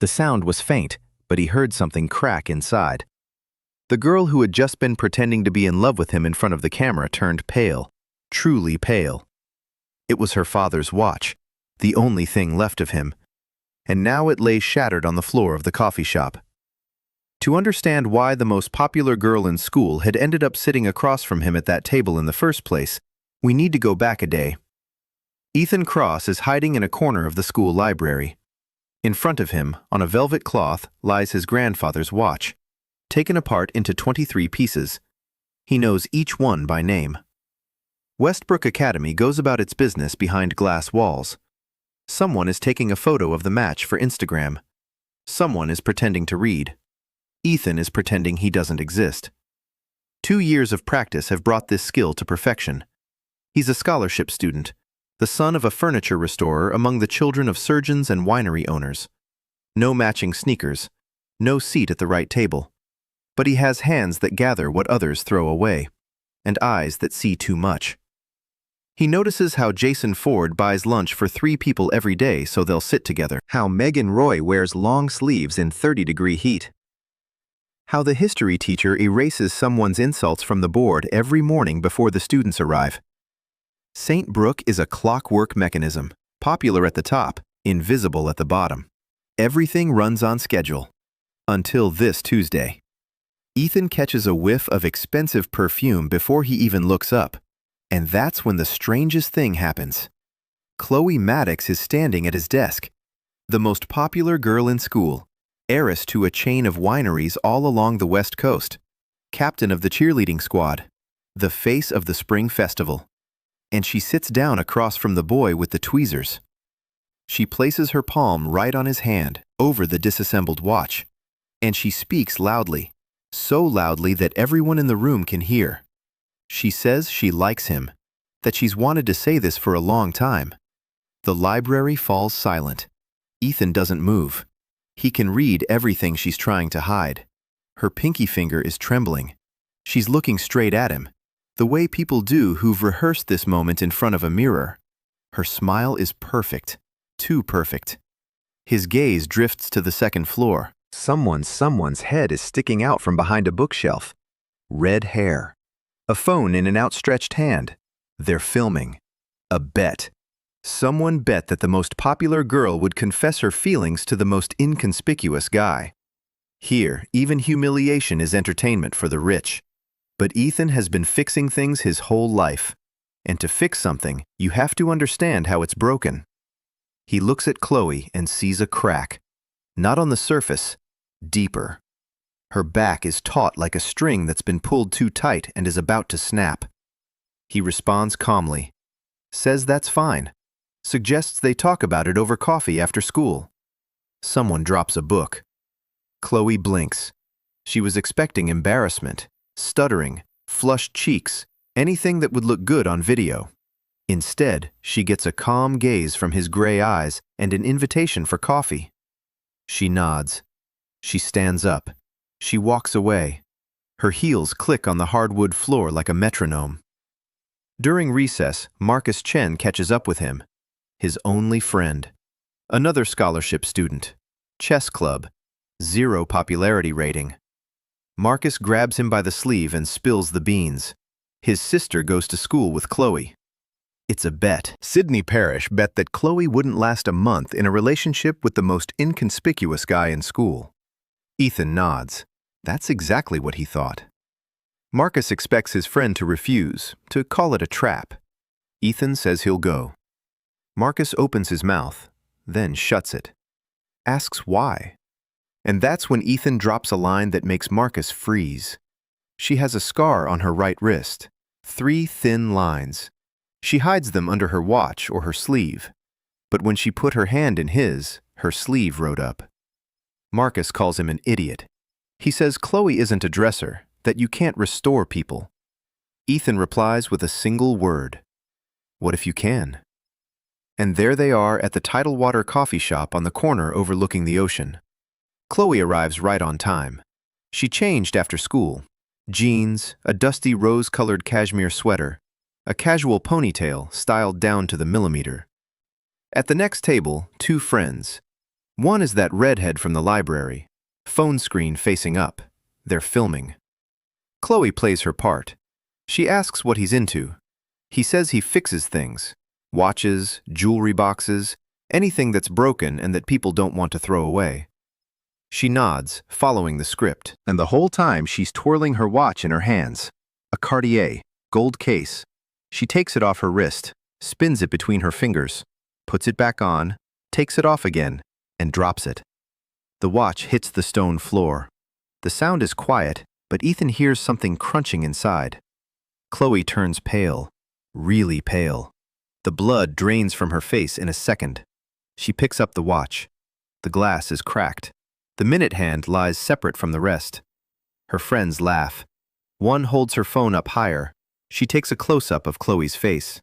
The sound was faint, but he heard something crack inside. The girl who had just been pretending to be in love with him in front of the camera turned pale, truly pale. It was her father's watch, the only thing left of him, and now it lay shattered on the floor of the coffee shop. To understand why the most popular girl in school had ended up sitting across from him at that table in the first place, we need to go back a day. Ethan Cross is hiding in a corner of the school library. In front of him, on a velvet cloth, lies his grandfather's watch, taken apart into 23 pieces. He knows each one by name. Westbrook Academy goes about its business behind glass walls. Someone is taking a photo of the match for Instagram. Someone is pretending to read. Ethan is pretending he doesn't exist. 2 years of practice have brought this skill to perfection. He's a scholarship student, the son of a furniture restorer among the children of surgeons and winery owners. No matching sneakers, no seat at the right table. But he has hands that gather what others throw away, and eyes that see too much. He notices how Jason Ford buys lunch for 3 people every day so they'll sit together. How Megan Roy wears long sleeves in 30-degree heat. How the history teacher erases someone's insults from the board every morning before the students arrive. St. Brooke is a clockwork mechanism, popular at the top, invisible at the bottom. Everything runs on schedule. Until this Tuesday. Ethan catches a whiff of expensive perfume before he even looks up, and that's when the strangest thing happens. Chloe Maddox is standing at his desk, the most popular girl in school, heiress to a chain of wineries all along the West Coast, captain of the cheerleading squad, the face of the spring festival. And she sits down across from the boy with the tweezers. She places her palm right on his hand, over the disassembled watch, and she speaks loudly, so loudly that everyone in the room can hear. She says she likes him, that she's wanted to say this for a long time. The library falls silent. Ethan doesn't move. He can read everything she's trying to hide. Her pinky finger is trembling. She's looking straight at him, the way people do who've rehearsed this moment in front of a mirror. Her smile is perfect, too perfect. His gaze drifts to the second floor. Someone's head is sticking out from behind a bookshelf. Red hair. A phone in an outstretched hand. They're filming. A bet. Someone bet that the most popular girl would confess her feelings to the most inconspicuous guy. Here, even humiliation is entertainment for the rich. But Ethan has been fixing things his whole life. And to fix something, you have to understand how it's broken. He looks at Chloe and sees a crack. Not on the surface, deeper. Her back is taut like a string that's been pulled too tight and is about to snap. He responds calmly, says that's fine, suggests they talk about it over coffee after school. Someone drops a book. Chloe blinks. She was expecting embarrassment, stuttering, flushed cheeks, anything that would look good on video. Instead, she gets a calm gaze from his gray eyes and an invitation for coffee. She nods. She stands up. She walks away. Her heels click on the hardwood floor like a metronome. During recess, Marcus Chen catches up with him, his only friend. Another scholarship student. Chess club. 0 popularity rating. Marcus grabs him by the sleeve and spills the beans. His sister goes to school with Chloe. It's a bet. Sydney Parrish bet that Chloe wouldn't last a month in a relationship with the most inconspicuous guy in school. Ethan nods. That's exactly what he thought. Marcus expects his friend to refuse, to call it a trap. Ethan says he'll go. Marcus opens his mouth, then shuts it. Asks why. And that's when Ethan drops a line that makes Marcus freeze. She has a scar on her right wrist. 3 thin lines. She hides them under her watch or her sleeve. But when she put her hand in his, her sleeve rode up. Marcus calls him an idiot. He says Chloe isn't a dresser, that you can't restore people. Ethan replies with a single word. What if you can? And there they are at the Tidal Water coffee shop on the corner overlooking the ocean. Chloe arrives right on time. She changed after school. Jeans, a dusty rose-colored cashmere sweater, a casual ponytail styled down to the millimeter. At the next table, 2 friends. One is that redhead from the library, phone screen facing up. They're filming. Chloe plays her part. She asks what he's into. He says he fixes things. Watches, jewelry boxes, anything that's broken and that people don't want to throw away. She nods, following the script, and the whole time she's twirling her watch in her hands. A Cartier, gold case. She takes it off her wrist, spins it between her fingers, puts it back on, takes it off again, and drops it. The watch hits the stone floor. The sound is quiet, but Ethan hears something crunching inside. Chloe turns pale, really pale. The blood drains from her face in a second. She picks up the watch. The glass is cracked. The minute hand lies separate from the rest. Her friends laugh. One holds her phone up higher. She takes a close-up of Chloe's face.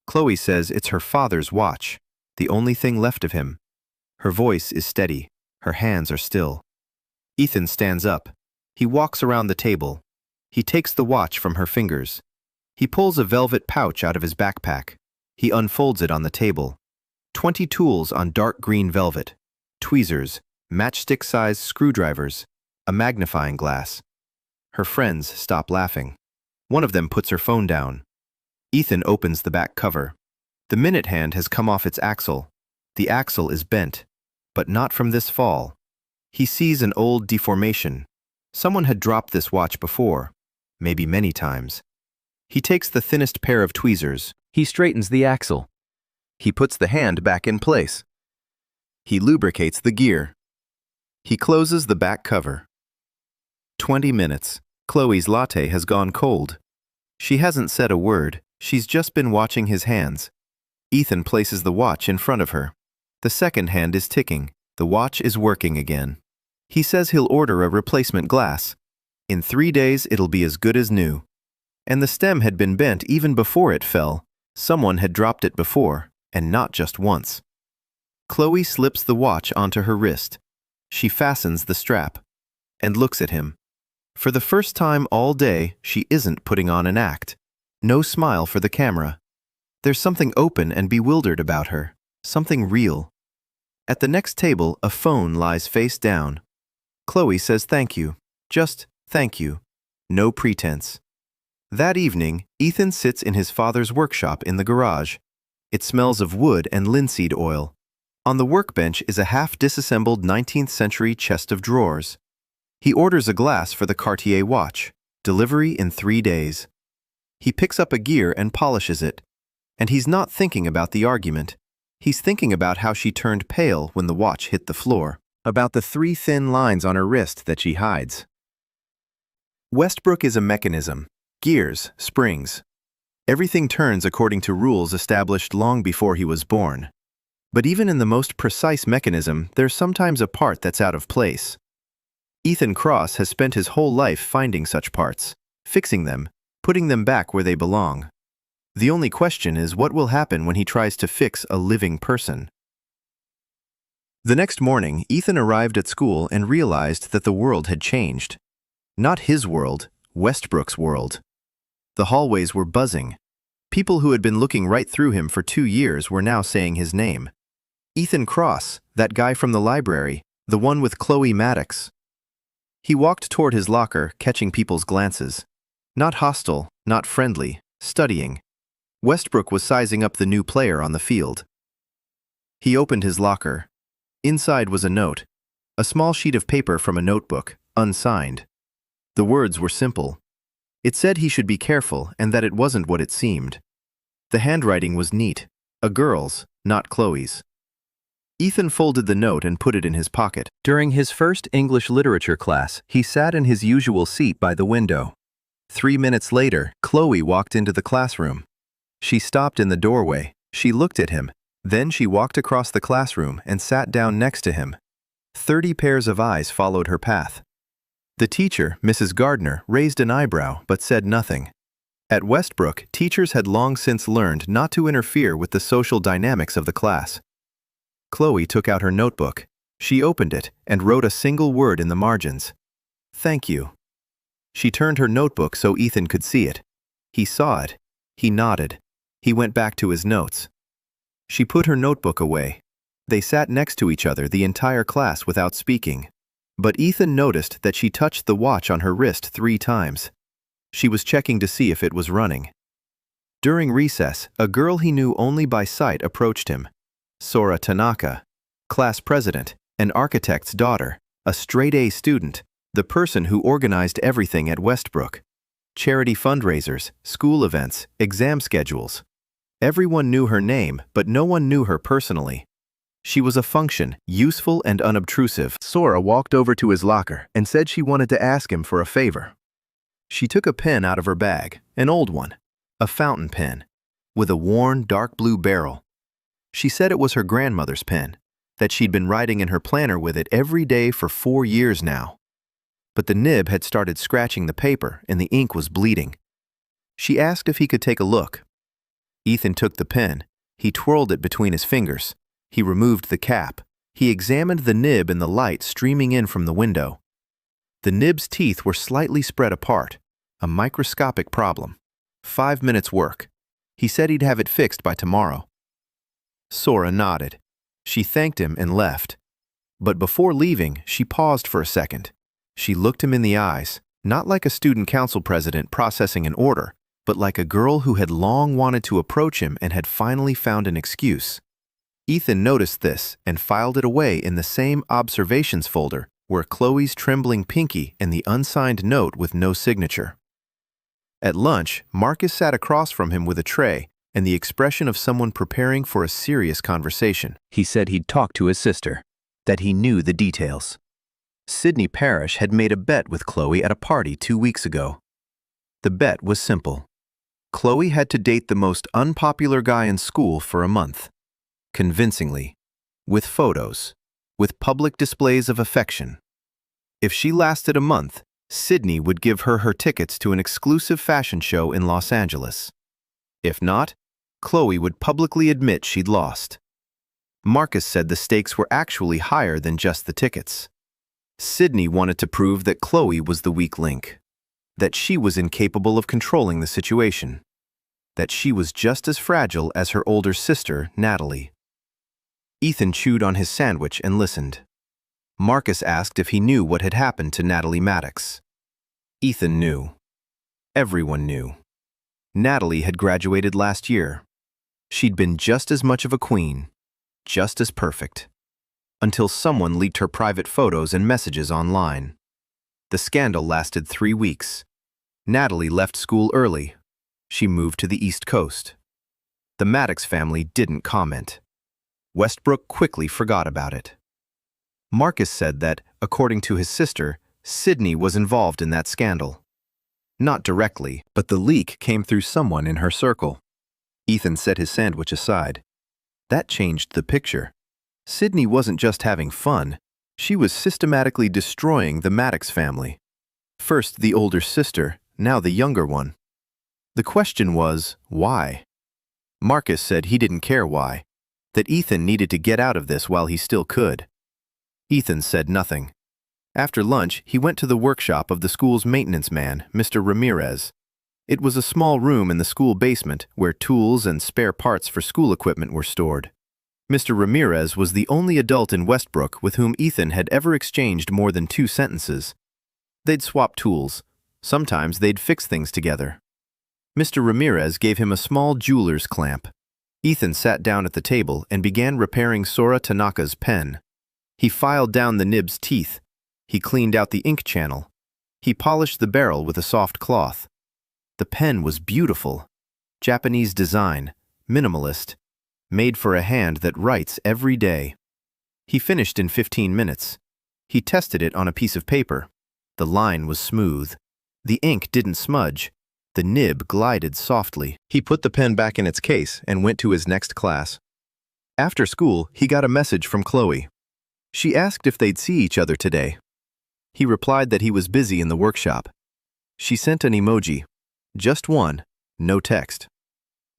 Chloe says it's her father's watch, the only thing left of him. Her voice is steady. Her hands are still. Ethan stands up. He walks around the table. He takes the watch from her fingers. He pulls a velvet pouch out of his backpack. He unfolds it on the table. 20 tools on dark green velvet. Tweezers, matchstick-sized screwdrivers, a magnifying glass. Her friends stop laughing. One of them puts her phone down. Ethan opens the back cover. The minute hand has come off its axle. The axle is bent, but not from this fall. He sees an old deformation. Someone had dropped this watch before, maybe many times. He takes the thinnest pair of tweezers. He straightens the axle. He puts the hand back in place. He lubricates the gear. He closes the back cover. 20 minutes. Chloe's latte has gone cold. She hasn't said a word. She's just been watching his hands. Ethan places the watch in front of her. The second hand is ticking. The watch is working again. He says he'll order a replacement glass. In 3 days, it'll be as good as new. And the stem had been bent even before it fell. Someone had dropped it before, and not just once. Chloe slips the watch onto her wrist. She fastens the strap and looks at him. For the first time all day, she isn't putting on an act. No smile for the camera. There's something open and bewildered about her, something real. At the next table, a phone lies face down. Chloe says thank you, just thank you. No pretense. That evening, Ethan sits in his father's workshop in the garage. It smells of wood and linseed oil. On the workbench is a half-disassembled 19th century chest of drawers. He orders a glass for the Cartier watch, delivery in 3 days. He picks up a gear and polishes it. And he's not thinking about the argument. He's thinking about how she turned pale when the watch hit the floor, about the 3 thin lines on her wrist that she hides. Westbrook is a mechanism, gears, springs. Everything turns according to rules established long before he was born. But even in the most precise mechanism, there's sometimes a part that's out of place. Ethan Cross has spent his whole life finding such parts, fixing them, putting them back where they belong. The only question is what will happen when he tries to fix a living person. The next morning, Ethan arrived at school and realized that the world had changed. Not his world, Westbrook's world. The hallways were buzzing. People who had been looking right through him for 2 years were now saying his name. Ethan Cross, that guy from the library, the one with Chloe Maddox. He walked toward his locker, catching people's glances. Not hostile, not friendly, studying. Westbrook was sizing up the new player on the field. He opened his locker. Inside was a note, a small sheet of paper from a notebook, unsigned. The words were simple. It said he should be careful and that it wasn't what it seemed. The handwriting was neat, a girl's, not Chloe's. Ethan folded the note and put it in his pocket. During his first English literature class, he sat in his usual seat by the window. 3 minutes later, Chloe walked into the classroom. She stopped in the doorway. She looked at him. Then she walked across the classroom and sat down next to him. 30 pairs of eyes followed her path. The teacher, Mrs. Gardner, raised an eyebrow but said nothing. At Westbrook, teachers had long since learned not to interfere with the social dynamics of the class. Chloe took out her notebook. She opened it and wrote a single word in the margins. "Thank you." She turned her notebook so Ethan could see it. He saw it. He nodded. He went back to his notes. She put her notebook away. They sat next to each other the entire class without speaking. But Ethan noticed that she touched the watch on her wrist 3 times. She was checking to see if it was running. During recess, a girl he knew only by sight approached him. Sora Tanaka, class president, an architect's daughter, a straight-A student, the person who organized everything at Westbrook. Charity fundraisers, school events, exam schedules. Everyone knew her name, but no one knew her personally. She was a function, useful and unobtrusive. Sora walked over to his locker and said she wanted to ask him for a favor. She took a pen out of her bag, an old one, a fountain pen, with a worn, dark blue barrel. She said it was her grandmother's pen, that she'd been writing in her planner with it every day for 4 years now. But the nib had started scratching the paper and the ink was bleeding. She asked if he could take a look. Ethan took the pen. He twirled it between his fingers. He removed the cap. He examined the nib in the light streaming in from the window. The nib's teeth were slightly spread apart, a microscopic problem. 5 minutes' work. He said he'd have it fixed by tomorrow. Sora nodded. She thanked him and left. But before leaving, she paused for a second. She looked him in the eyes, not like a student council president processing an order, but like a girl who had long wanted to approach him and had finally found an excuse. Ethan noticed this and filed it away in the same observations folder where Chloe's trembling pinky and the unsigned note with no signature. At lunch, Marcus sat across from him with a tray and the expression of someone preparing for a serious conversation. He said he'd talked to his sister, that he knew the details. Sydney Parrish had made a bet with Chloe at a party 2 weeks ago. The bet was simple. Chloe had to date the most unpopular guy in school for a month. Convincingly, with photos, with public displays of affection. If she lasted a month, Sydney would give her her tickets to an exclusive fashion show in Los Angeles. If not, Chloe would publicly admit she'd lost. Marcus said the stakes were actually higher than just the tickets. Sydney wanted to prove that Chloe was the weak link, that she was incapable of controlling the situation, that she was just as fragile as her older sister, Natalie. Ethan chewed on his sandwich and listened. Marcus asked if he knew what had happened to Natalie Maddox. Ethan knew. Everyone knew. Natalie had graduated last year. She'd been just as much of a queen, just as perfect, until someone leaked her private photos and messages online. The scandal lasted 3 weeks. Natalie left school early. She moved to the East Coast. The Maddox family didn't comment. Westbrook quickly forgot about it. Marcus said that, according to his sister, Sydney was involved in that scandal. Not directly, but the leak came through someone in her circle. Ethan set his sandwich aside. That changed the picture. Sydney wasn't just having fun. She was systematically destroying the Maddox family. First the older sister, now the younger one. The question was, why? Marcus said he didn't care why, that Ethan needed to get out of this while he still could. Ethan said nothing. After lunch, he went to the workshop of the school's maintenance man, Mr. Ramirez. It was a small room in the school basement where tools and spare parts for school equipment were stored. Mr. Ramirez was the only adult in Westbrook with whom Ethan had ever exchanged more than 2 sentences. They'd swap tools. Sometimes they'd fix things together. Mr. Ramirez gave him a small jeweler's clamp. Ethan sat down at the table and began repairing Sora Tanaka's pen. He filed down the nib's teeth. He cleaned out the ink channel. He polished the barrel with a soft cloth. The pen was beautiful. Japanese design, minimalist, made for a hand that writes every day. He finished in 15 minutes. He tested it on a piece of paper. The line was smooth. The ink didn't smudge. The nib glided softly. He put the pen back in its case and went to his next class. After school, he got a message from Chloe. She asked if they'd see each other today. He replied that he was busy in the workshop. She sent an emoji. Just one, no text.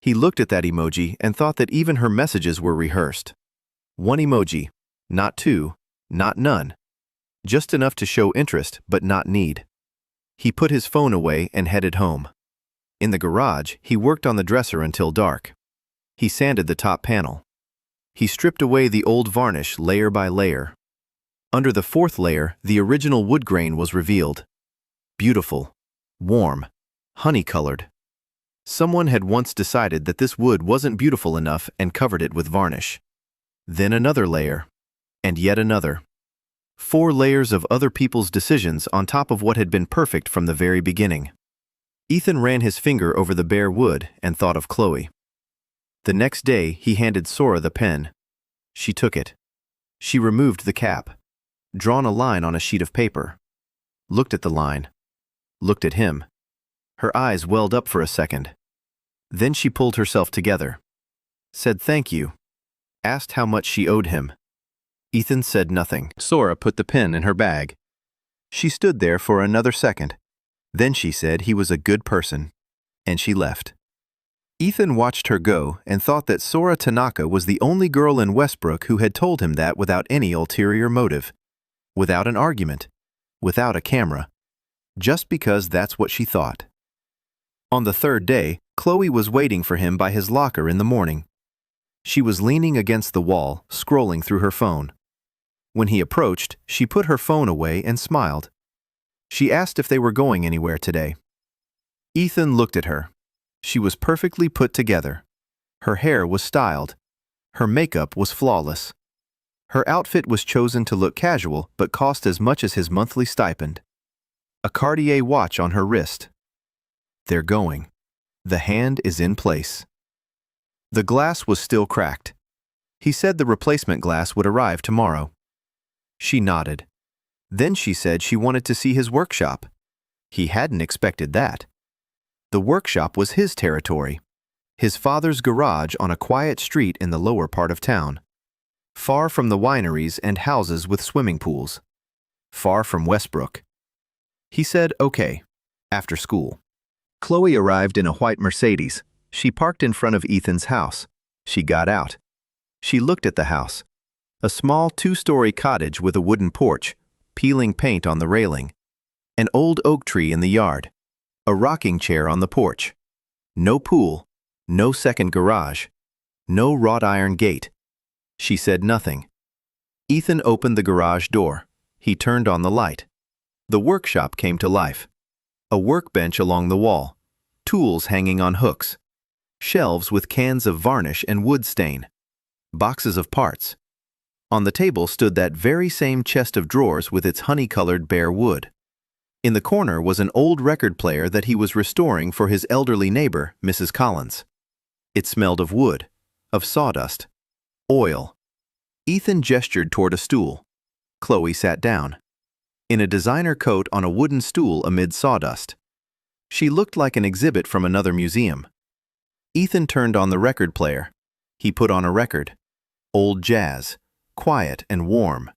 He looked at that emoji and thought that even her messages were rehearsed. 1 emoji, not 2, not none. Just enough to show interest but not need. He put his phone away and headed home. In the garage, he worked on the dresser until dark. He sanded the top panel. He stripped away the old varnish layer by layer. Under the fourth layer, the original wood grain was revealed. Beautiful, warm, honey-colored. Someone had once decided that this wood wasn't beautiful enough and covered it with varnish. Then another layer, and yet another. 4 layers of other people's decisions on top of what had been perfect from the very beginning. Ethan ran his finger over the bare wood and thought of Chloe. The next day, he handed Sora the pen. She took it. She removed the cap, drawn a line on a sheet of paper, looked at the line, looked at him. Her eyes welled up for a second. Then she pulled herself together, said thank you, asked how much she owed him. Ethan said nothing. Sora put the pen in her bag. She stood there for another second. Then she said he was a good person, and she left. Ethan watched her go and thought that Sora Tanaka was the only girl in Westbrook who had told him that without any ulterior motive, without an argument, without a camera, just because that's what she thought. On the third day, Chloe was waiting for him by his locker in the morning. She was leaning against the wall, scrolling through her phone. When he approached, she put her phone away and smiled. She asked if they were going anywhere today. Ethan looked at her. She was perfectly put together. Her hair was styled. Her makeup was flawless. Her outfit was chosen to look casual but cost as much as his monthly stipend. A Cartier watch on her wrist. They're going. The hand is in place. The glass was still cracked. He said the replacement glass would arrive tomorrow. She nodded. Then she said she wanted to see his workshop. He hadn't expected that. The workshop was his territory, his father's garage on a quiet street in the lower part of town, far from the wineries and houses with swimming pools, far from Westbrook. He said okay, after school. Chloe arrived in a white Mercedes. She parked in front of Ethan's house. She got out. She looked at the house. A small 2-story cottage with a wooden porch, peeling paint on the railing, an old oak tree in the yard, a rocking chair on the porch. No pool, no second garage, no wrought iron gate. She said nothing. Ethan opened the garage door. He turned on the light. The workshop came to life. A workbench along the wall, tools hanging on hooks, shelves with cans of varnish and wood stain, boxes of parts. On the table stood that very same chest of drawers with its honey-colored bare wood. In the corner was an old record player that he was restoring for his elderly neighbor, Mrs. Collins. It smelled of wood, of sawdust, oil. Ethan gestured toward a stool. Chloe sat down, in a designer coat on a wooden stool amid sawdust. She looked like an exhibit from another museum. Ethan turned on the record player. He put on a record, old jazz, quiet and warm,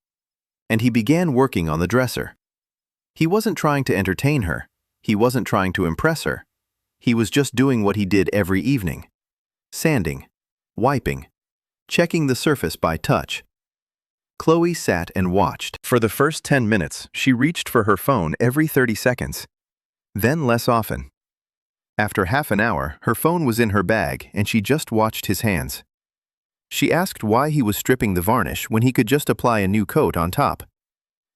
and he began working on the dresser. He wasn't trying to entertain her. He wasn't trying to impress her. He was just doing what he did every evening. Sanding, wiping, checking the surface by touch. Chloe sat and watched. For the first 10 minutes, she reached for her phone every 30 seconds, then less often. After half an hour, her phone was in her bag and she just watched his hands. She asked why he was stripping the varnish when he could just apply a new coat on top.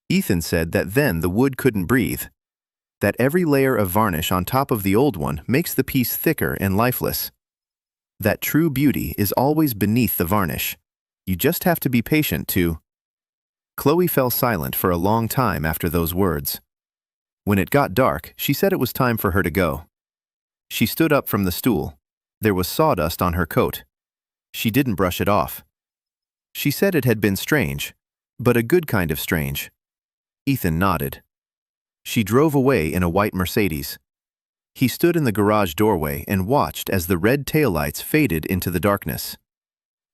Ethan said that then the wood couldn't breathe, that every layer of varnish on top of the old one makes the piece thicker and lifeless, that true beauty is always beneath the varnish. You just have to be patient to... Chloe fell silent for a long time after those words. When it got dark, she said it was time for her to go. She stood up from the stool. There was sawdust on her coat. She didn't brush it off. She said it had been strange, but a good kind of strange. Ethan nodded. She drove away in a white Mercedes. He stood in the garage doorway and watched as the red taillights faded into the darkness.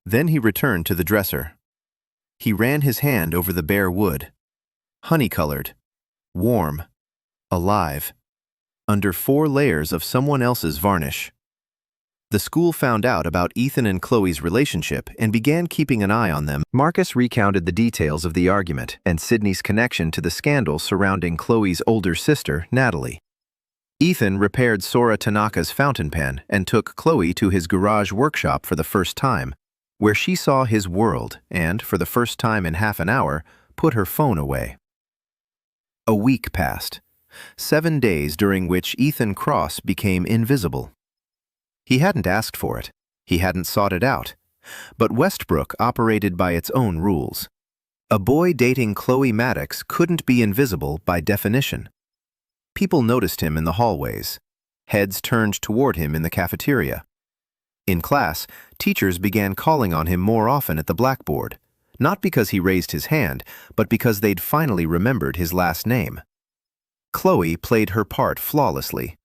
Then he returned to the dresser. He ran his hand over the bare wood. Honey-colored, warm, alive, under 4 layers of someone else's varnish. The school found out about Ethan and Chloe's relationship and began keeping an eye on them. Marcus recounted the details of the argument and Sydney's connection to the scandal surrounding Chloe's older sister, Natalie. Ethan repaired Sora Tanaka's fountain pen and took Chloe to his garage workshop for the first time, where she saw his world and, for the first time in half an hour, put her phone away. A week passed, 7 days during which Ethan Cross became invisible. He hadn't asked for it. He hadn't sought it out. But Westbrook operated by its own rules. A boy dating Chloe Maddox couldn't be invisible by definition. People noticed him in the hallways. Heads turned toward him in the cafeteria. In class, teachers began calling on him more often at the blackboard, not because he raised his hand, but because they'd finally remembered his last name. Chloe played her part flawlessly.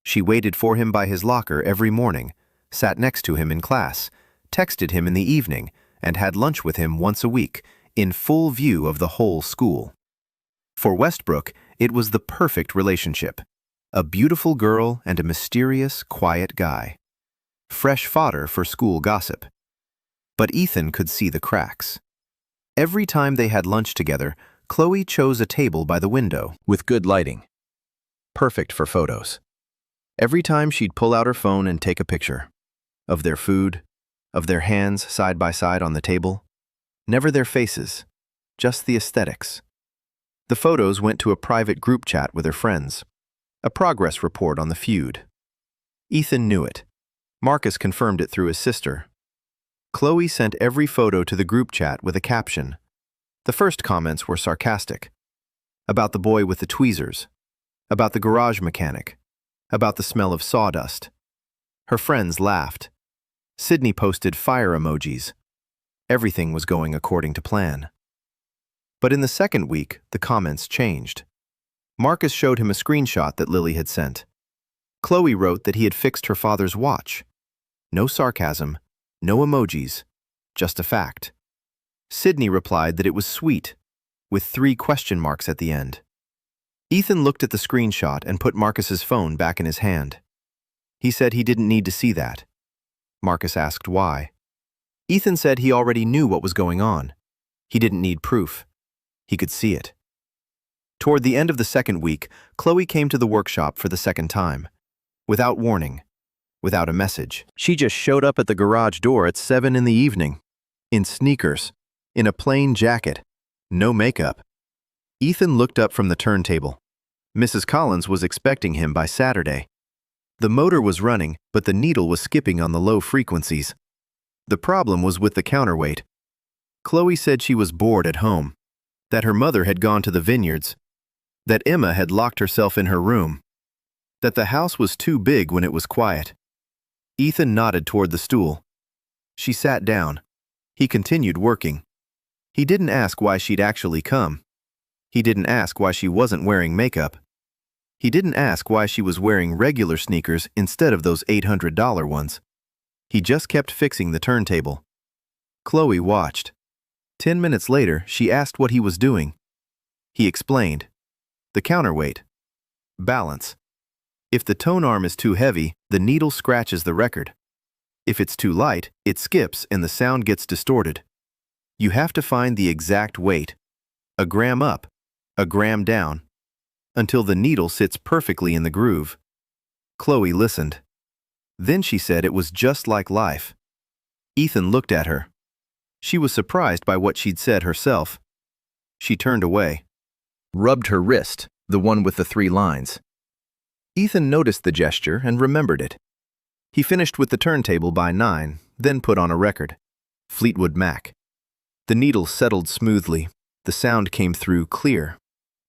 She waited for him by his locker every morning, sat next to him in class, texted him in the evening, and had lunch with him once a week, in full view of the whole school. For Westbrook, it was the perfect relationship. A beautiful girl and a mysterious, quiet guy. Fresh fodder for school gossip. But Ethan could see the cracks. Every time they had lunch together, Chloe chose a table by the window with good lighting. Perfect for photos. Every time she'd pull out her phone and take a picture. Of their food, of their hands side by side on the table. Never their faces, just the aesthetics. The photos went to a private group chat with her friends. A progress report on the feud. Ethan knew it. Marcus confirmed it through his sister. Chloe sent every photo to the group chat with a caption. The first comments were sarcastic. About the boy with the tweezers. About the garage mechanic. About the smell of sawdust. Her friends laughed. Sydney posted fire emojis. Everything was going according to plan. But in the second week, the comments changed. Marcus showed him a screenshot that Lily had sent. Chloe wrote that he had fixed her father's watch. No sarcasm, no emojis, just a fact. Sydney replied that it was sweet, with 3 question marks at the end. Ethan looked at the screenshot and put Marcus's phone back in his hand. He said he didn't need to see that. Marcus asked why. Ethan said he already knew what was going on. He didn't need proof. He could see it. Toward the end of the second week, Chloe came to the workshop for the second time. Without warning. Without a message. She just showed up at the garage door at 7 in the evening. In sneakers. In a plain jacket. No makeup. Ethan looked up from the turntable. Mrs. Collins was expecting him by Saturday. The motor was running, but the needle was skipping on the low frequencies. The problem was with the counterweight. Chloe said she was bored at home. That her mother had gone to the vineyards. That Emma had locked herself in her room. That the house was too big when it was quiet. Ethan nodded toward the stool. She sat down. He continued working. He didn't ask why she'd actually come. He didn't ask why she wasn't wearing makeup. He didn't ask why she was wearing regular sneakers instead of those $800 ones. He just kept fixing the turntable. Chloe watched. 10 minutes later, she asked what he was doing. He explained. The counterweight. Balance. If the tone arm is too heavy, the needle scratches the record. If it's too light, it skips and the sound gets distorted. You have to find the exact weight. A gram up, a gram down, until the needle sits perfectly in the groove. Chloe listened. Then she said it was just like life. Ethan looked at her. She was surprised by what she'd said herself. She turned away. Rubbed her wrist, the one with the 3 lines. Ethan noticed the gesture and remembered it. He finished with the turntable by 9, then put on a record. Fleetwood Mac. The needle settled smoothly. The sound came through clear,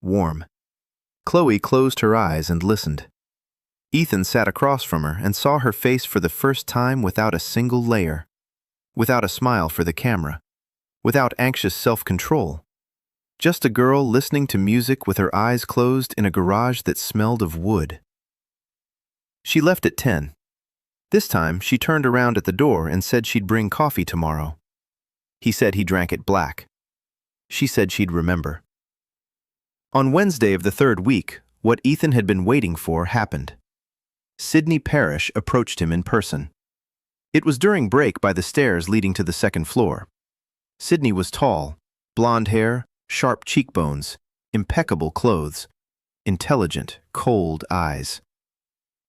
warm. Chloe closed her eyes and listened. Ethan sat across from her and saw her face for the first time without a single layer. Without a smile for the camera. Without anxious self-control. Just a girl listening to music with her eyes closed in a garage that smelled of wood. She left at 10. This time, she turned around at the door and said she'd bring coffee tomorrow. He said he drank it black. She said she'd remember. On Wednesday of the 3rd week, what Ethan had been waiting for happened. Sydney Parrish approached him in person. It was during break by the stairs leading to the 2nd floor. Sydney was tall, blonde hair, sharp cheekbones, impeccable clothes, intelligent, cold eyes.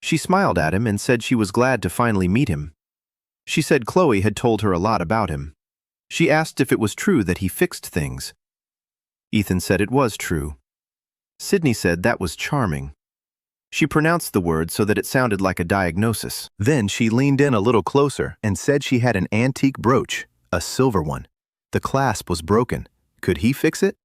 She smiled at him and said she was glad to finally meet him. She said Chloe had told her a lot about him. She asked if it was true that he fixed things. Ethan said it was true. Sydney said that was charming. She pronounced the word so that it sounded like a diagnosis. Then she leaned in a little closer and said she had an antique brooch, a silver one. The clasp was broken. Could he fix it?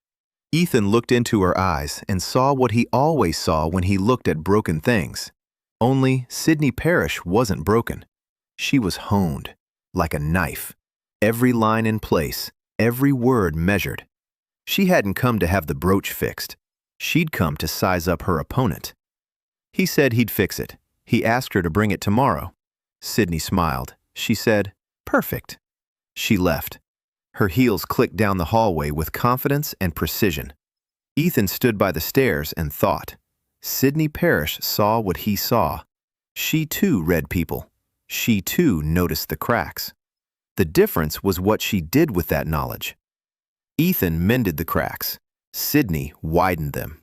Ethan looked into her eyes and saw what he always saw when he looked at broken things. Only Sydney Parrish wasn't broken. She was honed, like a knife. Every line in place, every word measured. She hadn't come to have the brooch fixed. She'd come to size up her opponent. He said he'd fix it. He asked her to bring it tomorrow. Sydney smiled. She said, "Perfect." She left. Her heels clicked down the hallway with confidence and precision. Ethan stood by the stairs and thought. Sydney Parrish saw what he saw. She too read people. She too noticed the cracks. The difference was what she did with that knowledge. Ethan mended the cracks. Sydney widened them.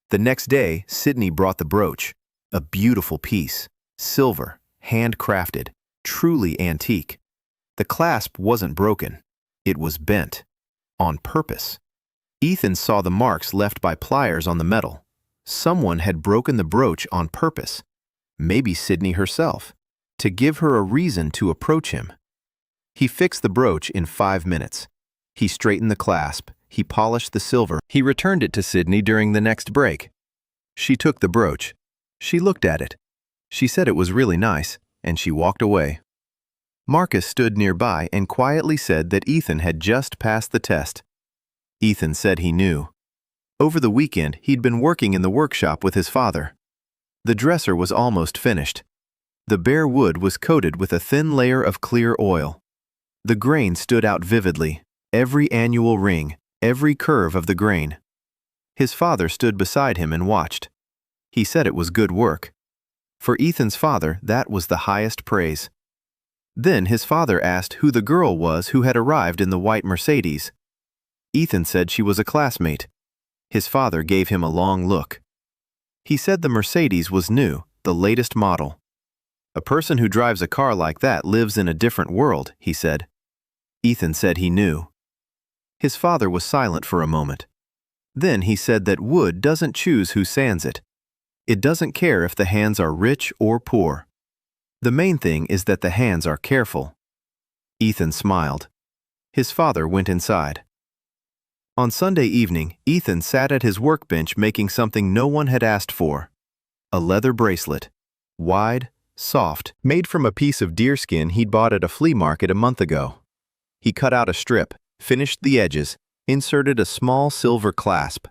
The next day, Sydney brought the brooch, a beautiful piece, silver, handcrafted, truly antique. The clasp wasn't broken. It was bent. On purpose. Ethan saw the marks left by pliers on the metal. Someone had broken the brooch on purpose. Maybe Sydney herself, to give her a reason to approach him. He fixed the brooch in 5 minutes. He straightened the clasp. He polished the silver. He returned it to Sydney during the next break. She took the brooch. She looked at it. She said it was really nice, and she walked away. Marcus stood nearby and quietly said that Ethan had just passed the test. Ethan said he knew. Over the weekend, he'd been working in the workshop with his father. The dresser was almost finished. The bare wood was coated with a thin layer of clear oil. The grain stood out vividly, every annual ring, every curve of the grain. His father stood beside him and watched. He said it was good work. For Ethan's father, that was the highest praise. Then his father asked who the girl was who had arrived in the white Mercedes. Ethan said she was a classmate. His father gave him a long look. He said the Mercedes was new, the latest model. A person who drives a car like that lives in a different world, he said. Ethan said he knew. His father was silent for a moment. Then he said that wood doesn't choose who sands it. It doesn't care if the hands are rich or poor. The main thing is that the hands are careful. Ethan smiled. His father went inside. On Sunday evening, Ethan sat at his workbench making something no one had asked for. A leather bracelet. Wide, soft, made from a piece of deerskin he'd bought at a flea market a month ago. He cut out a strip, finished the edges, inserted a small silver clasp.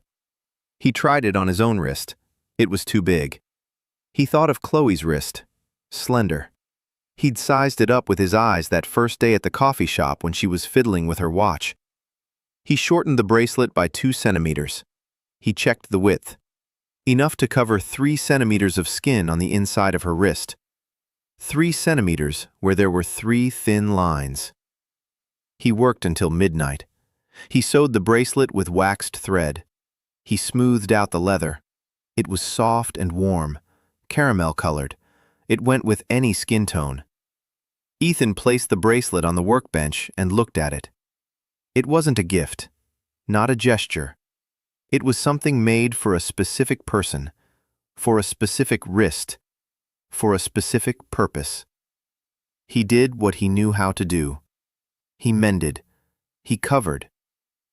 He tried it on his own wrist. It was too big. He thought of Chloe's wrist. Slender. He'd sized it up with his eyes that first day at the coffee shop when she was fiddling with her watch. He shortened the bracelet by 2 centimeters. He checked the width. Enough to cover 3 centimeters of skin on the inside of her wrist. 3 centimeters where there were 3 thin lines. He worked until midnight. He sewed the bracelet with waxed thread. He smoothed out the leather. It was soft and warm, caramel-colored. It went with any skin tone. Ethan placed the bracelet on the workbench and looked at it. It wasn't a gift, not a gesture. It was something made for a specific person, for a specific wrist, for a specific purpose. He did what he knew how to do. He mended, he covered,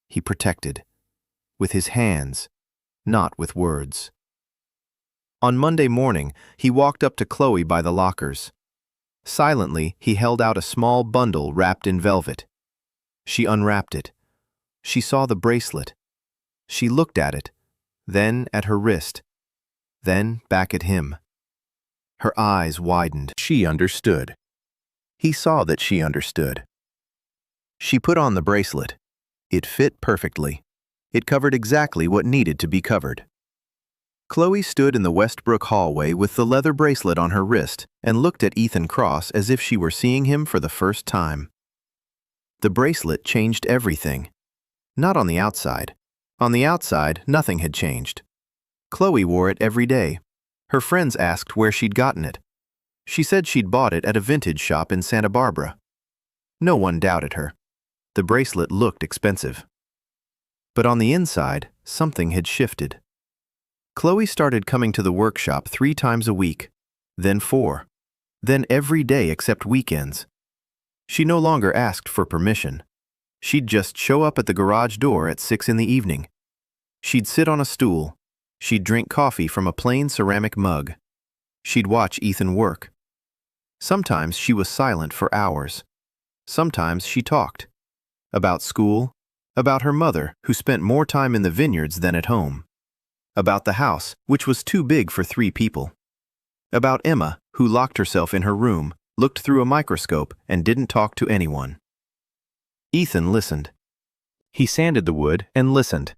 he protected, with his hands, not with words. On Monday morning, he walked up to Chloe by the lockers. Silently, he held out a small bundle wrapped in velvet. She unwrapped it. She saw the bracelet. She looked at it, then at her wrist, then back at him. Her eyes widened. She understood. He saw that she understood. She put on the bracelet. It fit perfectly. It covered exactly what needed to be covered. Chloe stood in the Westbrook hallway with the leather bracelet on her wrist and looked at Ethan Cross as if she were seeing him for the first time. The bracelet changed everything. Not on the outside. On the outside, nothing had changed. Chloe wore it every day. Her friends asked where she'd gotten it. She said she'd bought it at a vintage shop in Santa Barbara. No one doubted her. The bracelet looked expensive. But on the inside, something had shifted. Chloe started coming to the workshop 3 times a week, then 4, then every day except weekends. She no longer asked for permission. She'd just show up at the garage door at 6 in the evening. She'd sit on a stool. She'd drink coffee from a plain ceramic mug. She'd watch Ethan work. Sometimes she was silent for hours. Sometimes she talked. About school, about her mother, who spent more time in the vineyards than at home. About the house, which was too big for 3 people. About Emma, who locked herself in her room, looked through a microscope, and didn't talk to anyone. Ethan listened. He sanded the wood and listened.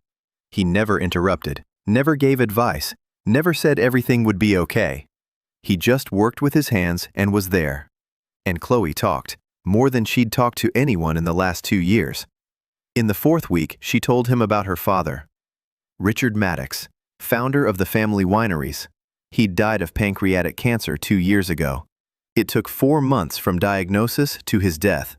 He never interrupted, never gave advice, never said everything would be okay. He just worked with his hands and was there. And Chloe talked, more than she'd talked to anyone in the last 2 years. In the 4th week, she told him about her father, Richard Maddox, founder of the family wineries. He'd died of pancreatic cancer 2 years ago. It took 4 months from diagnosis to his death.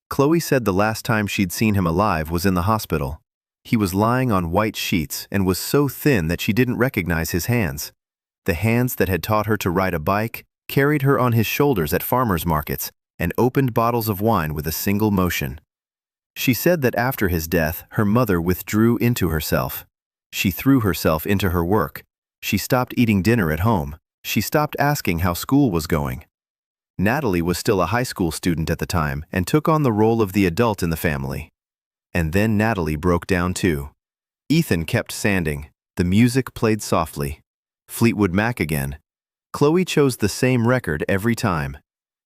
Chloe said the last time she'd seen him alive was in the hospital. He was lying on white sheets and was so thin that she didn't recognize his hands. The hands that had taught her to ride a bike, carried her on his shoulders at farmers' markets, and opened bottles of wine with a single motion. She said that after his death, her mother withdrew into herself. She threw herself into her work. She stopped eating dinner at home. She stopped asking how school was going. Natalie was still a high school student at the time and took on the role of the adult in the family. And then Natalie broke down too. Ethan kept sanding. The music played softly. Fleetwood Mac again. Chloe chose the same record every time.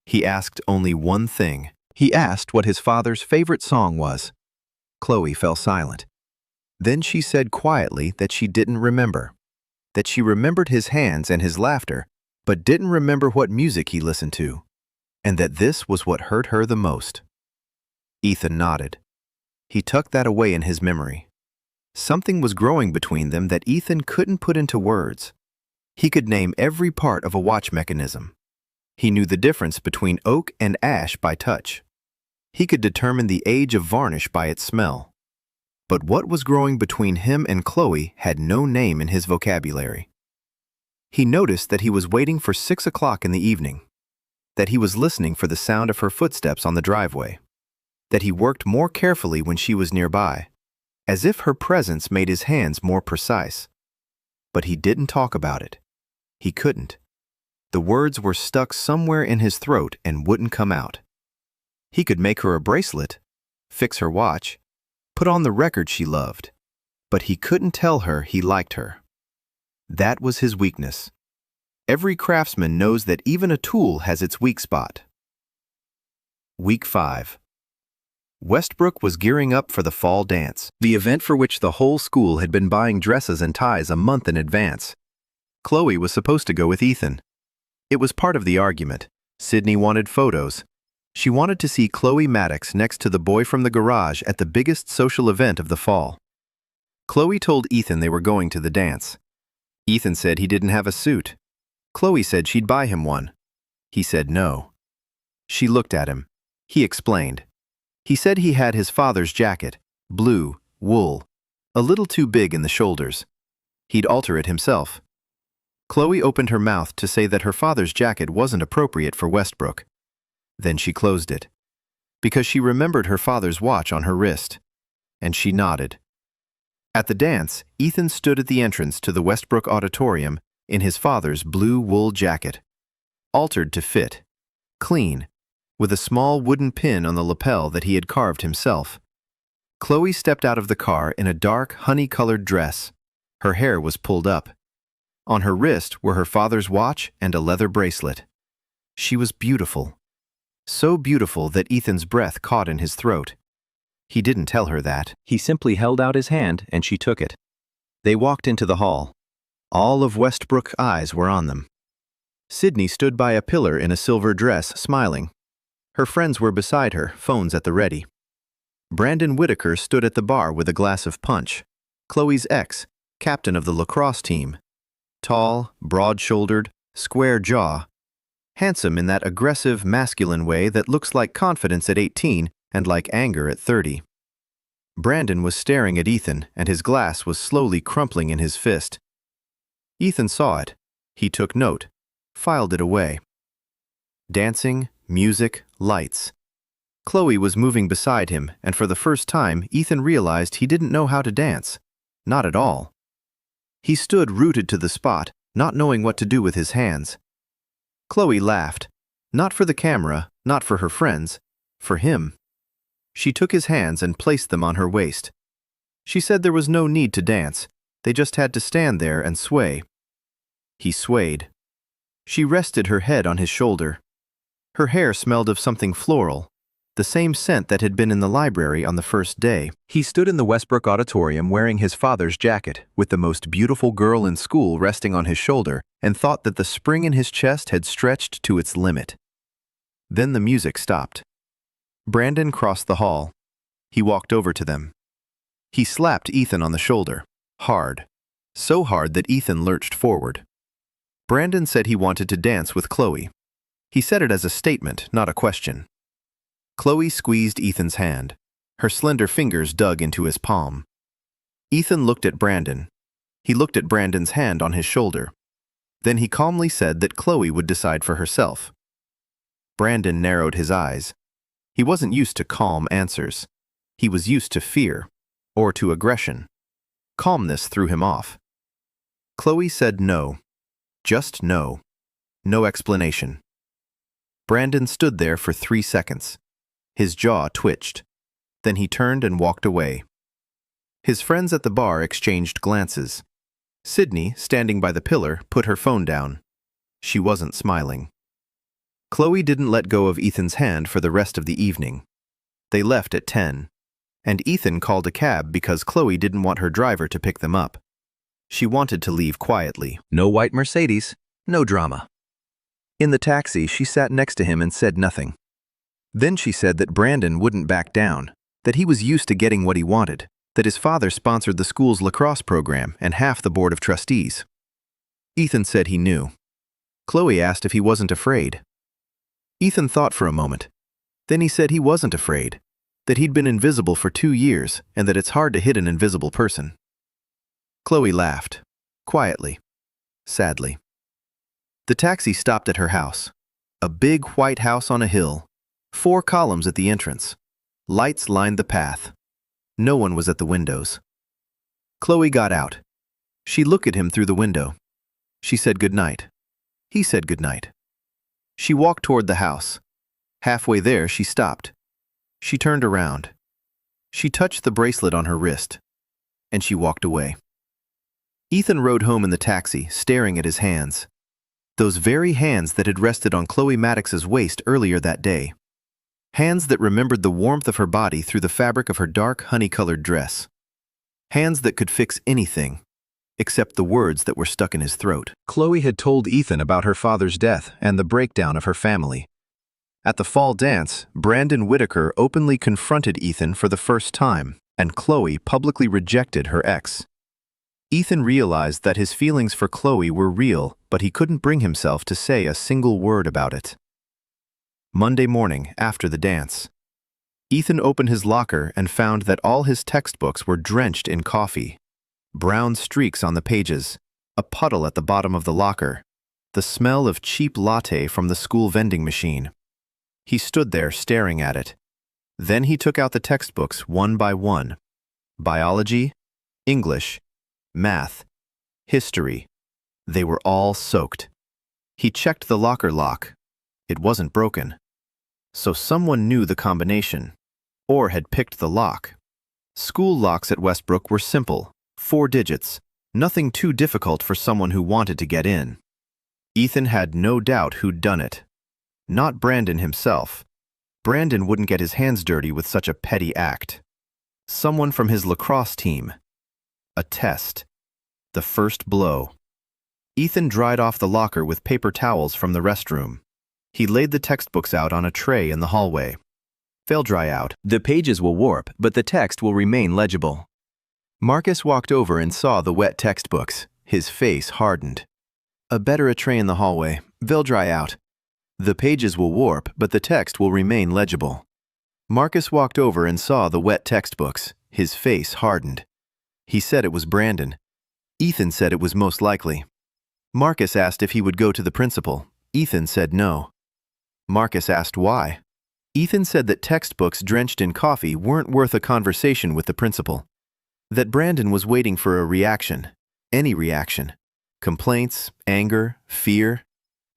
He asked only one thing. He asked what his father's favorite song was. Chloe fell silent. Then she said quietly that she didn't remember. That she remembered his hands and his laughter, but didn't remember what music he listened to. And that this was what hurt her the most. Ethan nodded. He tucked that away in his memory. Something was growing between them that Ethan couldn't put into words. He could name every part of a watch mechanism. He knew the difference between oak and ash by touch. He could determine the age of varnish by its smell. But what was growing between him and Chloe had no name in his vocabulary. He noticed that he was waiting for 6 o'clock in the evening, that he was listening for the sound of her footsteps on the driveway, that he worked more carefully when she was nearby, as if her presence made his hands more precise. But he didn't talk about it. He couldn't. The words were stuck somewhere in his throat and wouldn't come out. He could make her a bracelet, fix her watch, put on the record she loved, but he couldn't tell her he liked her. That was his weakness. Every craftsman knows that even a tool has its weak spot. Week 5. Westbrook was gearing up for the fall dance, the event for which the whole school had been buying dresses and ties a month in advance. Chloe was supposed to go with Ethan. It was part of the argument. Sydney wanted photos. She wanted to see Chloe Maddox next to the boy from the garage at the biggest social event of the fall. Chloe told Ethan they were going to the dance. Ethan said he didn't have a suit. Chloe said she'd buy him one. He said no. She looked at him. He explained. He said he had his father's jacket, blue, wool, a little too big in the shoulders. He'd alter it himself. Chloe opened her mouth to say that her father's jacket wasn't appropriate for Westbrook. Then she closed it, because she remembered her father's watch on her wrist, and she nodded. At the dance, Ethan stood at the entrance to the Westbrook Auditorium in his father's blue wool jacket, altered to fit, clean, with a small wooden pin on the lapel that he had carved himself. Chloe stepped out of the car in a dark, honey-colored dress. Her hair was pulled up. On her wrist were her father's watch and a leather bracelet. She was beautiful. So beautiful that Ethan's breath caught in his throat. He didn't tell her that. He simply held out his hand and she took it. They walked into the hall. All of Westbrook's eyes were on them. Sydney stood by a pillar in a silver dress, smiling. Her friends were beside her, phones at the ready. Brandon Whitaker stood at the bar with a glass of punch. Chloe's ex, captain of the lacrosse team. Tall, broad-shouldered, square jaw. handsome in that aggressive, masculine way that looks like confidence at 18 and like anger at 30. Brandon was staring at Ethan, and his glass was slowly crumpling in his fist. Ethan saw it. He took note, filed it away. Dancing, music, lights. Chloe was moving beside him, and for the first time, Ethan realized he didn't know how to dance. Not at all. He stood rooted to the spot, not knowing what to do with his hands. Chloe laughed. Not for the camera, not for her friends, for him. She took his hands and placed them on her waist. She said there was no need to dance. They just had to stand there and sway. He swayed. She rested her head on his shoulder. Her hair smelled of something floral, the same scent that had been in the library on the first day. He stood in the Westbrook Auditorium wearing his father's jacket, with the most beautiful girl in school resting on his shoulder, and thought that the spring in his chest had stretched to its limit. Then the music stopped. Brandon crossed the hall. He walked over to them. He slapped Ethan on the shoulder, hard, so hard that Ethan lurched forward. Brandon said he wanted to dance with Chloe. He said it as a statement, not a question. Chloe squeezed Ethan's hand. Her slender fingers dug into his palm. Ethan looked at Brandon. He looked at Brandon's hand on his shoulder. Then he calmly said that Chloe would decide for herself. Brandon narrowed his eyes. He wasn't used to calm answers. He was used to fear, or to aggression. Calmness threw him off. Chloe said no. Just no. No explanation. Brandon stood there for 3 seconds. His jaw twitched. Then he turned and walked away. His friends at the bar exchanged glances. Sydney, standing by the pillar, put her phone down. She wasn't smiling. Chloe didn't let go of Ethan's hand for the rest of the evening. They left at 10, and Ethan called a cab because Chloe didn't want her driver to pick them up. She wanted to leave quietly. No white Mercedes, no drama. In the taxi, she sat next to him and said nothing. Then she said that Brandon wouldn't back down, that he was used to getting what he wanted, that his father sponsored the school's lacrosse program and half the board of trustees. Ethan said he knew. Chloe asked if he wasn't afraid. Ethan thought for a moment. Then he said he wasn't afraid, that he'd been invisible for 2 years and that it's hard to hit an invisible person. Chloe laughed, quietly, sadly. The taxi stopped at her house, a big white house on a hill, 4 columns at the entrance. Lights lined the path. No one was at the windows. Chloe got out. She looked at him through the window. She said goodnight. He said goodnight. She walked toward the house. Halfway there, she stopped. She turned around. She touched the bracelet on her wrist, and she walked away. Ethan rode home in the taxi, staring at his hands. Those very hands that had rested on Chloe Maddox's waist earlier that day. Hands that remembered the warmth of her body through the fabric of her dark, honey-colored dress. Hands that could fix anything, except the words that were stuck in his throat. Chloe had told Ethan about her father's death and the breakdown of her family. At the fall dance, Brandon Whitaker openly confronted Ethan for the first time, and Chloe publicly rejected her ex. Ethan realized that his feelings for Chloe were real, but he couldn't bring himself to say a single word about it. Monday morning, after the dance, Ethan opened his locker and found that all his textbooks were drenched in coffee. Brown streaks on the pages, a puddle at the bottom of the locker, the smell of cheap latte from the school vending machine. He stood there staring at it. Then he took out the textbooks one by one. Biology, English, math, history. They were all soaked. He checked the locker lock. It wasn't broken. So someone knew the combination, or had picked the lock. School locks at Westbrook were simple, 4 digits, nothing too difficult for someone who wanted to get in. Ethan had no doubt who'd done it. Not Brandon himself. Brandon wouldn't get his hands dirty with such a petty act. Someone from his lacrosse team. A test. The first blow. Ethan dried off the locker with paper towels from the restroom. He laid the textbooks out on a tray in the hallway. They'll dry out. The pages will warp, but the text will remain legible. Marcus walked over and saw the wet textbooks. His face hardened. A tray in the hallway. They'll dry out. The pages will warp, but the text will remain legible. Marcus walked over and saw the wet textbooks. His face hardened. He said it was Brandon. Ethan said it was most likely. Marcus asked if he would go to the principal. Ethan said no. Marcus asked why. Ethan said that textbooks drenched in coffee weren't worth a conversation with the principal. That Brandon was waiting for a reaction. Any reaction. Complaints, anger, fear.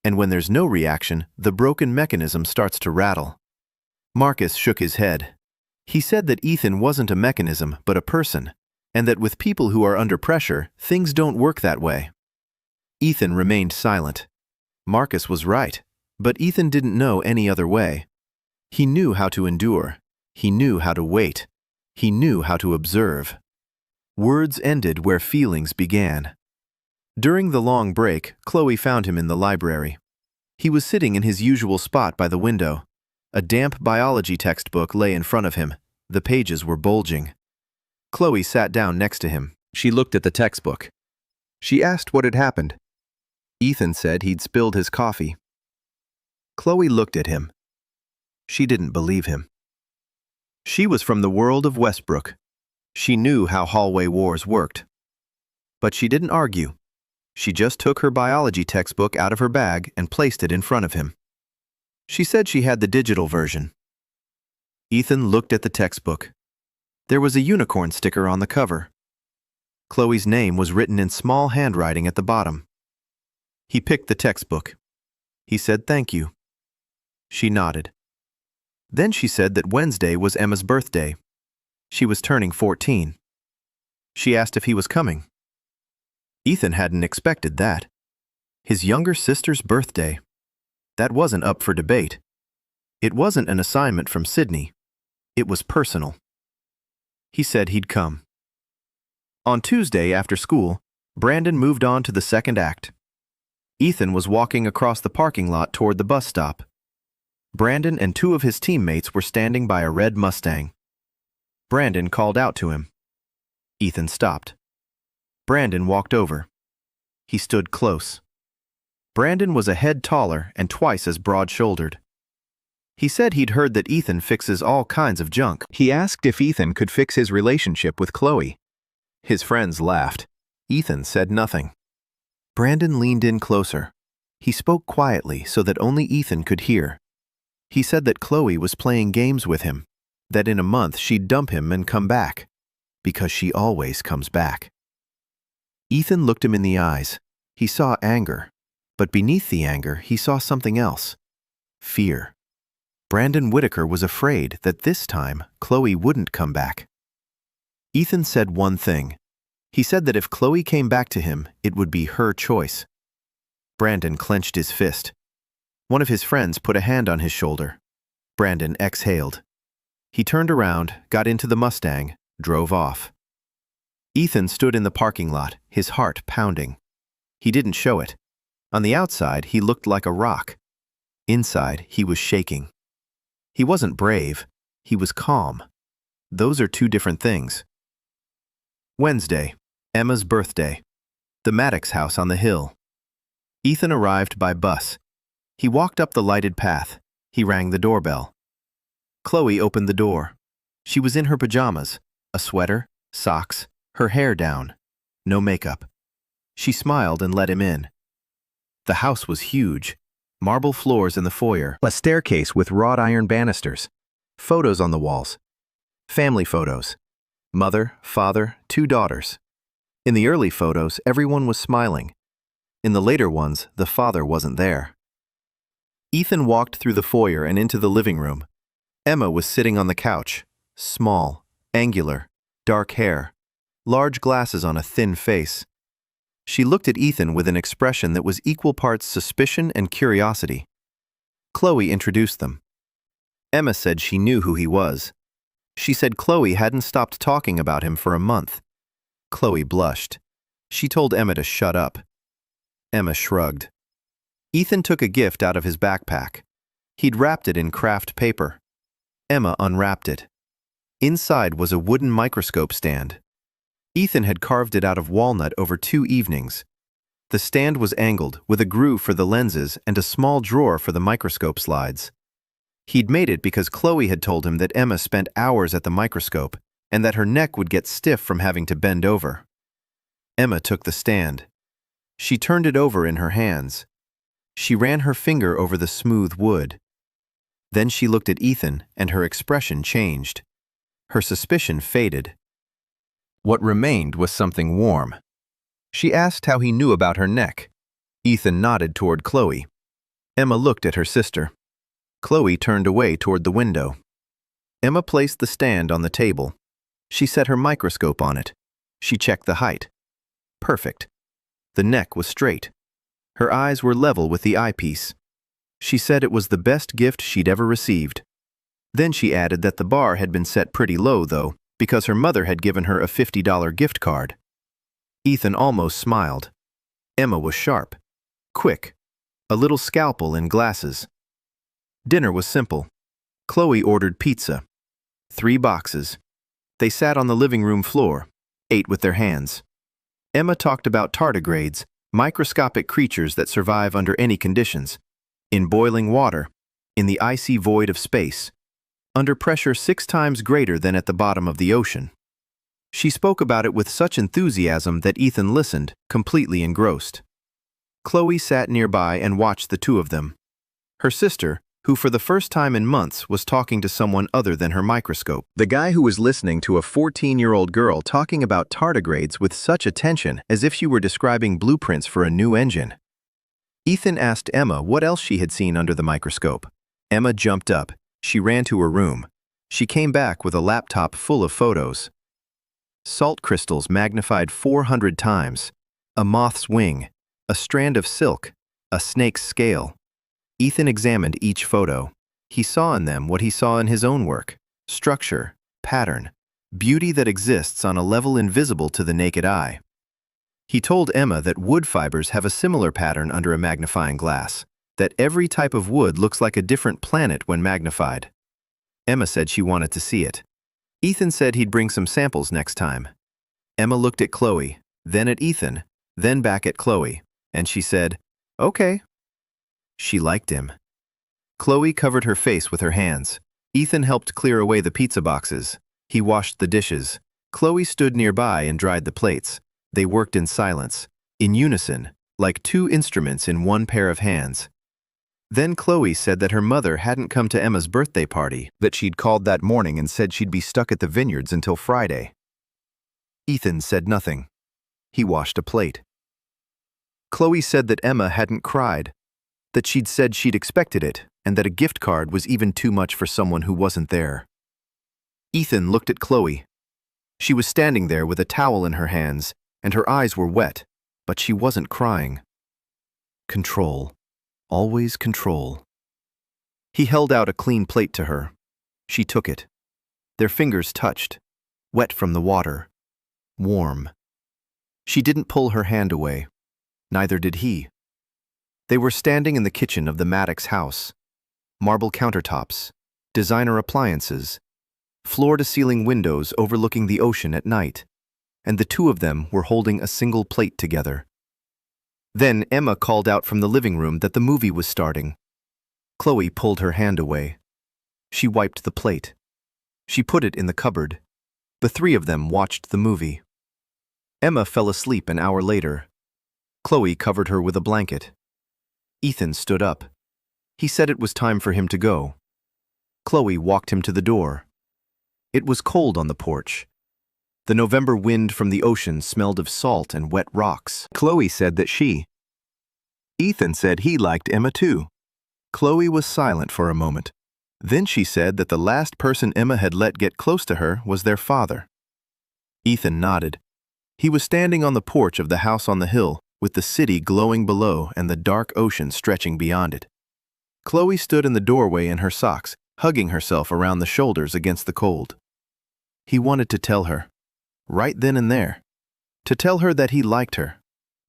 And when there's no reaction, the broken mechanism starts to rattle. Marcus shook his head. He said that Ethan wasn't a mechanism, but a person, and that with people who are under pressure, things don't work that way. Ethan remained silent. Marcus was right, but Ethan didn't know any other way. He knew how to endure. He knew how to wait. He knew how to observe. Words ended where feelings began. During the long break, Chloe found him in the library. He was sitting in his usual spot by the window. A damp biology textbook lay in front of him. The pages were bulging. Chloe sat down next to him. She looked at the textbook. She asked what had happened. Ethan said he'd spilled his coffee. Chloe looked at him. She didn't believe him. She was from the world of Westbrook. She knew how hallway wars worked. But she didn't argue. She just took her biology textbook out of her bag and placed it in front of him. She said she had the digital version. Ethan looked at the textbook. There was a unicorn sticker on the cover. Chloe's name was written in small handwriting at the bottom. He picked the textbook. He said thank you. She nodded. Then she said that Wednesday was Emma's birthday. She was turning 14. She asked if he was coming. Ethan hadn't expected that. His younger sister's birthday. That wasn't up for debate. It wasn't an assignment from Sydney. It was personal. He said he'd come. On Tuesday after school, Brandon moved on to the second act. Ethan was walking across the parking lot toward the bus stop. Brandon and two of his teammates were standing by a red Mustang. Brandon called out to him. Ethan stopped. Brandon walked over. He stood close. Brandon was a head taller and twice as broad-shouldered. He said he'd heard that Ethan fixes all kinds of junk. He asked if Ethan could fix his relationship with Chloe. His friends laughed. Ethan said nothing. Brandon leaned in closer. He spoke quietly so that only Ethan could hear. He said that Chloe was playing games with him, that in a month she'd dump him and come back, because she always comes back. Ethan looked him in the eyes. He saw anger, but beneath the anger he saw something else. Fear. Brandon Whitaker was afraid that this time Chloe wouldn't come back. Ethan said one thing. He said that if Chloe came back to him, it would be her choice. Brandon clenched his fist. One of his friends put a hand on his shoulder. Brandon exhaled. He turned around, got into the Mustang, drove off. Ethan stood in the parking lot, his heart pounding. He didn't show it. On the outside, he looked like a rock. Inside, he was shaking. He wasn't brave. He was calm. Those are two different things. Wednesday, Emma's birthday. The Maddox house on the hill. Ethan arrived by bus. He walked up the lighted path. He rang the doorbell. Chloe opened the door. She was in her pajamas, a sweater, socks, her hair down, no makeup. She smiled and let him in. The house was huge. Marble floors in the foyer, a staircase with wrought iron banisters, photos on the walls. Family photos. Mother, father, 2 daughters. In the early photos, everyone was smiling. In the later ones, the father wasn't there. Ethan walked through the foyer and into the living room. Emma was sitting on the couch, small, angular, dark hair, large glasses on a thin face. She looked at Ethan with an expression that was equal parts suspicion and curiosity. Chloe introduced them. Emma said she knew who he was. She said Chloe hadn't stopped talking about him for a month. Chloe blushed. She told Emma to shut up. Emma shrugged. Ethan took a gift out of his backpack. He'd wrapped it in craft paper. Emma unwrapped it. Inside was a wooden microscope stand. Ethan had carved it out of walnut over 2 evenings. The stand was angled, with a groove for the lenses and a small drawer for the microscope slides. He'd made it because Chloe had told him that Emma spent hours at the microscope and that her neck would get stiff from having to bend over. Emma took the stand. She turned it over in her hands. She ran her finger over the smooth wood. Then she looked at Ethan, and her expression changed. Her suspicion faded. What remained was something warm. She asked how he knew about her neck. Ethan nodded toward Chloe. Emma looked at her sister. Chloe turned away toward the window. Emma placed the stand on the table. She set her microscope on it. She checked the height. Perfect. The neck was straight. Her eyes were level with the eyepiece. She said it was the best gift she'd ever received. Then she added that the bar had been set pretty low, though, because her mother had given her a $50 gift card. Ethan almost smiled. Emma was sharp, quick, a little scalpel in glasses. Dinner was simple. Chloe ordered pizza. 3 boxes. They sat on the living room floor, ate with their hands. Emma talked about tardigrades, microscopic creatures that survive under any conditions, in boiling water, in the icy void of space, under pressure 6 times greater than at the bottom of the ocean. She spoke about it with such enthusiasm that Ethan listened, completely engrossed. Chloe sat nearby and watched the two of them. Her sister, who for the first time in months was talking to someone other than her microscope. The guy who was listening to a 14-year-old girl talking about tardigrades with such attention as if she were describing blueprints for a new engine. Ethan asked Emma what else she had seen under the microscope. Emma jumped up. She ran to her room. She came back with a laptop full of photos. Salt crystals magnified 400 times, a moth's wing, a strand of silk, a snake's scale. Ethan examined each photo. He saw in them what he saw in his own work: structure, pattern, beauty that exists on a level invisible to the naked eye. He told Emma that wood fibers have a similar pattern under a magnifying glass, that every type of wood looks like a different planet when magnified. Emma said she wanted to see it. Ethan said he'd bring some samples next time. Emma looked at Chloe, then at Ethan, then back at Chloe, and she said, "Okay." She liked him. Chloe covered her face with her hands. Ethan helped clear away the pizza boxes. He washed the dishes. Chloe stood nearby and dried the plates. They worked in silence, in unison, like 2 instruments in one pair of hands. Then Chloe said that her mother hadn't come to Emma's birthday party, that she'd called that morning and said she'd be stuck at the vineyards until Friday. Ethan said nothing. He washed a plate. Chloe said that Emma hadn't cried, that she'd said she'd expected it, and that a gift card was even too much for someone who wasn't there. Ethan looked at Chloe. She was standing there with a towel in her hands, and her eyes were wet, but she wasn't crying. Control. Always control. He held out a clean plate to her. She took it. Their fingers touched, wet from the water, warm. She didn't pull her hand away. Neither did he. They were standing in the kitchen of the Maddox house. Marble countertops, designer appliances, floor-to-ceiling windows overlooking the ocean at night, and the two of them were holding a single plate together. Then Emma called out from the living room that the movie was starting. Chloe pulled her hand away. She wiped the plate. She put it in the cupboard. The 3 of them watched the movie. Emma fell asleep an hour later. Chloe covered her with a blanket. Ethan stood up. He said it was time for him to go. Chloe walked him to the door. It was cold on the porch. The November wind from the ocean smelled of salt and wet rocks. Chloe said that Ethan said he liked Emma too. Chloe was silent for a moment. Then she said that the last person Emma had let get close to her was their father. Ethan nodded. He was standing on the porch of the house on the hill, with the city glowing below and the dark ocean stretching beyond it. Chloe stood in the doorway in her socks, hugging herself around the shoulders against the cold. He wanted to tell her, right then and there, to tell her that he liked her,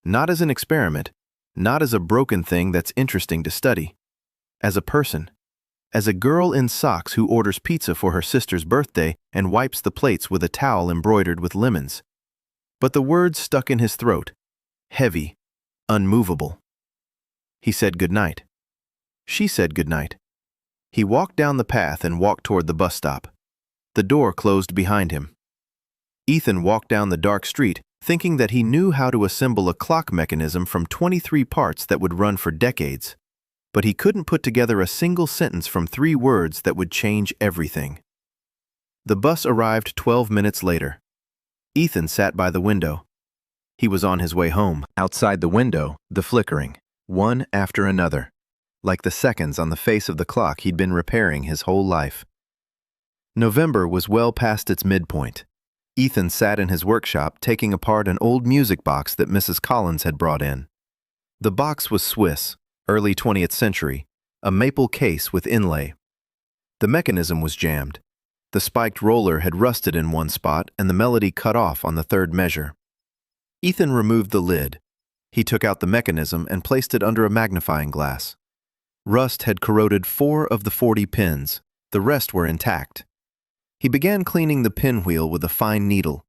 not as an experiment, not as a broken thing that's interesting to study, as a person, as a girl in socks who orders pizza for her sister's birthday and wipes the plates with a towel embroidered with lemons. But the words stuck in his throat, heavy, unmovable. He said goodnight. She said goodnight. He walked down the path and walked toward the bus stop. The door closed behind him. Ethan walked down the dark street, thinking that he knew how to assemble a clock mechanism from 23 parts that would run for decades. But he couldn't put together a single sentence from 3 words that would change everything. The bus arrived 12 minutes later. Ethan sat by the window. He was on his way home. Outside the window, the flickering, one after another, like the seconds on the face of the clock he'd been repairing his whole life. November was well past its midpoint. Ethan sat in his workshop taking apart an old music box that Mrs. Collins had brought in. The box was Swiss, early 20th century, a maple case with inlay. The mechanism was jammed. The spiked roller had rusted in one spot and the melody cut off on the 3rd measure. Ethan removed the lid. He took out the mechanism and placed it under a magnifying glass. Rust had corroded 4 of the 40 pins. The rest were intact. He began cleaning the pinwheel with a fine needle.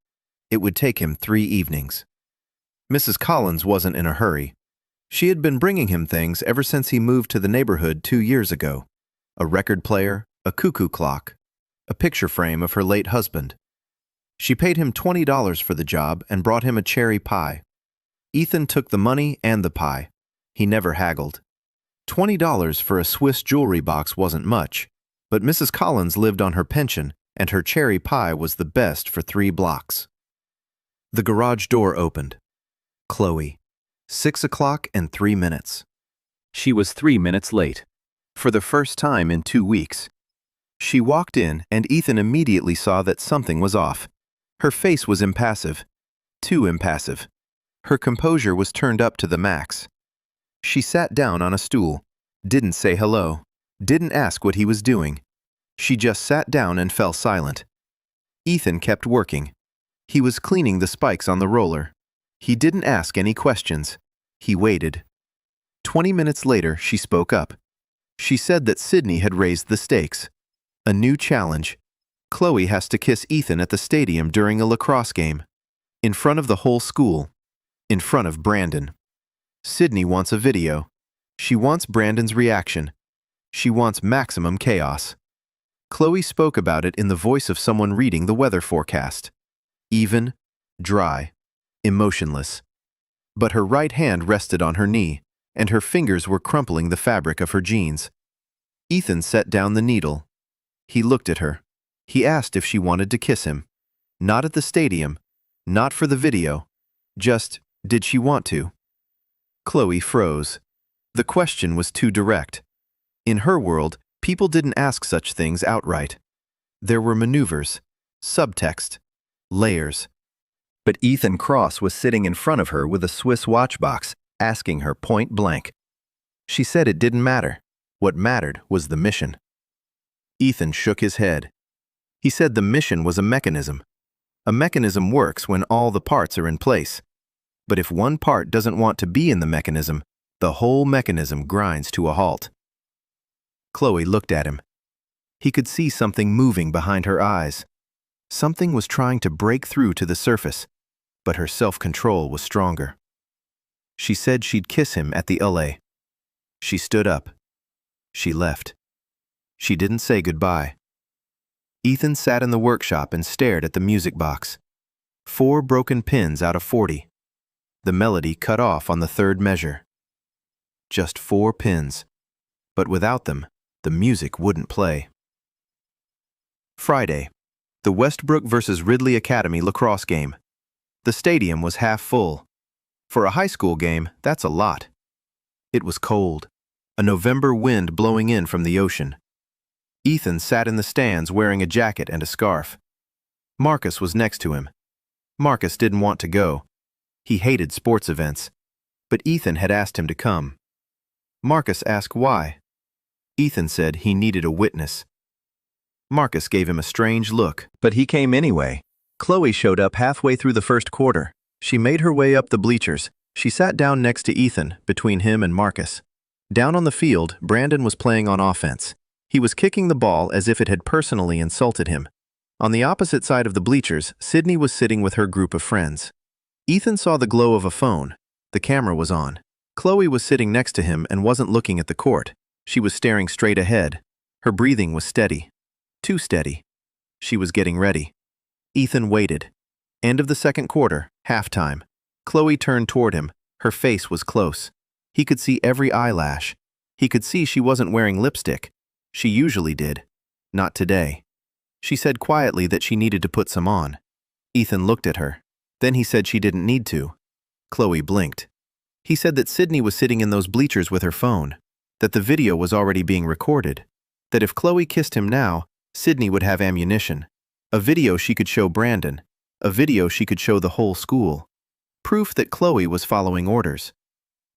It would take him 3 evenings. Mrs. Collins wasn't in a hurry. She had been bringing him things ever since he moved to the neighborhood 2 years ago. A record player, a cuckoo clock, a picture frame of her late husband. She paid him $20 for the job and brought him a cherry pie. Ethan took the money and the pie. He never haggled. $20 for a Swiss jewelry box wasn't much, but Mrs. Collins lived on her pension, and her cherry pie was the best for 3 blocks. The garage door opened. Chloe. 6 o'clock and 3 minutes. She was 3 minutes late. For the first time in 2 weeks. She walked in, and Ethan immediately saw that something was off. Her face was impassive. Too impassive. Her composure was turned up to the max. She sat down on a stool, didn't say hello, didn't ask what he was doing. She just sat down and fell silent. Ethan kept working. He was cleaning the spikes on the roller. He didn't ask any questions. He waited. 20 minutes later, she spoke up. She said that Sydney had raised the stakes. A new challenge. Chloe has to kiss Ethan at the stadium during a lacrosse game. In front of the whole school. In front of Brandon. Sydney wants a video. She wants Brandon's reaction. She wants maximum chaos. Chloe spoke about it in the voice of someone reading the weather forecast. Even, dry, emotionless. But her right hand rested on her knee, and her fingers were crumpling the fabric of her jeans. Ethan set down the needle. He looked at her. He asked if she wanted to kiss him. Not at the stadium, not for the video. Just, did she want to? Chloe froze. The question was too direct. In her world, people didn't ask such things outright. There were maneuvers, subtext, layers. But Ethan Cross was sitting in front of her with a Swiss watch box, asking her point blank. She said it didn't matter. What mattered was the mission. Ethan shook his head. He said the mission was a mechanism. A mechanism works when all the parts are in place. But if one part doesn't want to be in the mechanism, the whole mechanism grinds to a halt. Chloe looked at him. He could see something moving behind her eyes. Something was trying to break through to the surface, but her self-control was stronger. She said she'd kiss him at the LA. She stood up. She left. She didn't say goodbye. Ethan sat in the workshop and stared at the music box. 4 broken pins out of 40. The melody cut off on the 3rd measure. Just 4 pins. But without them, the music wouldn't play. Friday. The Westbrook vs. Ridley Academy lacrosse game. The stadium was half full. For a high school game, that's a lot. It was cold. A November wind blowing in from the ocean. Ethan sat in the stands wearing a jacket and a scarf. Marcus was next to him. Marcus didn't want to go. He hated sports events. But Ethan had asked him to come. Marcus asked why. Ethan said he needed a witness. Marcus gave him a strange look, but he came anyway. Chloe showed up halfway through the first quarter. She made her way up the bleachers. She sat down next to Ethan, between him and Marcus. Down on the field, Brandon was playing on offense. He was kicking the ball as if it had personally insulted him. On the opposite side of the bleachers, Sydney was sitting with her group of friends. Ethan saw the glow of a phone. The camera was on. Chloe was sitting next to him and wasn't looking at the court. She was staring straight ahead. Her breathing was steady. Too steady. She was getting ready. Ethan waited. End of the second quarter, halftime. Chloe turned toward him. Her face was close. He could see every eyelash. He could see she wasn't wearing lipstick. She usually did. Not today. She said quietly that she needed to put some on. Ethan looked at her. Then he said she didn't need to. Chloe blinked. He said that Sydney was sitting in those bleachers with her phone, that the video was already being recorded, that if Chloe kissed him now, Sydney would have ammunition. A video she could show Brandon. A video she could show the whole school. Proof that Chloe was following orders.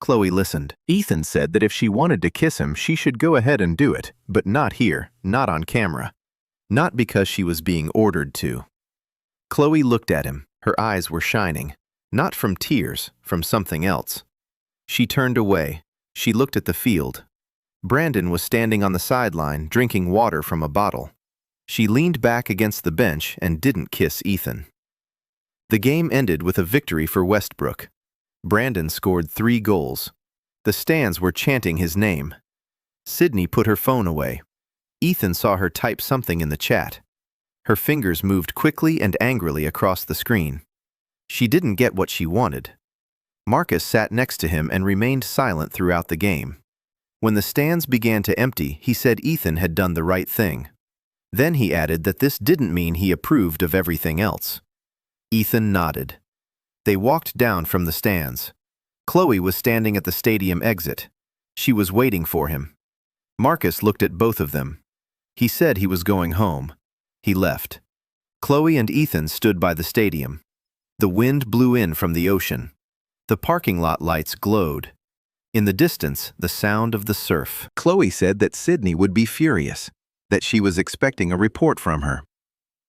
Chloe listened. Ethan said that if she wanted to kiss him, she should go ahead and do it, but not here, not on camera. Not because she was being ordered to. Chloe looked at him. Her eyes were shining. Not from tears, from something else. She turned away. She looked at the field. Brandon was standing on the sideline, drinking water from a bottle. She leaned back against the bench and didn't kiss Ethan. The game ended with a victory for Westbrook. Brandon scored 3 goals. The stands were chanting his name. Sydney put her phone away. Ethan saw her type something in the chat. Her fingers moved quickly and angrily across the screen. She didn't get what she wanted. Marcus sat next to him and remained silent throughout the game. When the stands began to empty, he said Ethan had done the right thing. Then he added that this didn't mean he approved of everything else. Ethan nodded. They walked down from the stands. Chloe was standing at the stadium exit. She was waiting for him. Marcus looked at both of them. He said he was going home. He left. Chloe and Ethan stood by the stadium. The wind blew in from the ocean. The parking lot lights glowed. In the distance, the sound of the surf. Chloe said that Sydney would be furious, that she was expecting a report from her,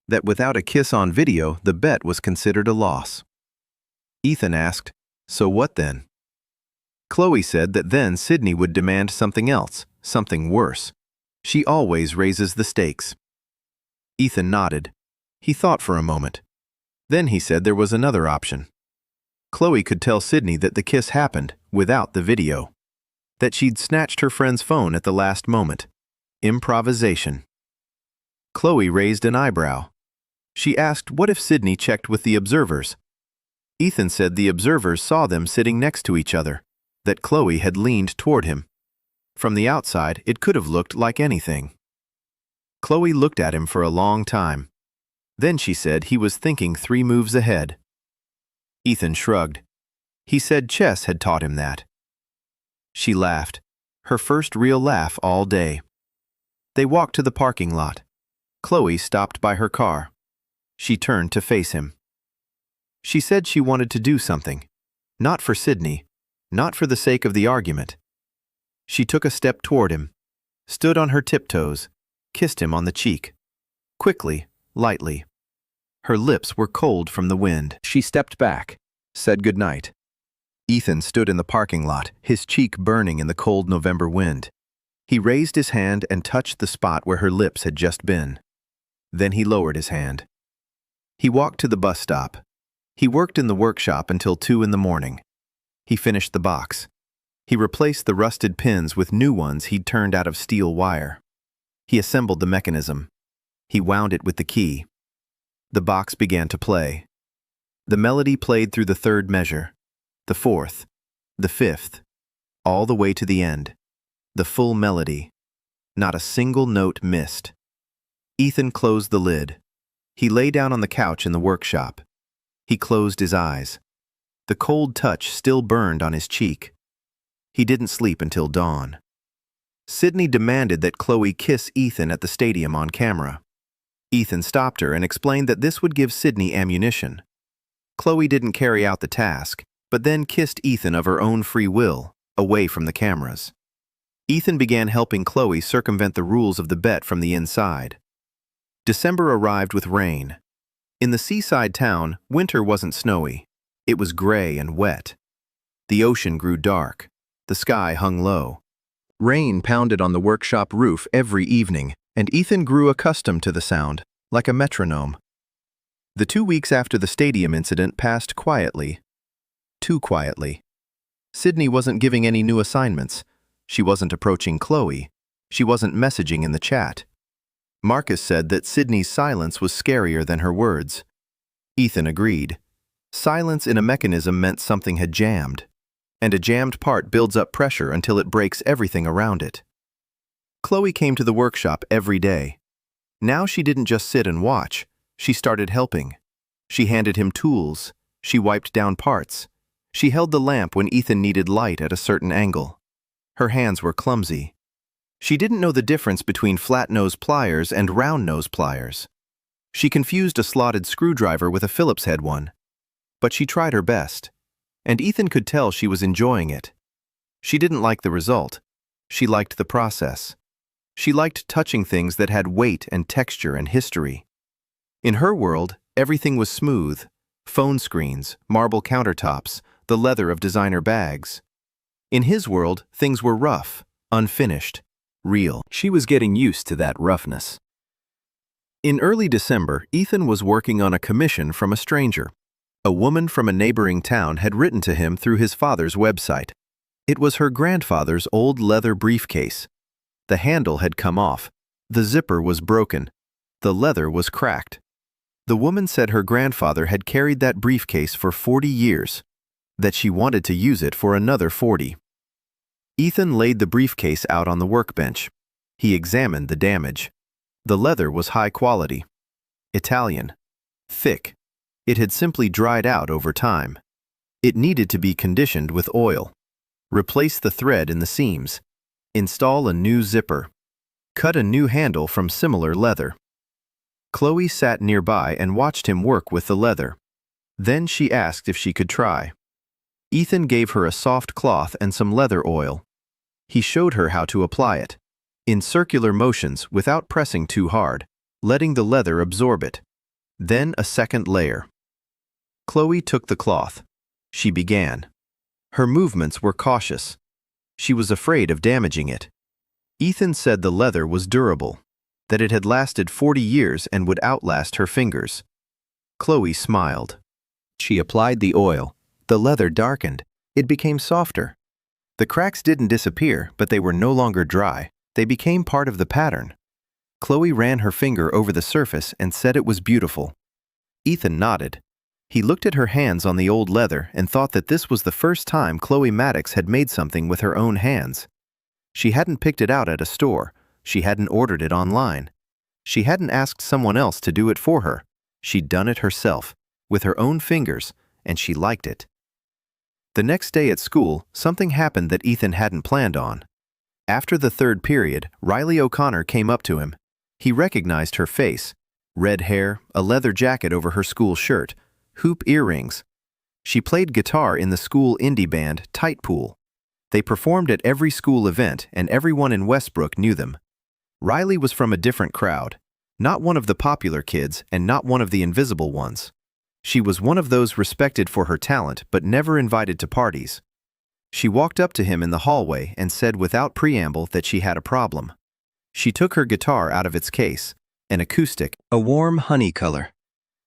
that without a kiss on video, the bet was considered a loss. Ethan asked, "So what then?" Chloe said that then Sydney would demand something else, something worse. She always raises the stakes. Ethan nodded. He thought for a moment. Then he said there was another option. Chloe could tell Sydney that the kiss happened without the video, that she'd snatched her friend's phone at the last moment. Improvisation. Chloe raised an eyebrow. She asked what if Sydney checked with the observers. Ethan said the observers saw them sitting next to each other, that Chloe had leaned toward him. From the outside, it could have looked like anything. Chloe looked at him for a long time. Then she said he was thinking 3 moves ahead. Ethan shrugged. He said chess had taught him that. She laughed, her first real laugh all day. They walked to the parking lot. Chloe stopped by her car. She turned to face him. She said she wanted to do something. Not for Sydney, not for the sake of the argument. She took a step toward him, stood on her tiptoes, kissed him on the cheek. Quickly, lightly. Her lips were cold from the wind. She stepped back, said goodnight. Ethan stood in the parking lot, his cheek burning in the cold November wind. He raised his hand and touched the spot where her lips had just been. Then he lowered his hand. He walked to the bus stop. He worked in the workshop until 2 in the morning. He finished the box. He replaced the rusted pins with new ones he'd turned out of steel wire. He assembled the mechanism. He wound it with the key. The box began to play. The melody played through the 3rd measure, the 4th, the 5th, all the way to the end. The full melody. Not a single note missed. Ethan closed the lid. He lay down on the couch in the workshop. He closed his eyes. The cold touch still burned on his cheek. He didn't sleep until dawn. Sydney demanded that Chloe kiss Ethan at the stadium on camera. Ethan stopped her and explained that this would give Sydney ammunition. Chloe didn't carry out the task, but then kissed Ethan of her own free will, away from the cameras. Ethan began helping Chloe circumvent the rules of the bet from the inside. December arrived with rain. In the seaside town, winter wasn't snowy. It was gray and wet. The ocean grew dark. The sky hung low. Rain pounded on the workshop roof every evening, and Ethan grew accustomed to the sound, like a metronome. The 2 weeks after the stadium incident passed quietly. Too quietly. Sydney wasn't giving any new assignments. She wasn't approaching Chloe. She wasn't messaging in the chat. Marcus said that Sydney's silence was scarier than her words. Ethan agreed. Silence in a mechanism meant something had jammed, and a jammed part builds up pressure until it breaks everything around it. Chloe came to the workshop every day. Now she didn't just sit and watch. She started helping. She handed him tools. She wiped down parts. She held the lamp when Ethan needed light at a certain angle. Her hands were clumsy. She didn't know the difference between flat-nose pliers and round-nose pliers. She confused a slotted screwdriver with a Phillips head one. But she tried her best, and Ethan could tell she was enjoying it. She didn't like the result. She liked the process. She liked touching things that had weight and texture and history. In her world, everything was smooth. Phone screens, marble countertops, the leather of designer bags. In his world, things were rough, unfinished, real. She was getting used to that roughness. In early December, Ethan was working on a commission from a stranger. A woman from a neighboring town had written to him through his father's website. It was her grandfather's old leather briefcase. The handle had come off. The zipper was broken. The leather was cracked. The woman said her grandfather had carried that briefcase for 40 years, that she wanted to use it for another 40. Ethan laid the briefcase out on the workbench. He examined the damage. The leather was high quality. Italian. Thick. It had simply dried out over time. It needed to be conditioned with oil. Replace the thread in the seams. Install a new zipper. Cut a new handle from similar leather. Chloe sat nearby and watched him work with the leather. Then she asked if she could try. Ethan gave her a soft cloth and some leather oil. He showed her how to apply it, in circular motions without pressing too hard, letting the leather absorb it. Then a second layer. Chloe took the cloth. She began. Her movements were cautious. She was afraid of damaging it. Ethan said the leather was durable, that it had lasted 40 years and would outlast her fingers. Chloe smiled. She applied the oil. The leather darkened. It became softer. The cracks didn't disappear, but they were no longer dry. They became part of the pattern. Chloe ran her finger over the surface and said it was beautiful. Ethan nodded. He looked at her hands on the old leather and thought that this was the first time Chloe Maddox had made something with her own hands. She hadn't picked it out at a store. She hadn't ordered it online. She hadn't asked someone else to do it for her. She'd done it herself, with her own fingers, and she liked it. The next day at school, something happened that Ethan hadn't planned on. After the third period, Riley O'Connor came up to him. He recognized her face. Red hair, a leather jacket over her school shirt, hoop earrings. She played guitar in the school indie band Tight Pool. They performed at every school event, and everyone in Westbrook knew them. Riley was from a different crowd, not one of the popular kids and not one of the invisible ones. She was one of those respected for her talent but never invited to parties. She walked up to him in the hallway and said without preamble that she had a problem. She took her guitar out of its case, an acoustic, a warm honey color.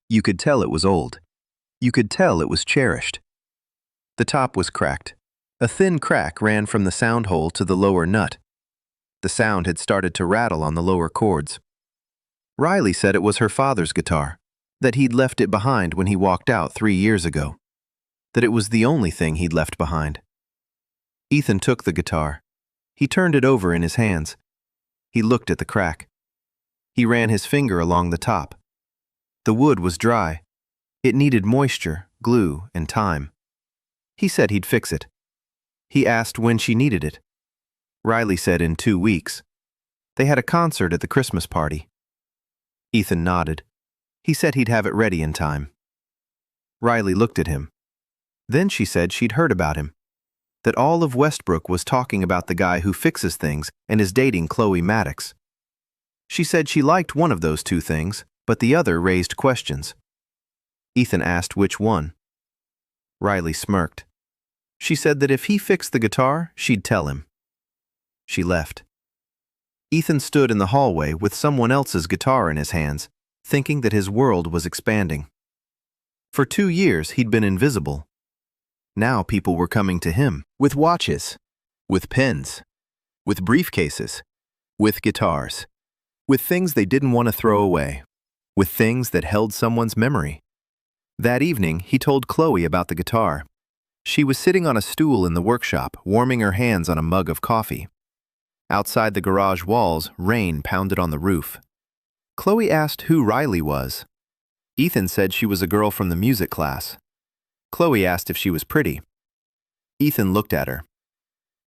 You could tell it was old. You could tell it was cherished. The top was cracked. A thin crack ran from the sound hole to the lower nut. The sound had started to rattle on the lower chords. Riley said it was her father's guitar, that he'd left it behind when he walked out 3 years ago, that it was the only thing he'd left behind. Ethan took the guitar. He turned it over in his hands. He looked at the crack. He ran his finger along the top. The wood was dry. It needed moisture, glue, and time. He said he'd fix it. He asked when she needed it. Riley said in 2 weeks. They had a concert at the Christmas party. Ethan nodded. He said he'd have it ready in time. Riley looked at him. Then she said she'd heard about him, that all of Westbrook was talking about the guy who fixes things and is dating Chloe Maddox. She said she liked one of those two things, but the other raised questions. Ethan asked which one. Riley smirked. She said that if he fixed the guitar, she'd tell him. She left. Ethan stood in the hallway with someone else's guitar in his hands, thinking that his world was expanding. For 2 years, he'd been invisible. Now people were coming to him with watches, with pens, with briefcases, with guitars, with things they didn't want to throw away, with things that held someone's memory. That evening, he told Chloe about the guitar. She was sitting on a stool in the workshop, warming her hands on a mug of coffee. Outside the garage walls, rain pounded on the roof. Chloe asked who Riley was. Ethan said she was a girl from the music class. Chloe asked if she was pretty. Ethan looked at her.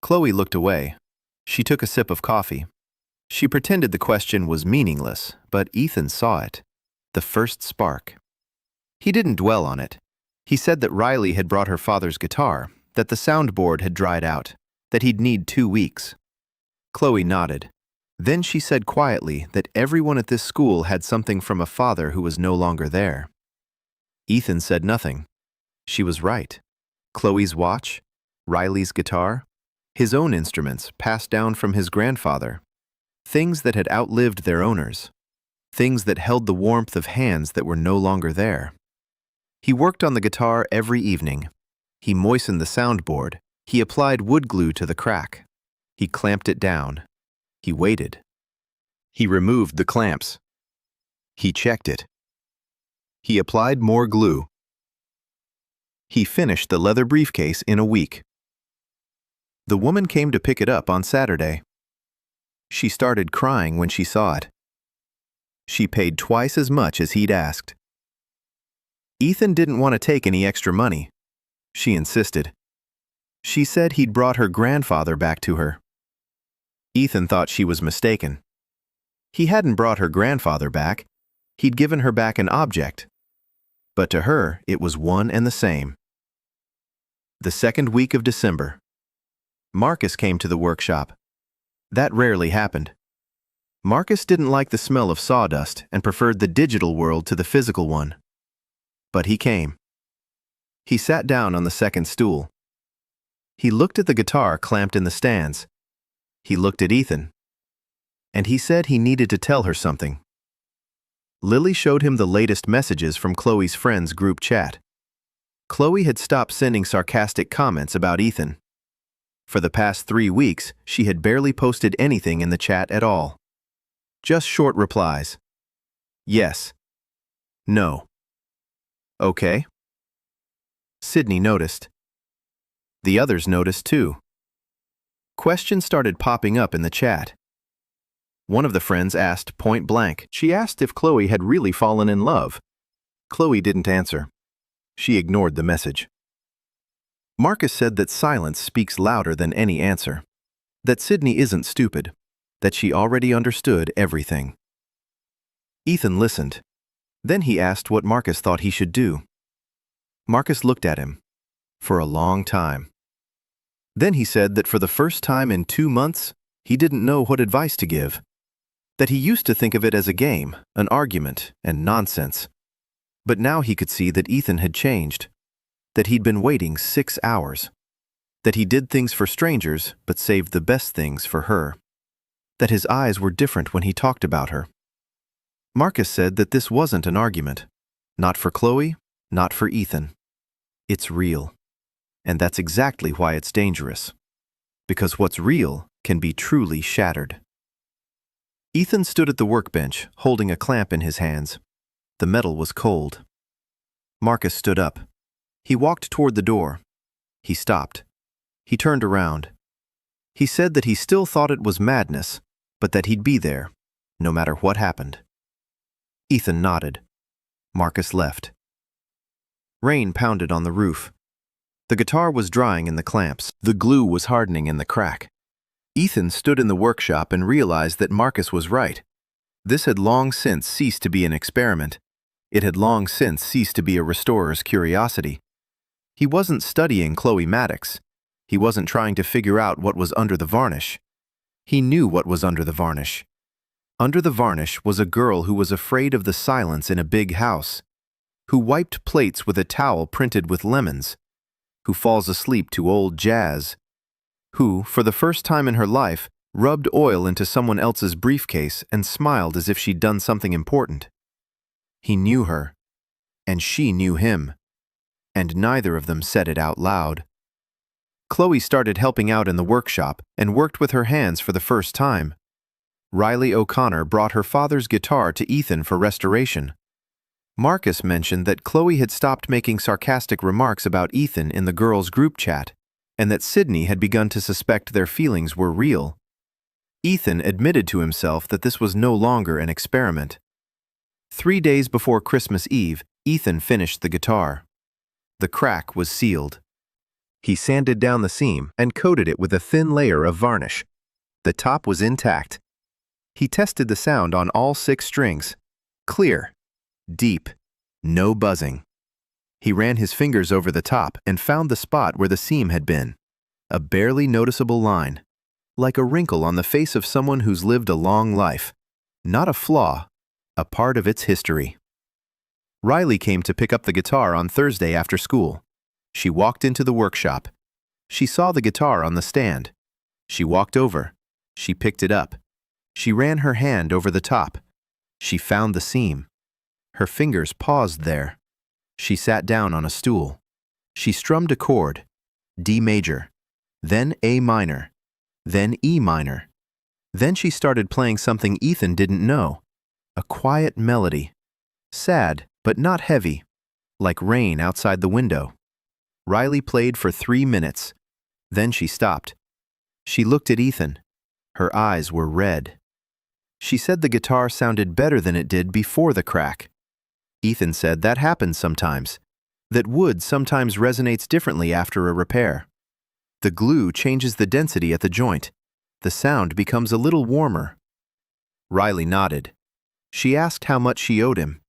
Chloe looked away. She took a sip of coffee. She pretended the question was meaningless, but Ethan saw it. The first spark. He didn't dwell on it. He said that Riley had brought her father's guitar, that the soundboard had dried out, that he'd need 2 weeks. Chloe nodded. Then she said quietly that everyone at this school had something from a father who was no longer there. Ethan said nothing. She was right. Chloe's watch, Riley's guitar, his own instruments passed down from his grandfather, things that had outlived their owners, things that held the warmth of hands that were no longer there. He worked on the guitar every evening. He moistened the soundboard. He applied wood glue to the crack. He clamped it down. He waited. He removed the clamps. He checked it. He applied more glue. He finished the leather briefcase in a week. The woman came to pick it up on Saturday. She started crying when she saw it. She paid twice as much as he'd asked. Ethan didn't want to take any extra money. She insisted. She said he'd brought her grandfather back to her. Ethan thought she was mistaken. He hadn't brought her grandfather back. He'd given her back an object. But to her, it was one and the same. The second week of December. Marcus came to the workshop. That rarely happened. Marcus didn't like the smell of sawdust and preferred the digital world to the physical one. But he came. He sat down on the second stool. He looked at the guitar clamped in the stands. He looked at Ethan. And he said he needed to tell her something. Lily showed him the latest messages from Chloe's friends' group chat. Chloe had stopped sending sarcastic comments about Ethan. For the past 3 weeks, she had barely posted anything in the chat at all. Just short replies. Yes. No. Okay. Sydney noticed. The others noticed too. Questions started popping up in the chat. One of the friends asked point blank. She asked if Chloe had really fallen in love. Chloe didn't answer. She ignored the message. Marcus said that silence speaks louder than any answer. That Sydney isn't stupid. That she already understood everything. Ethan listened. Then he asked what Marcus thought he should do. Marcus looked at him. For a long time. Then he said that for the first time in 2 months, he didn't know what advice to give. That he used to think of it as a game, an argument, and nonsense. But now he could see that Ethan had changed. That he'd been waiting 6 hours. That he did things for strangers, but saved the best things for her. That his eyes were different when he talked about her. Marcus said that this wasn't an argument. Not for Chloe, not for Ethan. It's real. And that's exactly why it's dangerous. Because what's real can be truly shattered. Ethan stood at the workbench, holding a clamp in his hands. The metal was cold. Marcus stood up. He walked toward the door. He stopped. He turned around. He said that he still thought it was madness, but that he'd be there, no matter what happened. Ethan nodded. Marcus left. Rain pounded on the roof. The guitar was drying in the clamps. The glue was hardening in the crack. Ethan stood in the workshop and realized that Marcus was right. This had long since ceased to be an experiment. It had long since ceased to be a restorer's curiosity. He wasn't studying Chloe Maddox. He wasn't trying to figure out what was under the varnish. He knew what was under the varnish. Under the varnish was a girl who was afraid of the silence in a big house, who wiped plates with a towel printed with lemons, who falls asleep to old jazz, who, for the first time in her life, rubbed oil into someone else's briefcase and smiled as if she'd done something important. He knew her, and she knew him. and neither of them said it out loud. Chloe started helping out in the workshop and worked with her hands for the first time. Riley O'Connor brought her father's guitar to Ethan for restoration. Marcus mentioned that Chloe had stopped making sarcastic remarks about Ethan in the girls' group chat, and that Sydney had begun to suspect their feelings were real. Ethan admitted to himself that this was no longer an experiment. 3 days before Christmas Eve, Ethan finished the guitar. The crack was sealed. He sanded down the seam and coated it with a thin layer of varnish. The top was intact. He tested the sound on all 6 strings. Clear. Deep. No buzzing. He ran his fingers over the top and found the spot where the seam had been. A barely noticeable line. Like a wrinkle on the face of someone who's lived a long life. Not a flaw, a part of its history. Riley came to pick up the guitar on Thursday after school. She walked into the workshop. She saw the guitar on the stand. She walked over. She picked it up. She ran her hand over the top. She found the seam. Her fingers paused there. She sat down on a stool. She strummed a chord, D major, then A minor, then E minor. Then she started playing something Ethan didn't know, a quiet melody, sad but not heavy, like rain outside the window. Riley played for 3 minutes. Then she stopped. She looked at Ethan. Her eyes were red. She said the guitar sounded better than it did before the crack. Ethan said that happens sometimes, that wood sometimes resonates differently after a repair. The glue changes the density at the joint. The sound becomes a little warmer. Riley nodded. She asked how much she owed him.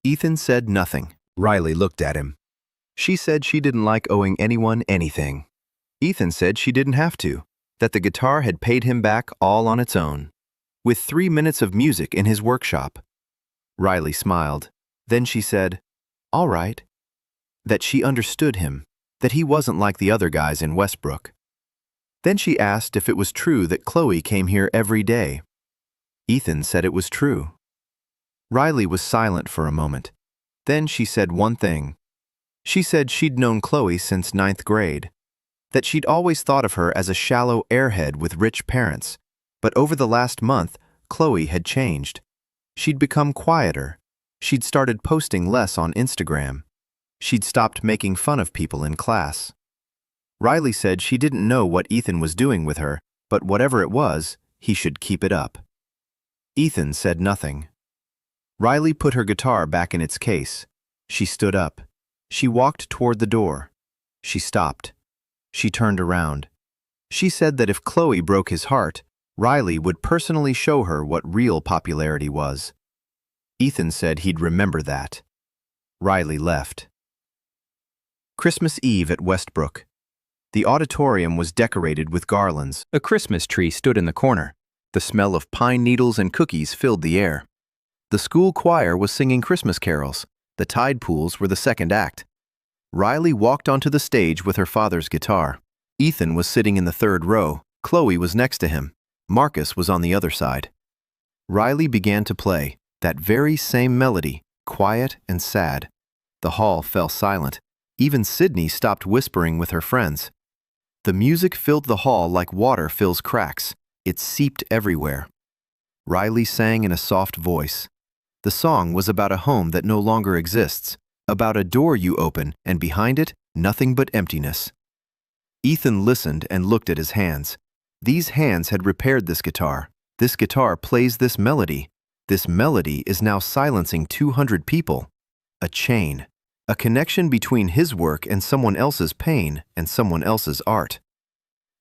Ethan said nothing. Riley looked at him. She said she didn't like owing anyone anything. Ethan said she didn't have to, that the guitar had paid him back all on its own, with 3 minutes of music in his workshop. Riley smiled. Then she said, "All right." That she understood him, that he wasn't like the other guys in Westbrook. Then she asked if it was true that Chloe came here every day. Ethan said it was true. Riley was silent for a moment. Then she said one thing. She said she'd known Chloe since 9th grade, that she'd always thought of her as a shallow airhead with rich parents, but over the last month, Chloe had changed. She'd become quieter. She'd started posting less on Instagram. She'd stopped making fun of people in class. Riley said she didn't know what Ethan was doing with her, but whatever it was, he should keep it up. Ethan said nothing. Riley put her guitar back in its case. She stood up. She walked toward the door. She stopped. She turned around. She said that if Chloe broke his heart, Riley would personally show her what real popularity was. Ethan said he'd remember that. Riley left. Christmas Eve at Westbrook. The auditorium was decorated with garlands. A Christmas tree stood in the corner. The smell of pine needles and cookies filled the air. The school choir was singing Christmas carols. The tide pools were the second act. Riley walked onto the stage with her father's guitar. Ethan was sitting in the 3rd row. Chloe was next to him. Marcus was on the other side. Riley began to play, that very same melody, quiet and sad. The hall fell silent. Even Sydney stopped whispering with her friends. The music filled the hall like water fills cracks. It seeped everywhere. Riley sang in a soft voice. The song was about a home that no longer exists, about a door you open and behind it, nothing but emptiness. Ethan listened and looked at his hands. These hands had repaired this guitar. This guitar plays this melody. This melody is now silencing 200 people. A chain. A connection between his work and someone else's pain and someone else's art.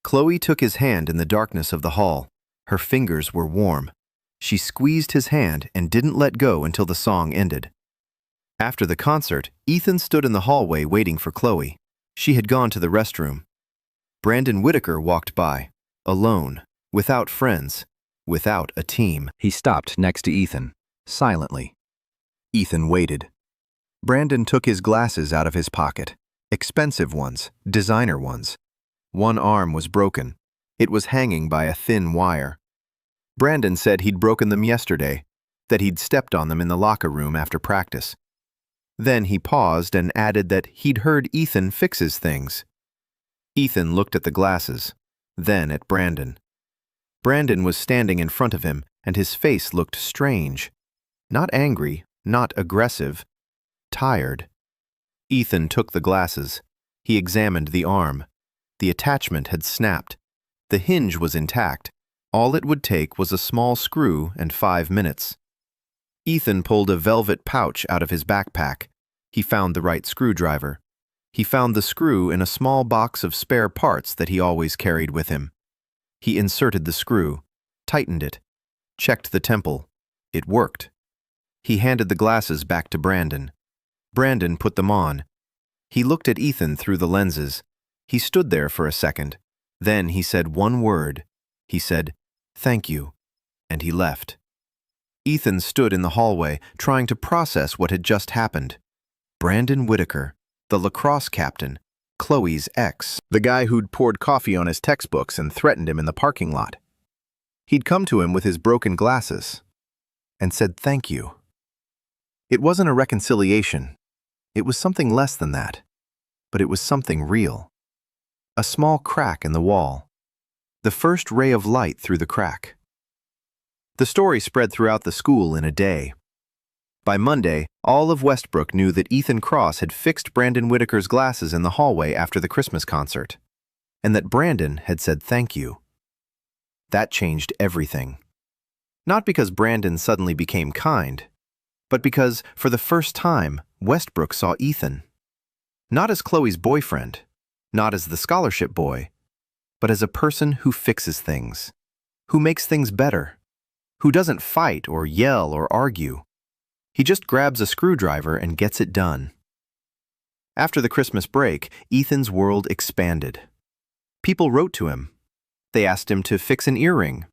Chloe took his hand in the darkness of the hall. Her fingers were warm. She squeezed his hand and didn't let go until the song ended. After the concert, Ethan stood in the hallway waiting for Chloe. She had gone to the restroom. Brandon Whitaker walked by, alone, without friends, without a team. He stopped next to Ethan, silently. Ethan waited. Brandon took his glasses out of his pocket, expensive ones, designer ones. One arm was broken. It was hanging by a thin wire. Brandon said he'd broken them yesterday, that he'd stepped on them in the locker room after practice. Then he paused and added that he'd heard Ethan fixes things. Ethan looked at the glasses, then at Brandon. Brandon was standing in front of him, and his face looked strange. Not angry, not aggressive. Tired. Ethan took the glasses. He examined the arm. The attachment had snapped. The hinge was intact. All it would take was a small screw and 5 minutes. Ethan pulled a velvet pouch out of his backpack. He found the right screwdriver. He found the screw in a small box of spare parts that he always carried with him. He inserted the screw, tightened it, checked the temple. It worked. He handed the glasses back to Brandon. Brandon put them on. He looked at Ethan through the lenses. He stood there for a second. Then he said one word. He said, "Thank you," and he left. Ethan stood in the hallway, trying to process what had just happened. Brandon Whitaker, the lacrosse captain, Chloe's ex, the guy who'd poured coffee on his textbooks and threatened him in the parking lot. He'd come to him with his broken glasses and said thank you. It wasn't a reconciliation. It was something less than that, but it was something real. A small crack in the wall. The first ray of light through the crack. The story spread throughout the school in a day. By Monday, all of Westbrook knew that Ethan Cross had fixed Brandon Whitaker's glasses in the hallway after the Christmas concert, and that Brandon had said thank you. That changed everything. Not because Brandon suddenly became kind, but because, for the first time, Westbrook saw Ethan. Not as Chloe's boyfriend, not as the scholarship boy, but as a person who fixes things, who makes things better, who doesn't fight or yell or argue. He just grabs a screwdriver and gets it done. After the Christmas break, Ethan's world expanded. People wrote to him. They asked him to fix an earring,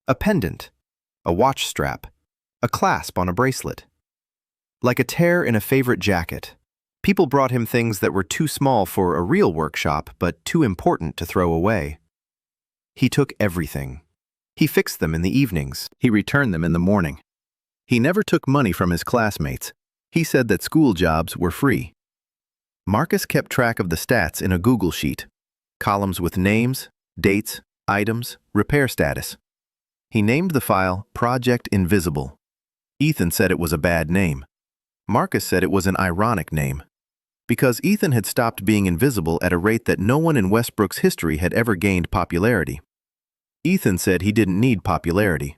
a pendant, a watch strap, a clasp on a bracelet. Like a tear in a favorite jacket, people brought him things that were too small for a real workshop but too important to throw away. He took everything. He fixed them in the evenings. He returned them in the morning. He never took money from his classmates. He said that school jobs were free. Marcus kept track of the stats in a Google sheet, columns with names, dates, items, repair status. He named the file Project Invisible. Ethan said it was a bad name. Marcus said it was an ironic name, because Ethan had stopped being invisible at a rate that no one in Westbrook's history had ever gained popularity. Ethan said he didn't need popularity.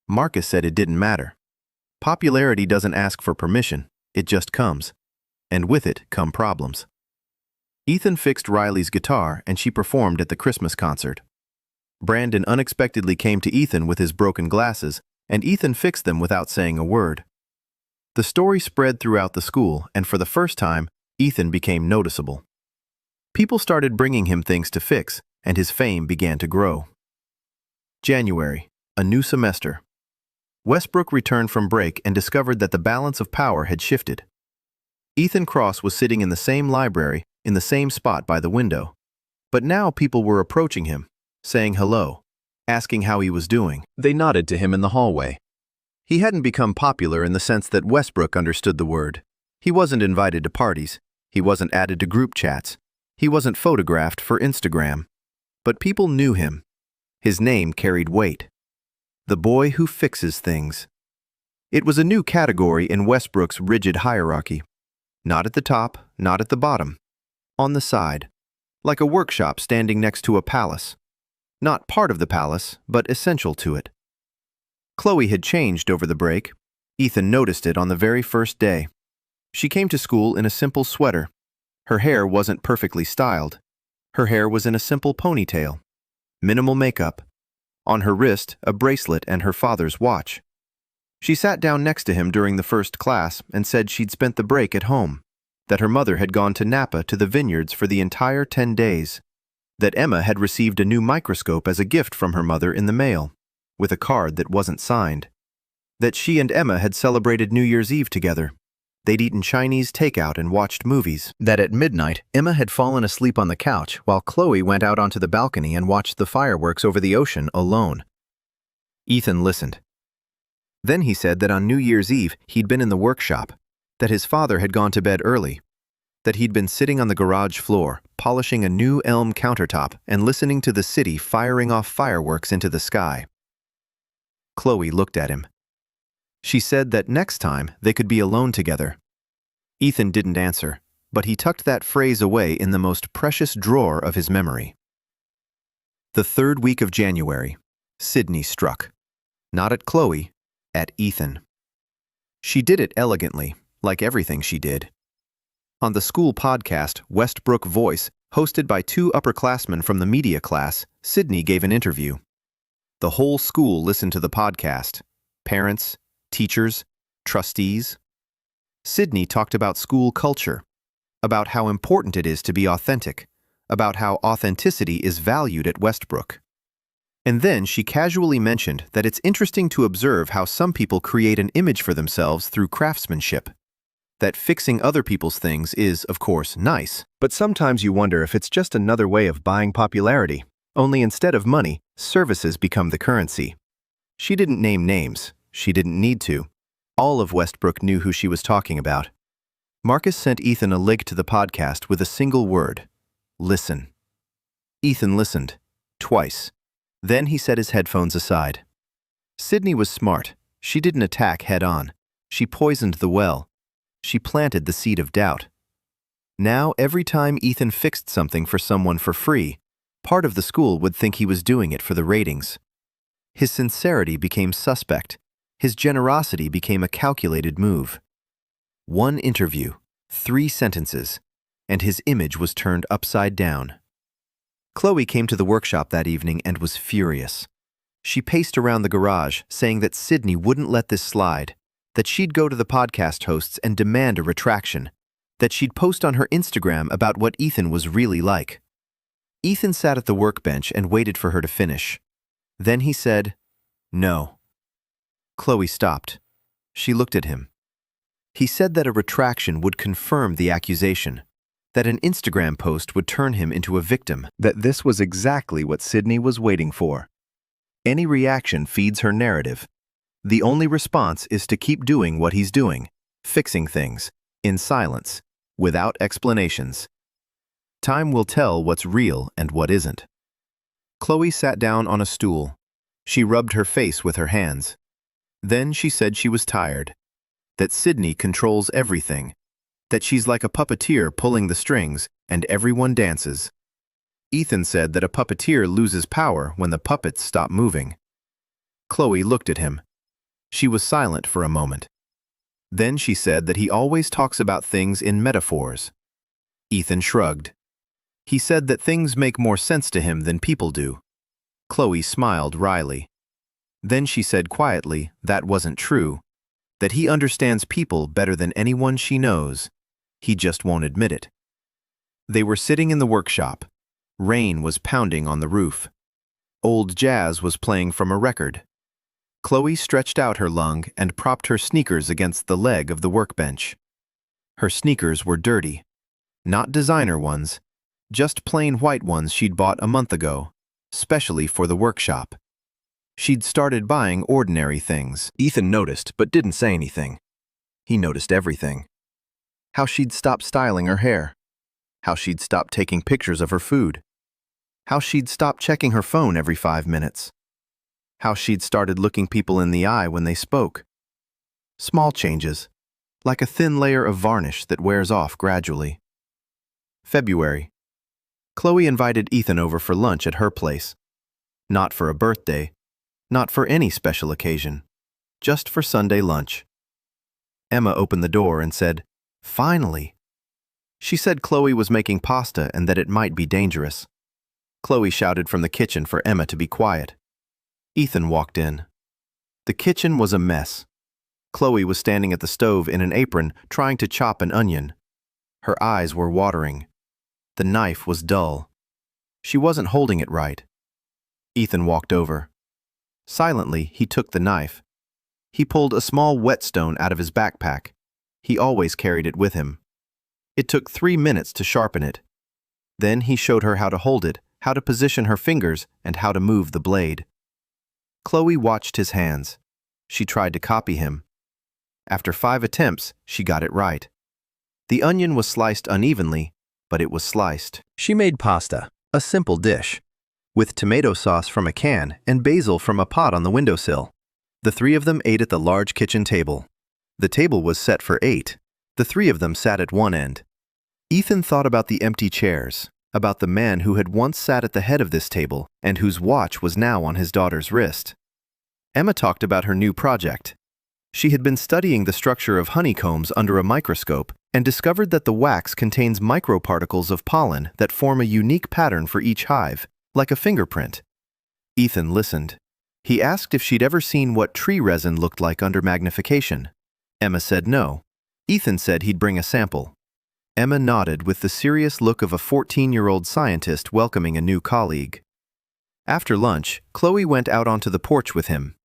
Marcus said it didn't matter. Popularity doesn't ask for permission, it just comes. And with it come problems. Ethan fixed Riley's guitar and she performed at the Christmas concert. Brandon unexpectedly came to Ethan with his broken glasses, and Ethan fixed them without saying a word. The story spread throughout the school, and for the first time, Ethan became noticeable. People started bringing him things to fix, and his fame began to grow. January, a new semester. Westbrook returned from break and discovered that the balance of power had shifted. Ethan Cross was sitting in the same library, in the same spot by the window. But now people were approaching him, saying hello, asking how he was doing. They nodded to him in the hallway. He hadn't become popular in the sense that Westbrook understood the word. He wasn't invited to parties. He wasn't added to group chats. He wasn't photographed for Instagram. But people knew him. His name carried weight. The boy who fixes things. It was a new category in Westbrook's rigid hierarchy. Not at the top, not at the bottom. On the side. Like a workshop standing next to a palace. Not part of the palace, but essential to it. Chloe had changed over the break. Ethan noticed it on the very first day. She came to school in a simple sweater. Her hair wasn't perfectly styled. Her hair was in a simple ponytail. Minimal makeup. On her wrist, a bracelet and her father's watch. She sat down next to him during the first class and said she'd spent the break at home, that her mother had gone to Napa to the vineyards for the entire 10 days, that Emma had received a new microscope as a gift from her mother in the mail, with a card that wasn't signed, that she and Emma had celebrated New Year's Eve together. They'd eaten Chinese takeout and watched movies. That at midnight, Emma had fallen asleep on the couch while Chloe went out onto the balcony and watched the fireworks over the ocean alone. Ethan listened. Then he said that on New Year's Eve, he'd been in the workshop. that his father had gone to bed early, that he'd been sitting on the garage floor, polishing a new elm countertop and listening to the city firing off fireworks into the sky. Chloe looked at him. She said that next time they could be alone together. Ethan didn't answer, but he tucked that phrase away in the most precious drawer of his memory. The third week of January, Sydney struck. Not at Chloe, at Ethan. She did it elegantly, like everything she did. On the school podcast, Westbrook Voice, hosted by two upperclassmen from the media class, Sydney gave an interview. The whole school listened to the podcast. Parents, teachers, trustees. Sydney talked about school culture, about how important it is to be authentic, about how authenticity is valued at Westbrook. And then she casually mentioned that it's interesting to observe how some people create an image for themselves through craftsmanship. That fixing other people's things is, of course, nice, but sometimes you wonder if it's just another way of buying popularity, only instead of money, services become the currency. She didn't name names. She didn't need to. All of Westbrook knew who she was talking about. Marcus sent Ethan a link to the podcast with a single word: listen. Ethan listened, twice. Then he set his headphones aside. Sydney was smart. She didn't attack head-on. She poisoned the well. She planted the seed of doubt. Now, every time Ethan fixed something for someone for free, part of the school would think he was doing it for the ratings. His sincerity became suspect. His generosity became a calculated move. One interview, 3 sentences, and his image was turned upside down. Chloe came to the workshop that evening and was furious. She paced around the garage, saying that Sydney wouldn't let this slide, that she'd go to the podcast hosts and demand a retraction, that she'd post on her Instagram about what Ethan was really like. Ethan sat at the workbench and waited for her to finish. Then he said, "No." Chloe stopped. She looked at him. He said that a retraction would confirm the accusation, that an Instagram post would turn him into a victim, that this was exactly what Sydney was waiting for. Any reaction feeds her narrative. The only response is to keep doing what he's doing, fixing things, in silence, without explanations. Time will tell what's real and what isn't. Chloe sat down on a stool. She rubbed her face with her hands. Then she said she was tired, that Sydney controls everything, that she's like a puppeteer pulling the strings and everyone dances. Ethan said that a puppeteer loses power when the puppets stop moving. Chloe looked at him. She was silent for a moment. Then she said that he always talks about things in metaphors. Ethan shrugged. He said that things make more sense to him than people do. Chloe smiled wryly. Then she said quietly that wasn't true, that he understands people better than anyone she knows. He just won't admit it. They were sitting in the workshop. Rain was pounding on the roof. Old jazz was playing from a record. Chloe stretched out her lung and propped her sneakers against the leg of the workbench. Her sneakers were dirty. Not designer ones, just plain white ones she'd bought a month ago, specially for the workshop. She'd started buying ordinary things. Ethan noticed, but didn't say anything. He noticed everything. How she'd stopped styling her hair. How she'd stopped taking pictures of her food. How she'd stopped checking her phone every 5 minutes. How she'd started looking people in the eye when they spoke. Small changes, like a thin layer of varnish that wears off gradually. February. Chloe invited Ethan over for lunch at her place. Not for a birthday, not for any special occasion, just for Sunday lunch. Emma opened the door and said, "Finally." She said Chloe was making pasta and that it might be dangerous. Chloe shouted from the kitchen for Emma to be quiet. Ethan walked in. The kitchen was a mess. Chloe was standing at the stove in an apron trying to chop an onion. Her eyes were watering. The knife was dull. She wasn't holding it right. Ethan walked over. Silently, he took the knife. He pulled a small whetstone out of his backpack. He always carried it with him. It took 3 minutes to sharpen it. Then he showed her how to hold it, how to position her fingers, and how to move the blade. Chloe watched his hands. She tried to copy him. After 5 attempts, she got it right. The onion was sliced unevenly, but it was sliced. She made pasta, a simple dish, with tomato sauce from a can and basil from a pot on the windowsill. The 3 of them ate at the large kitchen table. The table was set for 8. The 3 of them sat at one end. Ethan thought about the empty chairs, about the man who had once sat at the head of this table and whose watch was now on his daughter's wrist. Emma talked about her new project. She had been studying the structure of honeycombs under a microscope and discovered that the wax contains microparticles of pollen that form a unique pattern for each hive, like a fingerprint. Ethan listened. He asked if she'd ever seen what tree resin looked like under magnification. Emma said no. Ethan said he'd bring a sample. Emma nodded with the serious look of a 14-year-old scientist welcoming a new colleague. After lunch, Chloe went out onto the porch with him.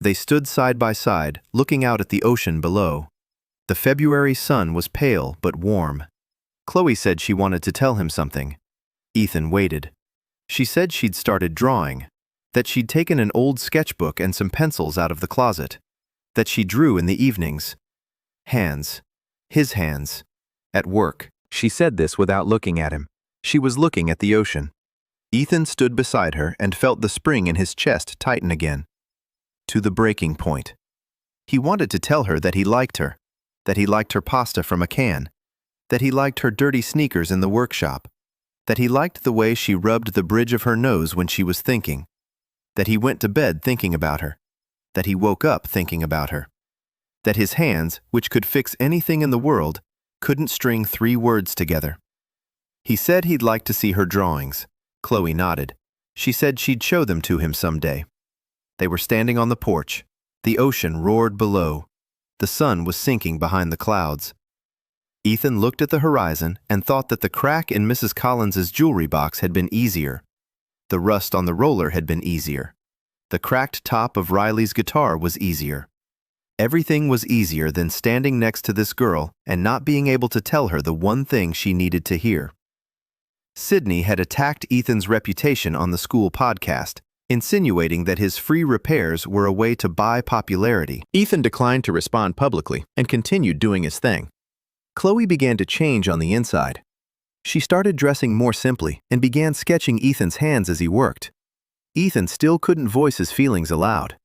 They stood side by side, looking out at the ocean below. The February sun was pale but warm. Chloe said she wanted to tell him something. Ethan waited. She said she'd started drawing, that she'd taken an old sketchbook and some pencils out of the closet, that she drew in the evenings. Hands. His hands. At work. She said this without looking at him. She was looking at the ocean. Ethan stood beside her and felt the spring in his chest tighten again. To the breaking point. He wanted to tell her that he liked her, that he liked her pasta from a can, that he liked her dirty sneakers in the workshop, that he liked the way she rubbed the bridge of her nose when she was thinking, that he went to bed thinking about her, that he woke up thinking about her, that his hands, which could fix anything in the world, couldn't string 3 words together. He said he'd like to see her drawings. Chloe nodded. She said she'd show them to him someday. They were standing on the porch. The ocean roared below. The sun was sinking behind the clouds. Ethan looked at the horizon and thought that the crack in Mrs. Collins's jewelry box had been easier. The rust on the roller had been easier. The cracked top of Riley's guitar was easier. Everything was easier than standing next to this girl and not being able to tell her the one thing she needed to hear. Sydney had attacked Ethan's reputation on the school podcast, insinuating that his free repairs were a way to buy popularity. Ethan declined to respond publicly and continued doing his thing. Chloe began to change on the inside. She started dressing more simply and began sketching Ethan's hands as he worked. Ethan still couldn't voice his feelings aloud.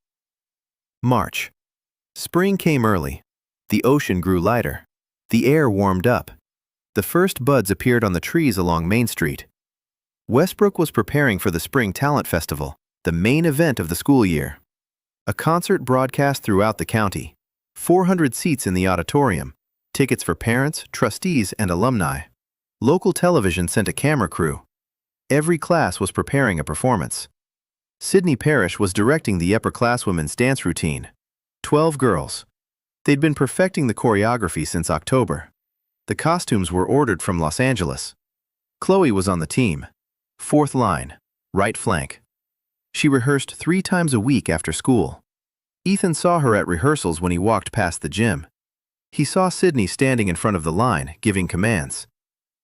March. Spring came early. The ocean grew lighter. The air warmed up. The first buds appeared on the trees along Main Street. Westbrook was preparing for the Spring Talent Festival, the main event of the school year. A concert broadcast throughout the county. 400 seats in the auditorium. Tickets for parents, trustees, and alumni. Local television sent a camera crew. Every class was preparing a performance. Sydney Parrish was directing the upperclasswomen's dance routine. 12 girls. They'd been perfecting the choreography since October. The costumes were ordered from Los Angeles. Chloe was on the team. 4th line, right flank. She rehearsed 3 times a week after school. Ethan saw her at rehearsals when he walked past the gym. He saw Sydney standing in front of the line, giving commands.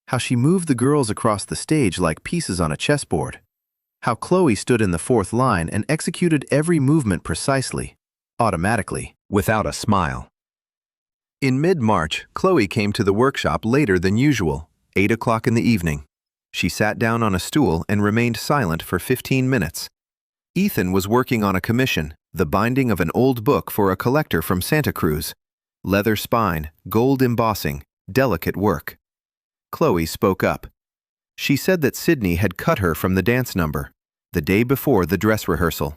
How she moved the girls across the stage like pieces on a chessboard. How Chloe stood in the 4th line and executed every movement precisely, automatically, without a smile. In mid-March, Chloe came to the workshop later than usual, 8 o'clock in the evening. She sat down on a stool and remained silent for 15 minutes. Ethan was working on a commission, the binding of an old book for a collector from Santa Cruz. Leather spine, gold embossing, delicate work. Chloe spoke up. She said that Sydney had cut her from the dance number, the day before the dress rehearsal.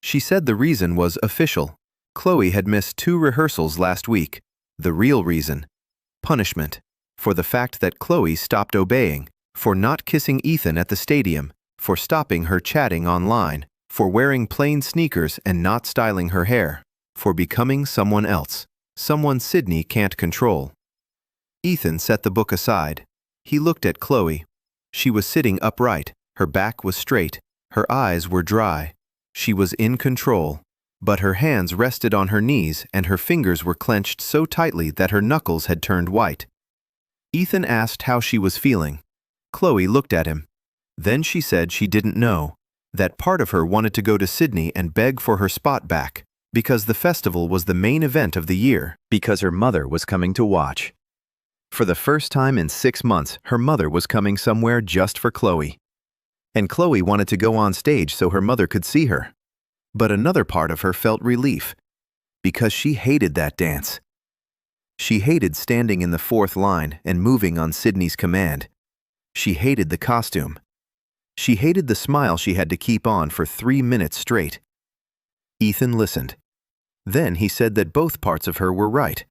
She said the reason was official. Chloe had missed 2 rehearsals last week. The real reason, punishment, for the fact that Chloe stopped obeying, for not kissing Ethan at the stadium, for stopping her chatting online, for wearing plain sneakers and not styling her hair, for becoming someone else, someone Sydney can't control. Ethan set the book aside. He looked at Chloe. She was sitting upright, her back was straight, her eyes were dry. She was in control, but her hands rested on her knees and her fingers were clenched so tightly that her knuckles had turned white. Ethan asked how she was feeling. Chloe looked at him. Then she said she didn't know, that part of her wanted to go to Sydney and beg for her spot back, Because the festival was the main event of the year, because her mother was coming to watch. For the first time in 6 months, her mother was coming somewhere just for Chloe. And Chloe wanted to go on stage so her mother could see her. But another part of her felt relief, because she hated that dance. She hated standing in the fourth line and moving on Sydney's command. She hated the costume. She hated the smile she had to keep on for 3 minutes straight. Ethan listened. Then he said that both parts of her were right,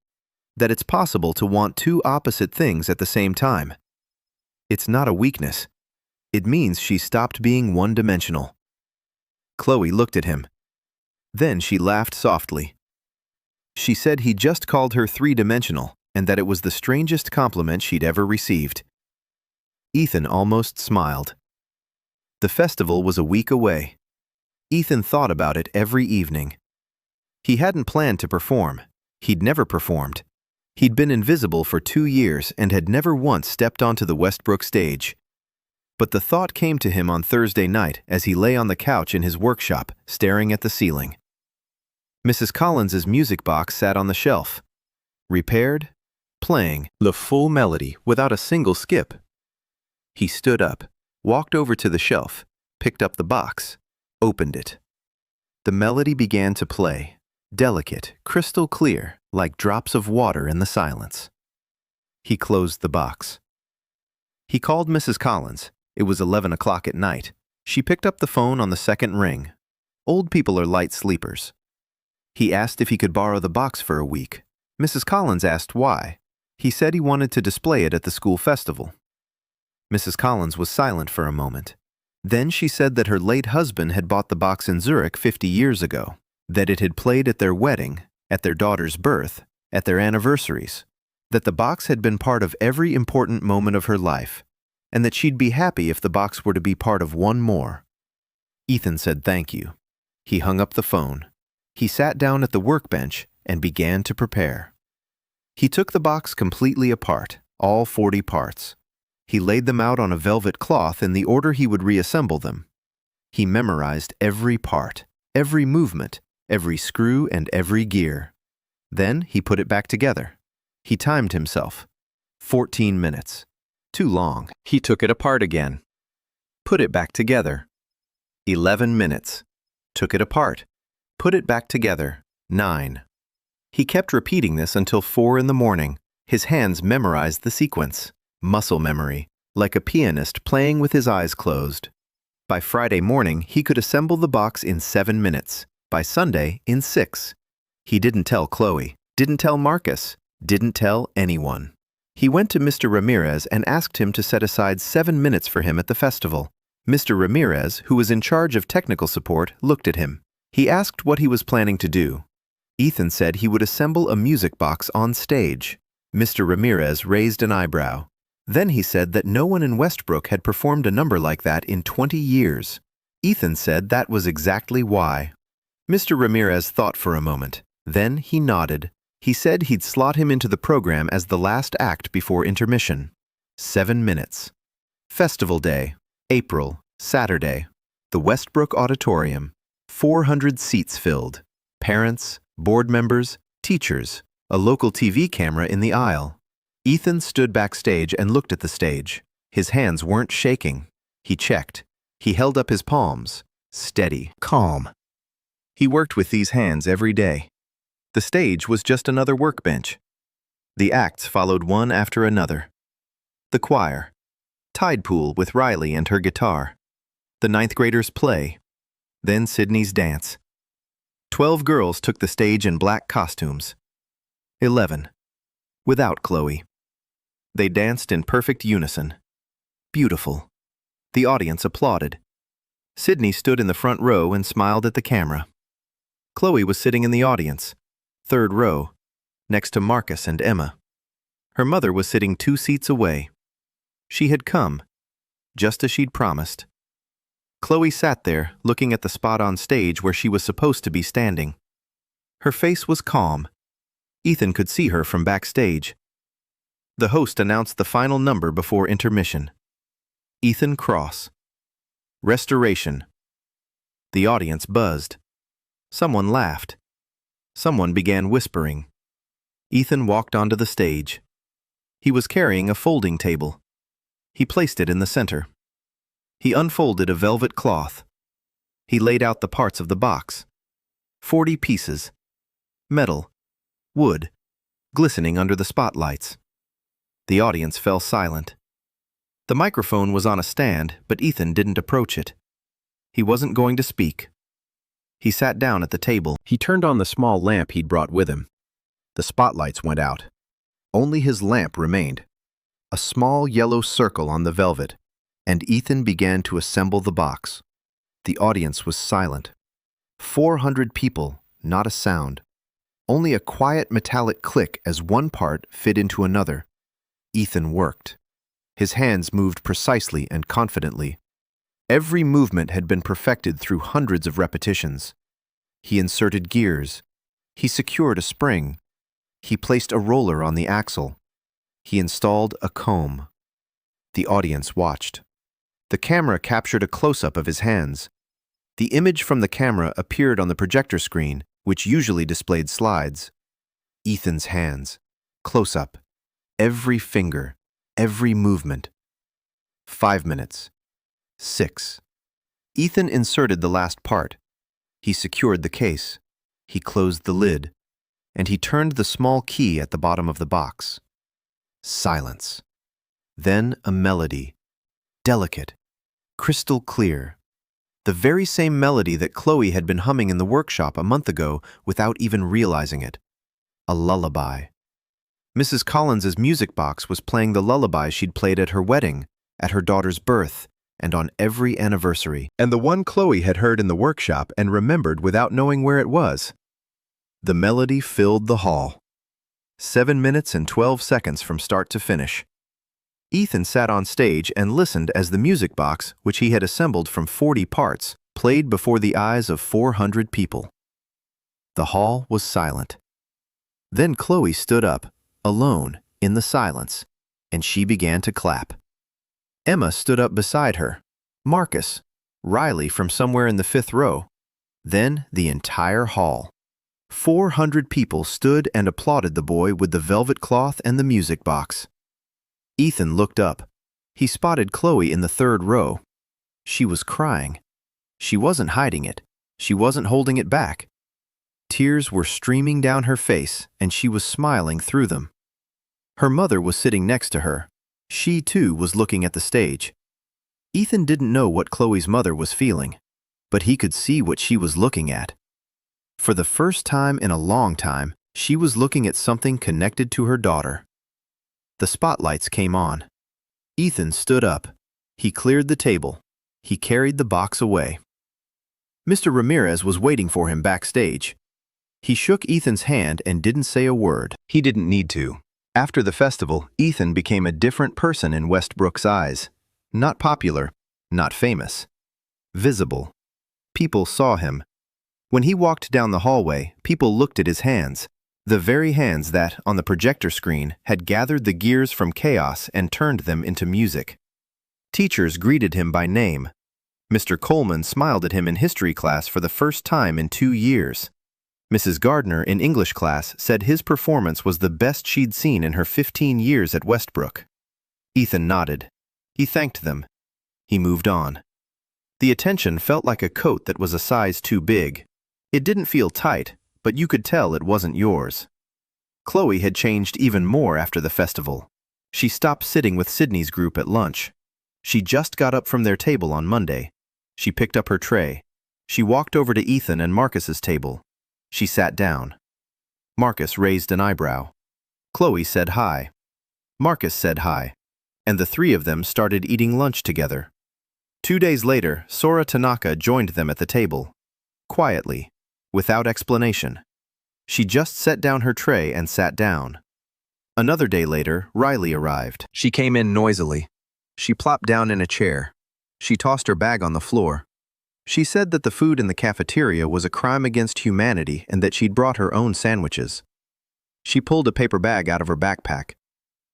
that it's possible to want two opposite things at the same time. It's not a weakness. It means she stopped being one-dimensional. Chloe looked at him. Then she laughed softly. She said he just called her three-dimensional and that it was the strangest compliment she'd ever received. Ethan almost smiled. The festival was a week away. Ethan thought about it every evening. He hadn't planned to perform. He'd never performed. He'd been invisible for 2 years and had never once stepped onto the Westbrook stage. But the thought came to him on Thursday night as he lay on the couch in his workshop, staring at the ceiling. Mrs. Collins's music box sat on the shelf, repaired, playing the full melody without a single skip. He stood up, walked over to the shelf, picked up the box, opened it. The melody began to play, delicate, crystal clear, like drops of water in the silence. He closed the box. He called Mrs. Collins. It was 11 o'clock at night. She picked up the phone on the second ring. Old people are light sleepers. He asked if he could borrow the box for a week. Mrs. Collins asked why. He said he wanted to display it at the school festival. Mrs. Collins was silent for a moment. Then she said that her late husband had bought the box in Zurich 50 years ago, that it had played at their wedding, at their daughter's birth, at their anniversaries, that the box had been part of every important moment of her life, and that she'd be happy if the box were to be part of one more. Ethan said thank you. He hung up the phone. He sat down at the workbench and began to prepare. He took the box completely apart, all 40 parts. He laid them out on a velvet cloth in the order he would reassemble them. He memorized every part, every movement, every screw and every gear. Then he put it back together. He timed himself. 14 minutes. Too long. He took it apart again. Put it back together. 11 minutes. Took it apart. Put it back together. 9. He kept repeating this until 4 in the morning. His hands memorized the sequence. Muscle memory, like a pianist playing with his eyes closed. By Friday morning, he could assemble the box in 7 minutes. By Sunday, in 6. He didn't tell Chloe, didn't tell Marcus, didn't tell anyone. He went to Mr. Ramirez and asked him to set aside 7 minutes for him at the festival. Mr. Ramirez, who was in charge of technical support, looked at him. He asked what he was planning to do. Ethan said he would assemble a music box on stage. Mr. Ramirez raised an eyebrow. Then he said that no one in Westbrook had performed a number like that in 20 years. Ethan said that was exactly why. Mr. Ramirez thought for a moment. Then he nodded. He said he'd slot him into the program as the last act before intermission. 7 minutes. Festival Day, April, Saturday. The Westbrook Auditorium. 400 seats filled. Parents, board members, teachers, a local TV camera in the aisle. Ethan stood backstage and looked at the stage. His hands weren't shaking. He checked. He held up his palms. Steady, calm. He worked with these hands every day. The stage was just another workbench. The acts followed one after another. The choir. Tide pool with Riley and her guitar. The ninth graders' play. Then Sydney's dance. 12 girls took the stage in black costumes. 11. Without Chloe. They danced in perfect unison. Beautiful. The audience applauded. Sydney stood in the front row and smiled at the camera. Chloe was sitting in the audience, 3rd row, next to Marcus and Emma. Her mother was sitting 2 seats away. She had come, just as she'd promised. Chloe sat there, looking at the spot on stage where she was supposed to be standing. Her face was calm. Ethan could see her from backstage. The host announced the final number before intermission. Ethan Cross. Restoration. The audience buzzed. Someone laughed. Someone began whispering. Ethan walked onto the stage. He was carrying a folding table. He placed it in the center. He unfolded a velvet cloth. He laid out the parts of the box. 40 pieces. Metal. Wood. Glistening under the spotlights. The audience fell silent. The microphone was on a stand, but Ethan didn't approach it. He wasn't going to speak. He sat down at the table. He turned on the small lamp he'd brought with him. The spotlights went out. Only his lamp remained. A small yellow circle on the velvet, and Ethan began to assemble the box. The audience was silent. 400 people, not a sound. Only a quiet metallic click as one part fit into another. Ethan worked. His hands moved precisely and confidently. Every movement had been perfected through hundreds of repetitions. He inserted gears. He secured a spring. He placed a roller on the axle. He installed a comb. The audience watched. The camera captured a close-up of his hands. The image from the camera appeared on the projector screen, which usually displayed slides. Ethan's hands. Close-up. Every finger. Every movement. 5 minutes. 6. Ethan inserted the last part. He secured the case. He closed the lid. And he turned the small key at the bottom of the box. Silence. Then a melody. Delicate. Crystal clear. The very same melody that Chloe had been humming in the workshop a month ago without even realizing it. A lullaby. Mrs. Collins's music box was playing the lullaby she'd played at her wedding, at her daughter's birth, and on every anniversary. And the one Chloe had heard in the workshop and remembered without knowing where it was. The melody filled the hall. 7 minutes and 12 seconds from start to finish. Ethan sat on stage and listened as the music box, which he had assembled from 40 parts, played before the eyes of 400 people. The hall was silent. Then Chloe stood up, alone, in the silence, and she began to clap. Emma stood up beside her, Marcus, Riley from somewhere in the 5th row, then the entire hall. 400 people stood and applauded the boy with the velvet cloth and the music box. Ethan looked up. He spotted Chloe in the 3rd row. She was crying. She wasn't hiding it. She wasn't holding it back. Tears were streaming down her face, and she was smiling through them. Her mother was sitting next to her. She, too, was looking at the stage. Ethan didn't know what Chloe's mother was feeling, but he could see what she was looking at. For the first time in a long time, she was looking at something connected to her daughter. The spotlights came on. Ethan stood up. He cleared the table. He carried the box away. Mr. Ramirez was waiting for him backstage. He shook Ethan's hand and didn't say a word. He didn't need to. After the festival, Ethan became a different person in Westbrook's eyes. Not popular, not famous. Visible. People saw him. When he walked down the hallway, people looked at his hands. The very hands that, on the projector screen, had gathered the gears from chaos and turned them into music. Teachers greeted him by name. Mr. Coleman smiled at him in history class for the first time in 2 years. Mrs. Gardner in English class said his performance was the best she'd seen in her 15 years at Westbrook. Ethan nodded. He thanked them. He moved on. The attention felt like a coat that was a size too big. It didn't feel tight, but you could tell it wasn't yours. Chloe had changed even more after the festival. She stopped sitting with Sydney's group at lunch. She just got up from their table on Monday. She picked up her tray. She walked over to Ethan and Marcus's table. She sat down. Marcus raised an eyebrow. Chloe said hi. Marcus said hi. And the 3 of them started eating lunch together. 2 days later, Sora Tanaka joined them at the table. Quietly, without explanation. She just set down her tray and sat down. Another day later, Riley arrived. She came in noisily. She plopped down in a chair. She tossed her bag on the floor. She said that the food in the cafeteria was a crime against humanity and that she'd brought her own sandwiches. She pulled a paper bag out of her backpack.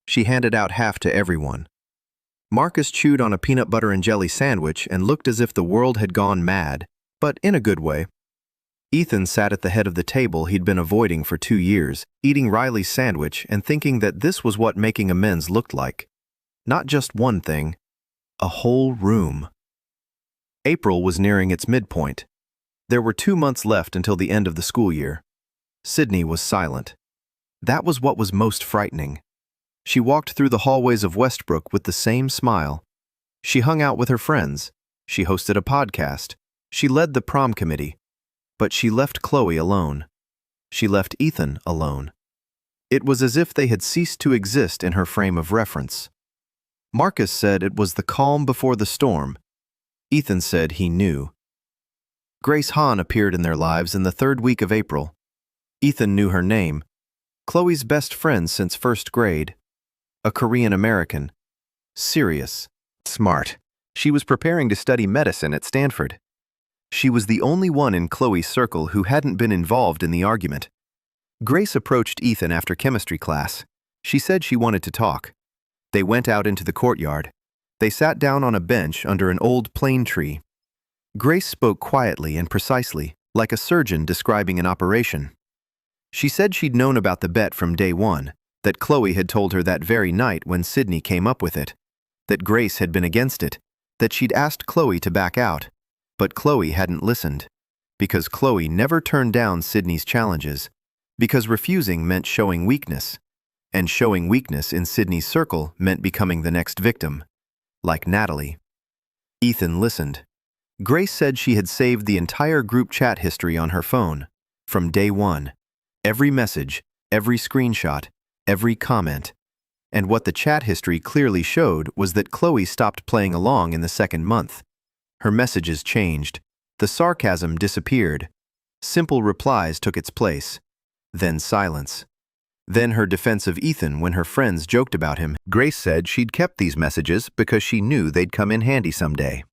She handed out half to everyone. Marcus chewed on a peanut butter and jelly sandwich and looked as if the world had gone mad, but in a good way. Ethan sat at the head of the table he'd been avoiding for 2 years, eating Riley's sandwich and thinking that this was what making amends looked like. Not just one thing, a whole room. April was nearing its midpoint. There were 2 months left until the end of the school year. Sydney was silent. That was what was most frightening. She walked through the hallways of Westbrook with the same smile. She hung out with her friends. She hosted a podcast. She led the prom committee. But she left Chloe alone. She left Ethan alone. It was as if they had ceased to exist in her frame of reference. Marcus said it was the calm before the storm. Ethan said he knew. Grace Hahn appeared in their lives in the 3rd week of April. Ethan knew her name. Chloe's best friend since 1st grade. A Korean American. Serious. Smart. She was preparing to study medicine at Stanford. She was the only one in Chloe's circle who hadn't been involved in the argument. Grace approached Ethan after chemistry class. She said she wanted to talk. They went out into the courtyard. They sat down on a bench under an old plane tree. Grace spoke quietly and precisely, like a surgeon describing an operation. She said she'd known about the bet from day one, that Chloe had told her that very night when Sydney came up with it, that Grace had been against it, that she'd asked Chloe to back out. But Chloe hadn't listened, because Chloe never turned down Sydney's challenges, because refusing meant showing weakness, and showing weakness in Sydney's circle meant becoming the next victim, like Natalie. Ethan listened. Grace said she had saved the entire group chat history on her phone, from day one, every message, every screenshot, every comment. And what the chat history clearly showed was that Chloe stopped playing along in the 2nd month. Her messages changed. The sarcasm disappeared. Simple replies took its place. Then silence. Then her defense of Ethan when her friends joked about him. Grace said she'd kept these messages because she knew they'd come in handy someday.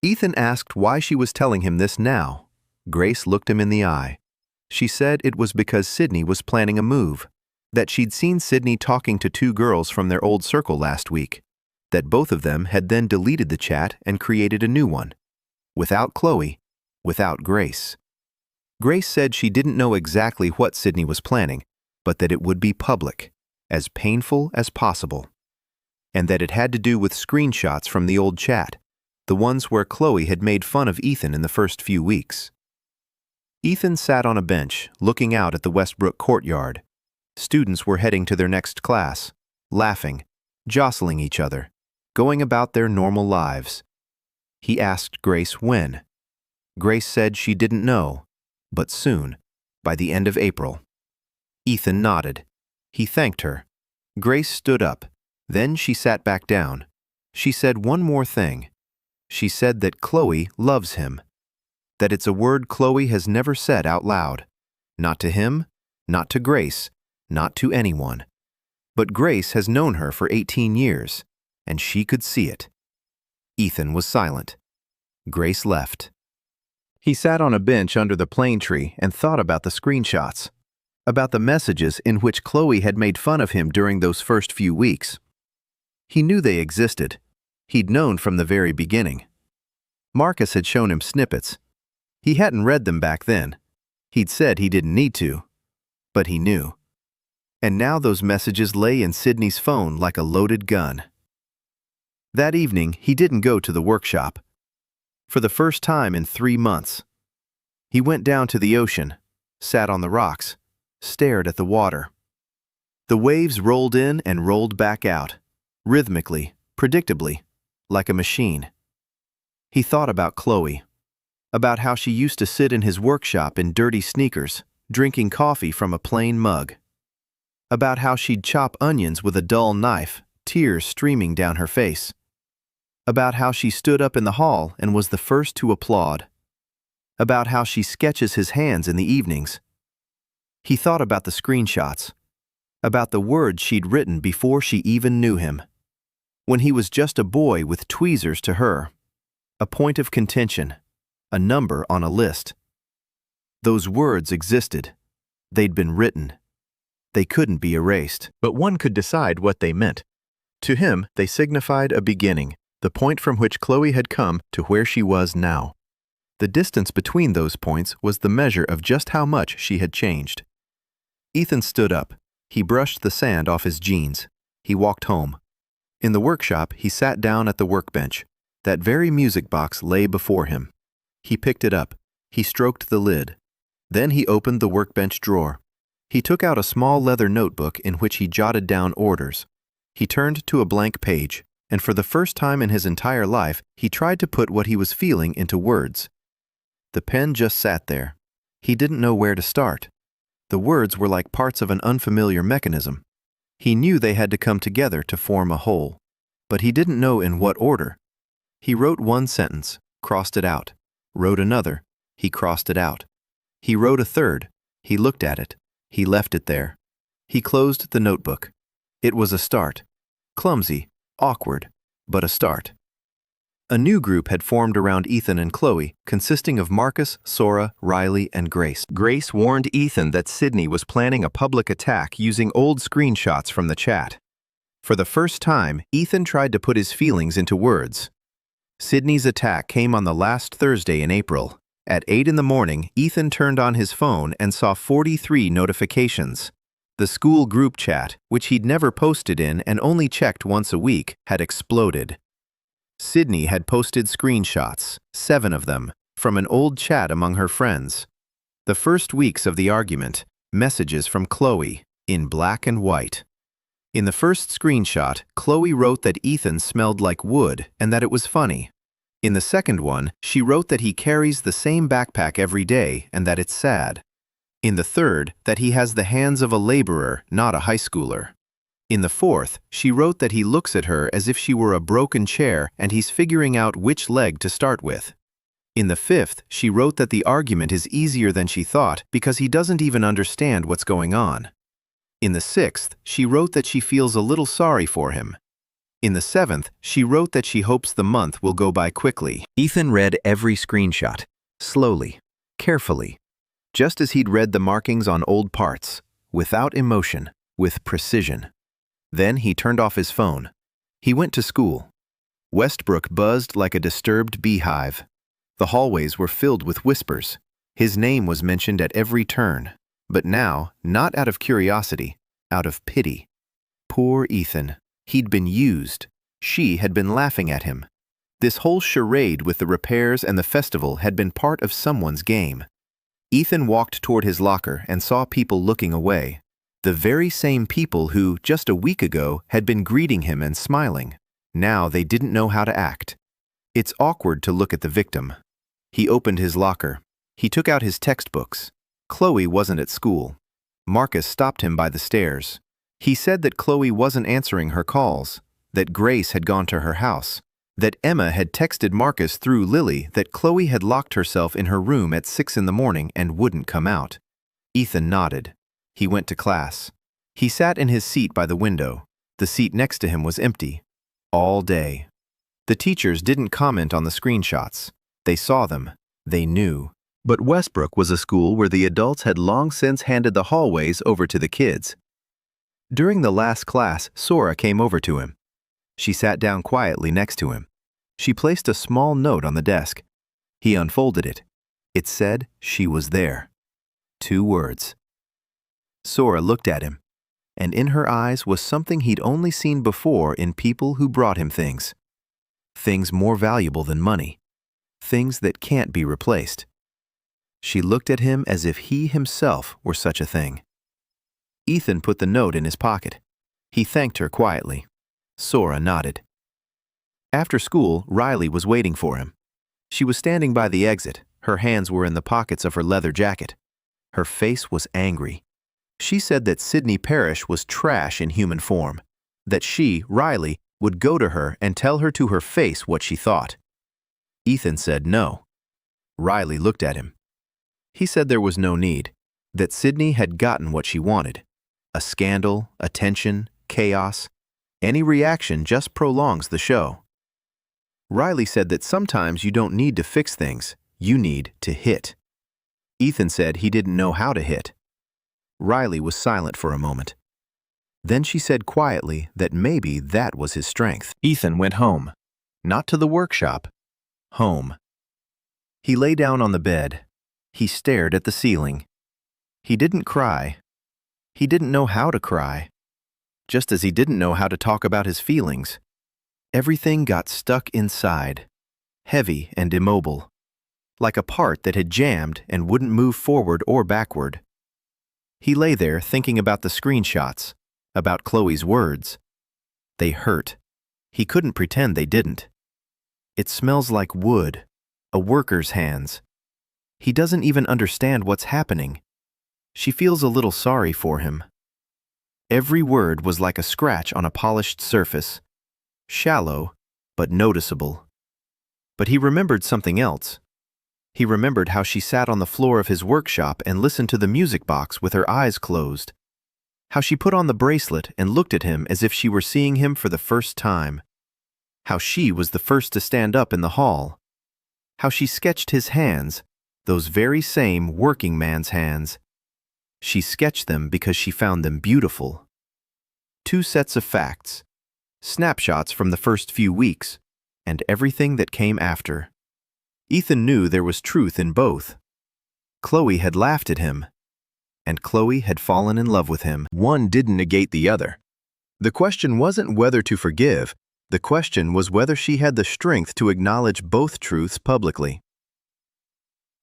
Ethan asked why she was telling him this now. Grace looked him in the eye. She said it was because Sydney was planning a move, that she'd seen Sydney talking to 2 girls from their old circle last week, that both of them had then deleted the chat and created a new one. Without Chloe, without Grace. Grace said she didn't know exactly what Sydney was planning, but that it would be public, as painful as possible, and that it had to do with screenshots from the old chat, the ones where Chloe had made fun of Ethan in the first few weeks. Ethan sat on a bench, looking out at the Westbrook courtyard. Students were heading to their next class, laughing, jostling each other, going about their normal lives. He asked Grace when. Grace said she didn't know, but soon, by the end of April. Ethan nodded. He thanked her. Grace stood up. Then she sat back down. She said one more thing. She said that Chloe loves him. That it's a word Chloe has never said out loud. Not to him, not to Grace, not to anyone. But Grace has known her for 18 years, and she could see it. Ethan was silent. Grace left. He sat on a bench under the plane tree and thought about the screenshots, about the messages in which Chloe had made fun of him during those first few weeks. He knew they existed. He'd known from the very beginning. Marcus had shown him snippets. He hadn't read them back then. He'd said he didn't need to, but he knew. And now those messages lay in Sydney's phone like a loaded gun. That evening, he didn't go to the workshop. For the first time in 3 months. He went down to the ocean, sat on the rocks, stared at the water. The waves rolled in and rolled back out, rhythmically, predictably, like a machine. He thought about Chloe, about how she used to sit in his workshop in dirty sneakers, drinking coffee from a plain mug. About how she'd chop onions with a dull knife, tears streaming down her face. About how she stood up in the hall and was the first to applaud. About how she sketches his hands in the evenings. He thought about the screenshots, about the words she'd written before she even knew him. When he was just a boy with tweezers to her, a point of contention, a number on a list. Those words existed. They'd been written. They couldn't be erased, but one could decide what they meant. To him, they signified a beginning, the point from which Chloe had come to where she was now. The distance between those points was the measure of just how much she had changed. Ethan stood up. He brushed the sand off his jeans. He walked home. In the workshop, he sat down at the workbench. That very music box lay before him. He picked it up. He stroked the lid. Then he opened the workbench drawer. He took out a small leather notebook in which he jotted down orders. He turned to a blank page, and for the first time in his entire life, he tried to put what he was feeling into words. The pen just sat there. He didn't know where to start. The words were like parts of an unfamiliar mechanism. He knew they had to come together to form a whole, but he didn't know in what order. He wrote one sentence, crossed it out, wrote another, he crossed it out. He wrote a third, he looked at it, he left it there. He closed the notebook. It was a start. Clumsy, awkward, but a start. A new group had formed around Ethan and Chloe, consisting of Marcus, Sora, Riley, and Grace. Grace warned Ethan that Sydney was planning a public attack using old screenshots from the chat. For the first time, Ethan tried to put his feelings into words. Sydney's attack came on the last Thursday in April. At 8 in the morning, Ethan turned on his phone and saw 43 notifications. The school group chat, which he'd never posted in and only checked once a week, had exploded. Sydney had posted screenshots, 7 of them, from an old chat among her friends. The first weeks of the argument, messages from Chloe, in black and white. In the first screenshot, Chloe wrote that Ethan smelled like wood and that it was funny. In the second one, she wrote that he carries the same backpack every day and that it's sad. In the third, that he has the hands of a laborer, not a high schooler. In the fourth, she wrote that he looks at her as if she were a broken chair and he's figuring out which leg to start with. In the fifth, she wrote that the argument is easier than she thought because he doesn't even understand what's going on. In the sixth, she wrote that she feels a little sorry for him. In the seventh, she wrote that she hopes the month will go by quickly. Ethan read every screenshot, slowly, carefully, just as he'd read the markings on old parts, without emotion, with precision. Then he turned off his phone. He went to school. Westbrook buzzed like a disturbed beehive. The hallways were filled with whispers. His name was mentioned at every turn, but now, not out of curiosity, out of pity. Poor Ethan. He'd been used. She had been laughing at him. This whole charade with the repairs and the festival had been part of someone's game. Ethan walked toward his locker and saw people looking away. The very same people who, just a week ago, had been greeting him and smiling. Now they didn't know how to act. It's awkward to look at the victim. He opened his locker. He took out his textbooks. Chloe wasn't at school. Marcus stopped him by the stairs. He said that Chloe wasn't answering her calls, that Grace had gone to her house, that Emma had texted Marcus through Lily that Chloe had locked herself in her room at 6 in the morning and wouldn't come out. Ethan nodded. He went to class. He sat in his seat by the window. The seat next to him was empty. All day. The teachers didn't comment on the screenshots. They saw them. They knew. But Westbrook was a school where the adults had long since handed the hallways over to the kids. During the last class, Sora came over to him. She sat down quietly next to him. She placed a small note on the desk. He unfolded it. It said she was there. 2 words. Sora looked at him, and in her eyes was something he'd only seen before in people who brought him things. Things more valuable than money. Things that can't be replaced. She looked at him as if he himself were such a thing. Ethan put the note in his pocket. He thanked her quietly. Sora nodded. After school, Riley was waiting for him. She was standing by the exit. Her hands were in the pockets of her leather jacket. Her face was angry. She said that Sydney Parrish was trash in human form, that she, Riley, would go to her and tell her to her face what she thought. Ethan said no. Riley looked at him. He said there was no need, that Sydney had gotten what she wanted. A scandal, attention, chaos. Any reaction just prolongs the show. Riley said that sometimes you don't need to fix things, you need to hit. Ethan said he didn't know how to hit. Riley was silent for a moment. Then she said quietly that maybe that was his strength. Ethan went home. Not to the workshop. Home. He lay down on the bed. He stared at the ceiling. He didn't cry. He didn't know how to cry. Just as he didn't know how to talk about his feelings. Everything got stuck inside, heavy and immobile, like a part that had jammed and wouldn't move forward or backward. He lay there thinking about the screenshots, about Chloe's words. They hurt. He couldn't pretend they didn't. It smells like wood, a worker's hands. He doesn't even understand what's happening. She feels a little sorry for him. Every word was like a scratch on a polished surface, shallow but noticeable. But he remembered something else. He remembered how she sat on the floor of his workshop and listened to the music box with her eyes closed. How she put on the bracelet and looked at him as if she were seeing him for the first time. How she was the first to stand up in the hall. How she sketched his hands, those very same working man's hands. She sketched them because she found them beautiful. Two sets of facts, snapshots from the first few weeks, and everything that came after. Ethan knew there was truth in both. Chloe had laughed at him, and Chloe had fallen in love with him. One didn't negate the other. The question wasn't whether to forgive. The question was whether she had the strength to acknowledge both truths publicly.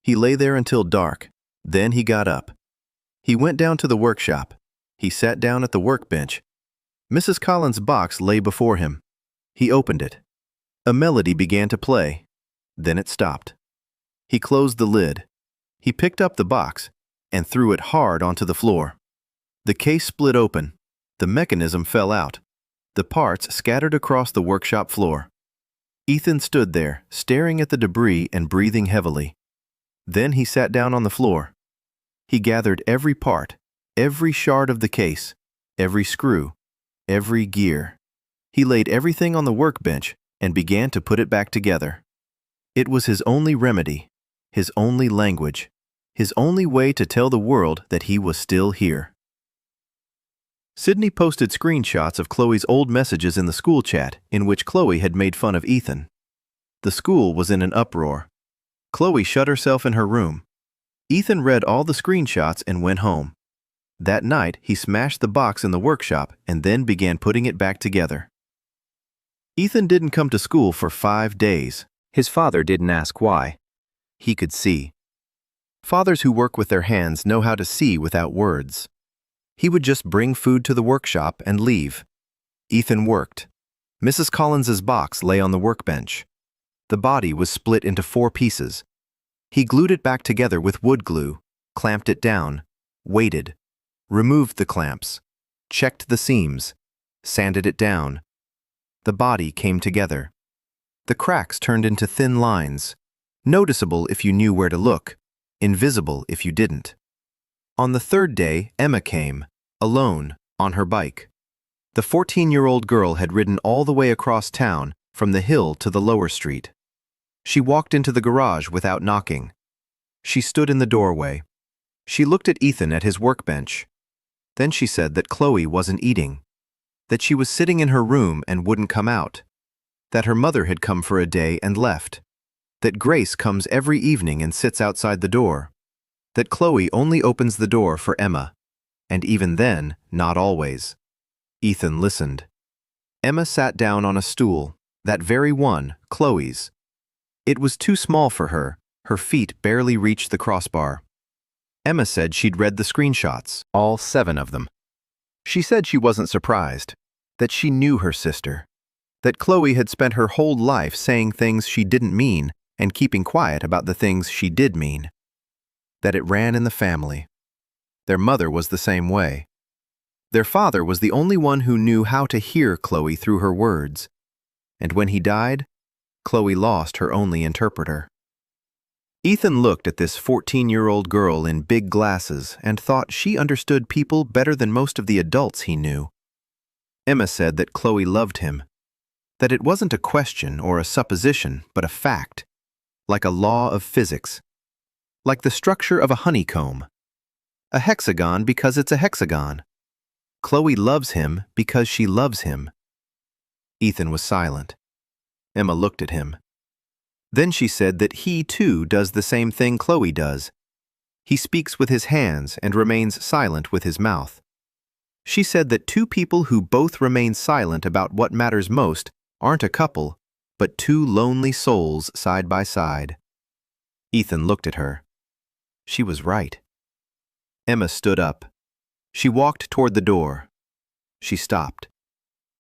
He lay there until dark. Then he got up. He went down to the workshop. He sat down at the workbench. Mrs. Collins' box lay before him. He opened it. A melody began to play. Then it stopped. He closed the lid. He picked up the box and threw it hard onto the floor. The case split open. The mechanism fell out. The parts scattered across the workshop floor. Ethan stood there, staring at the debris and breathing heavily. Then he sat down on the floor. He gathered every part, every shard of the case, every screw, every gear. He laid everything on the workbench and began to put it back together. It was his only remedy, his only language, his only way to tell the world that he was still here. Sydney posted screenshots of Chloe's old messages in the school chat in which Chloe had made fun of Ethan. The school was in an uproar. Chloe shut herself in her room. Ethan read all the screenshots and went home. That night, he smashed the box in the workshop and then began putting it back together. Ethan didn't come to school for 5 days. His father didn't ask why. He could see. Fathers who work with their hands know how to see without words. He would just bring food to the workshop and leave. Ethan worked. Mrs. Collins's box lay on the workbench. The body was split into 4 pieces. He glued it back together with wood glue, clamped it down, waited, removed the clamps, checked the seams, sanded it down. The body came together. The cracks turned into thin lines, noticeable if you knew where to look, invisible if you didn't. On the 3rd day, Emma came, alone, on her bike. The 14-year-old girl had ridden all the way across town, from the hill to the lower street. She walked into the garage without knocking. She stood in the doorway. She looked at Ethan at his workbench. Then she said that Chloe wasn't eating, that she was sitting in her room and wouldn't come out, that her mother had come for a day and left, that Grace comes every evening and sits outside the door, that Chloe only opens the door for Emma, and even then, not always. Ethan listened. Emma sat down on a stool, that very one, Chloe's. It was too small for her. Her feet barely reached the crossbar. Emma said she'd read the screenshots, all 7 of them. She said she wasn't surprised, that she knew her sister, that Chloe had spent her whole life saying things she didn't mean and keeping quiet about the things she did mean, that it ran in the family. Their mother was the same way. Their father was the only one who knew how to hear Chloe through her words, and when he died, Chloe lost her only interpreter. Ethan looked at this 14-year-old girl in big glasses and thought she understood people better than most of the adults he knew. Emma said that Chloe loved him, that it wasn't a question or a supposition, but a fact, like a law of physics, like the structure of a honeycomb. A hexagon because it's a hexagon. Chloe loves him because she loves him. Ethan was silent. Emma looked at him. Then she said that he too does the same thing Chloe does. He speaks with his hands and remains silent with his mouth. She said that two people who both remain silent about what matters most aren't a couple, but two lonely souls side by side. Ethan looked at her. She was right. Emma stood up. She walked toward the door. She stopped.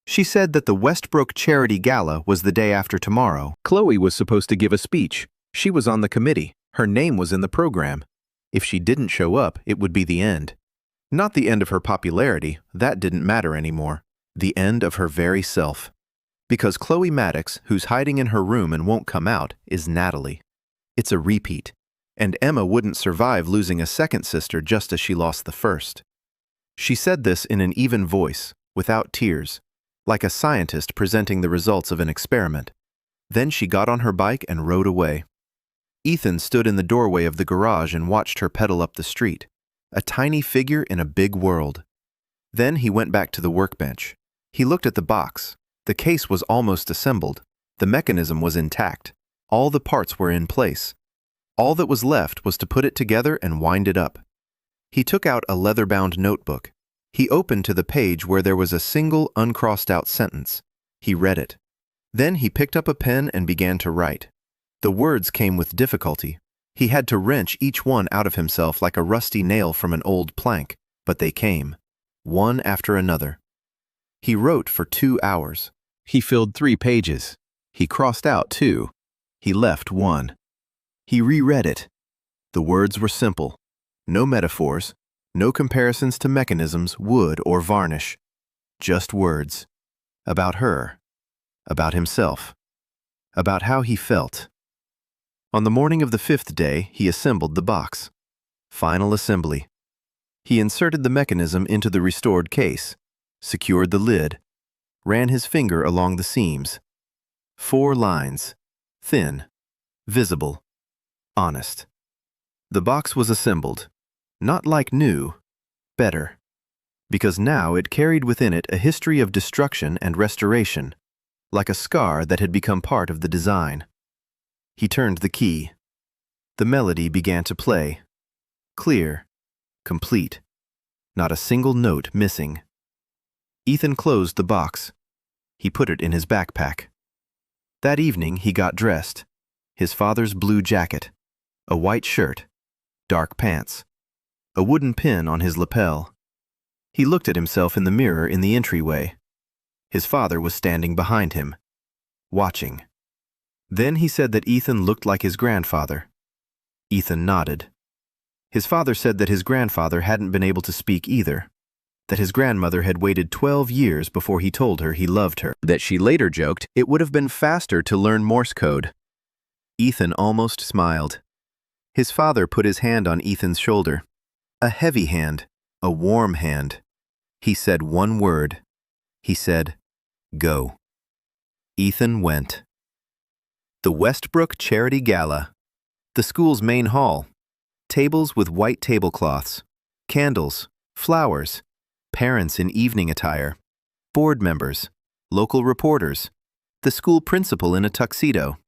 She said that the Westbrook Charity Gala was the day after tomorrow. Chloe was supposed to give a speech. She was on the committee. Her name was in the program. If she didn't show up, it would be the end. Not the end of her popularity, that didn't matter anymore. The end of her very self. Because Chloe Maddox, who's hiding in her room and won't come out, is Natalie. It's a repeat. And Emma wouldn't survive losing a second sister just as she lost the first. She said this in an even voice, without tears, like a scientist presenting the results of an experiment. Then she got on her bike and rode away. Ethan stood in the doorway of the garage and watched her pedal up the street, a tiny figure in a big world. Then he went back to the workbench. He looked at the box. The case was almost assembled. The mechanism was intact. All the parts were in place. All that was left was to put it together and wind it up. He took out a leather-bound notebook. He opened to the page where there was a single uncrossed-out sentence. He read it. Then he picked up a pen and began to write. The words came with difficulty. He had to wrench each one out of himself like a rusty nail from an old plank, but they came, one after another. He wrote for 2 hours. He filled 3 pages. He crossed out 2. He left 1. He reread it. The words were simple. No metaphors, no comparisons to mechanisms, wood, or varnish. Just words. About her. About himself. About how he felt. On the morning of the 5th day, he assembled the box. Final assembly. He inserted the mechanism into the restored case, secured the lid, ran his finger along the seams. 4 lines. Thin. Visible. Honest. The box was assembled. Not like new. Better. Because now it carried within it a history of destruction and restoration, like a scar that had become part of the design. He turned the key. The melody began to play. Clear. Complete. Not a single note missing. Ethan closed the box. He put it in his backpack. That evening he got dressed. His father's blue jacket, a white shirt, dark pants, a wooden pin on his lapel. He looked at himself in the mirror in the entryway. His father was standing behind him, watching. Then he said that Ethan looked like his grandfather. Ethan nodded. His father said that his grandfather hadn't been able to speak either, that his grandmother had waited 12 years before he told her he loved her, that she later joked it would have been faster to learn Morse code. Ethan almost smiled. His father put his hand on Ethan's shoulder. A heavy hand, a warm hand. He said one word. He said, "Go." Ethan went. The Westbrook Charity Gala. The school's main hall. Tables with white tablecloths. Candles. Flowers. Parents in evening attire. Board members. Local reporters. The school principal in a tuxedo.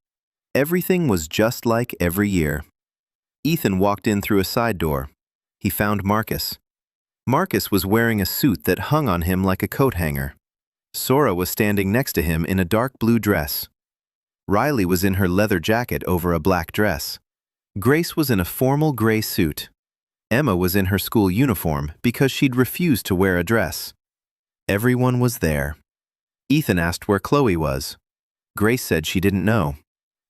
Everything was just like every year. Ethan walked in through a side door. He found Marcus. Marcus was wearing a suit that hung on him like a coat hanger. Sora was standing next to him in a dark blue dress. Riley was in her leather jacket over a black dress. Grace was in a formal gray suit. Emma was in her school uniform because she'd refused to wear a dress. Everyone was there. Ethan asked where Chloe was. Grace said she didn't know.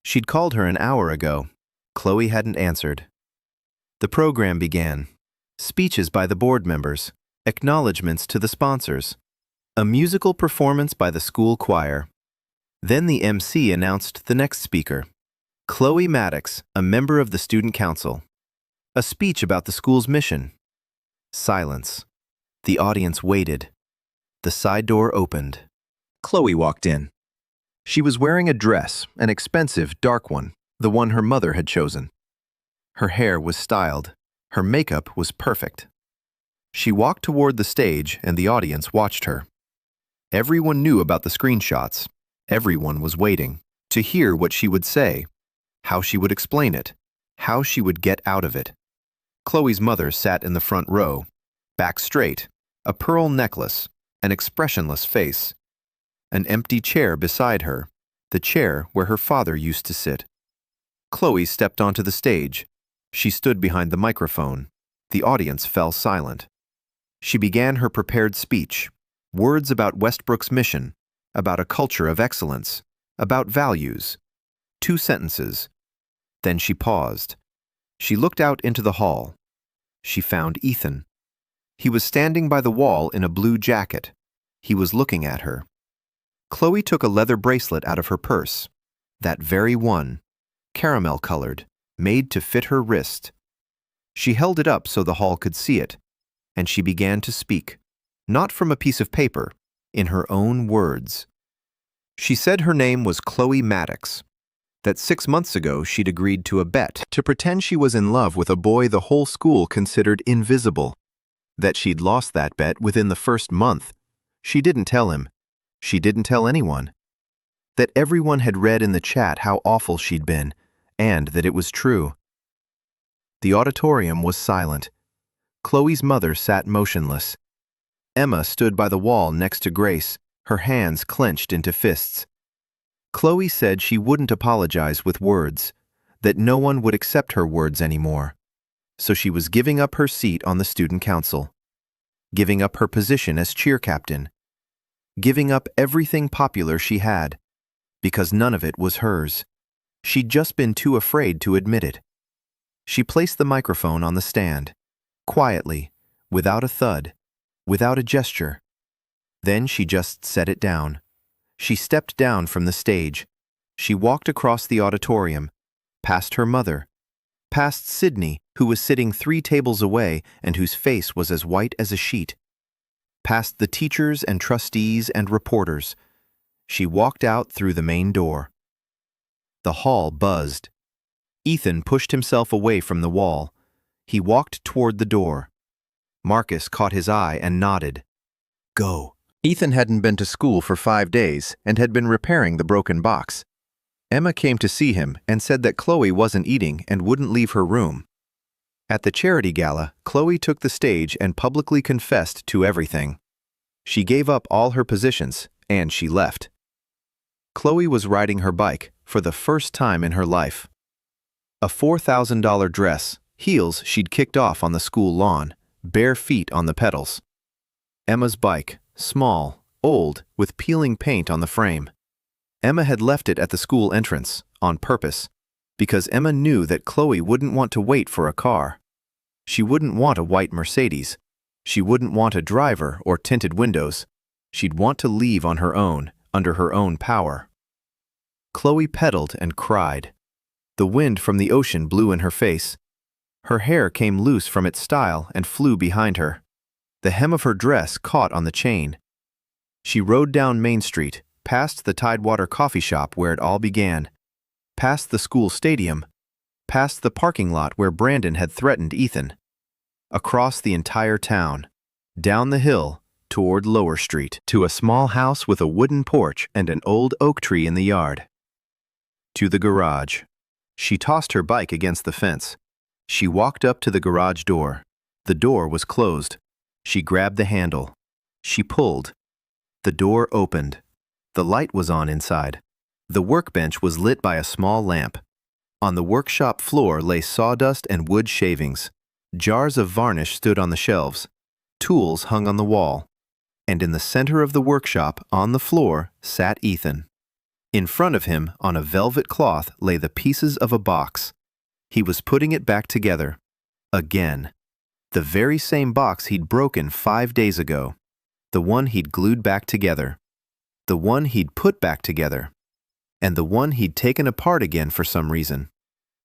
She'd called her an hour ago. Chloe hadn't answered. The program began. Speeches by the board members, acknowledgments to the sponsors, a musical performance by the school choir. Then the MC announced the next speaker, Chloe Maddox, a member of the student council. A speech about the school's mission. Silence. The audience waited. The side door opened. Chloe walked in. She was wearing a dress, an expensive, dark one, the one her mother had chosen. Her hair was styled. Her makeup was perfect. She walked toward the stage and the audience watched her. Everyone knew about the screenshots. Everyone was waiting to hear what she would say. how she would explain it, how she would get out of it. Chloe's mother sat in the front row, back straight, a pearl necklace, an expressionless face. An empty chair beside her, the chair where her father used to sit. Chloe stepped onto the stage. She stood behind the microphone. The audience fell silent. She began her prepared speech, words about Westbrook's mission, about a culture of excellence, about values. 2 sentences. Then she paused. She looked out into the hall. She found Ethan. He was standing by the wall in a blue jacket. He was looking at her. Chloe took a leather bracelet out of her purse, that very one, caramel-colored, made to fit her wrist. She held it up so the hall could see it, and she began to speak, not from a piece of paper, in her own words. She said her name was Chloe Maddox, that 6 months ago she'd agreed to a bet to pretend she was in love with a boy the whole school considered invisible, that she'd lost that bet within the first month. She didn't tell him. She didn't tell anyone. That everyone had read in the chat how awful she'd been, and that it was true. The auditorium was silent. Chloe's mother sat motionless. Emma stood by the wall next to Grace, her hands clenched into fists. Chloe said she wouldn't apologize with words, that no one would accept her words anymore. So she was giving up her seat on the student council, giving up her position as cheer captain, giving up everything popular she had, because none of it was hers. She'd just been too afraid to admit it. She placed the microphone on the stand, quietly, without a thud, without a gesture. Then she just set it down. She stepped down from the stage. She walked across the auditorium, past her mother, past Sydney, who was sitting 3 tables away and whose face was as white as a sheet, past the teachers and trustees and reporters. She walked out through the main door. The hall buzzed. Ethan pushed himself away from the wall. He walked toward the door. Marcus caught his eye and nodded. Go. Ethan hadn't been to school for 5 days and had been repairing the broken box. Emma came to see him and said that Chloe wasn't eating and wouldn't leave her room. At the charity gala, Chloe took the stage and publicly confessed to everything. She gave up all her positions, and she left. Chloe was riding her bike for the first time in her life. A $4,000 dress, heels she'd kicked off on the school lawn, bare feet on the pedals. Emma's bike, small, old, with peeling paint on the frame. Emma had left it at the school entrance, on purpose, because Emma knew that Chloe wouldn't want to wait for a car. She wouldn't want a white Mercedes. She wouldn't want a driver or tinted windows. She'd want to leave on her own, under her own power. Chloe pedaled and cried. The wind from the ocean blew in her face. Her hair came loose from its style and flew behind her. The hem of her dress caught on the chain. She rode down Main Street, past the Tidewater coffee shop where it all began, past the school stadium, past the parking lot where Brandon had threatened Ethan, across the entire town, down the hill, toward Lower Street, to a small house with a wooden porch and an old oak tree in the yard. To the garage. She tossed her bike against the fence. She walked up to the garage door. The door was closed. She grabbed the handle. She pulled. The door opened. The light was on inside. The workbench was lit by a small lamp. On the workshop floor lay sawdust and wood shavings. Jars of varnish stood on the shelves. Tools hung on the wall. And in the center of the workshop, on the floor, sat Ethan. In front of him, on a velvet cloth, lay the pieces of a box. He was putting it back together. Again. The very same box he'd broken 5 days ago. The one he'd glued back together. The one he'd put back together. And the one he'd taken apart again for some reason.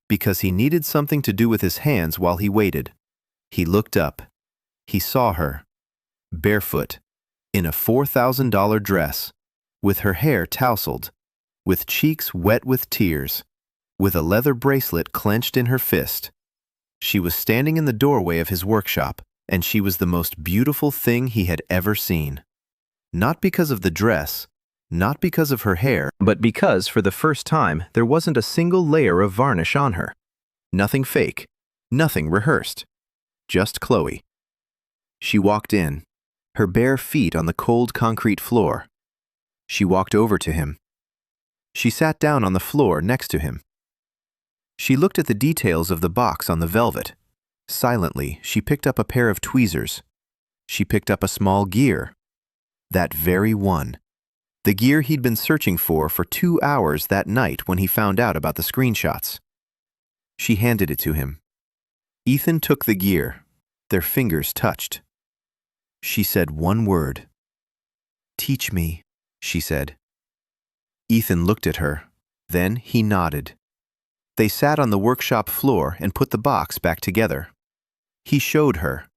Because he needed something to do with his hands while he waited. He looked up. He saw her. Barefoot. In a $4,000 dress. With her hair tousled. With cheeks wet with tears. With a leather bracelet clenched in her fist. She was standing in the doorway of his workshop, and she was the most beautiful thing he had ever seen. Not because of the dress, Not because of her hair, but because for the first time there wasn't a single layer of varnish on her. Nothing fake, nothing rehearsed. Just Chloe. She walked in, her bare feet on the cold concrete floor. She walked over to him. She sat down on the floor next to him. She looked at the details of the box on the velvet. Silently, she picked up a pair of tweezers. She picked up a small gear. That very one. The gear he'd been searching for 2 hours that night when he found out about the screenshots. She handed it to him. Ethan took the gear. Their fingers touched. She said one word. "Teach me," she said. Ethan looked at her. Then he nodded. They sat on the workshop floor and put the box back together. He showed her.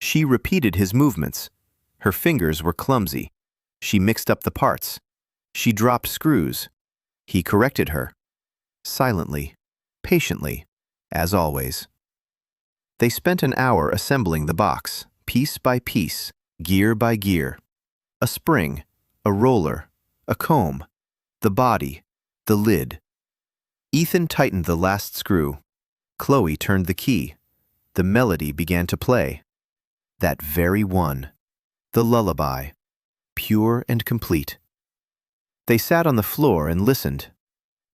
She repeated his movements. Her fingers were clumsy. She mixed up the parts. She dropped screws. He corrected her. Silently, patiently, as always. They spent an hour assembling the box, piece by piece, gear by gear. A spring, a roller, a comb, the body, the lid. Ethan tightened the last screw. Chloe turned the key. The melody began to play. That very one. The lullaby. Pure and complete. They sat on the floor and listened.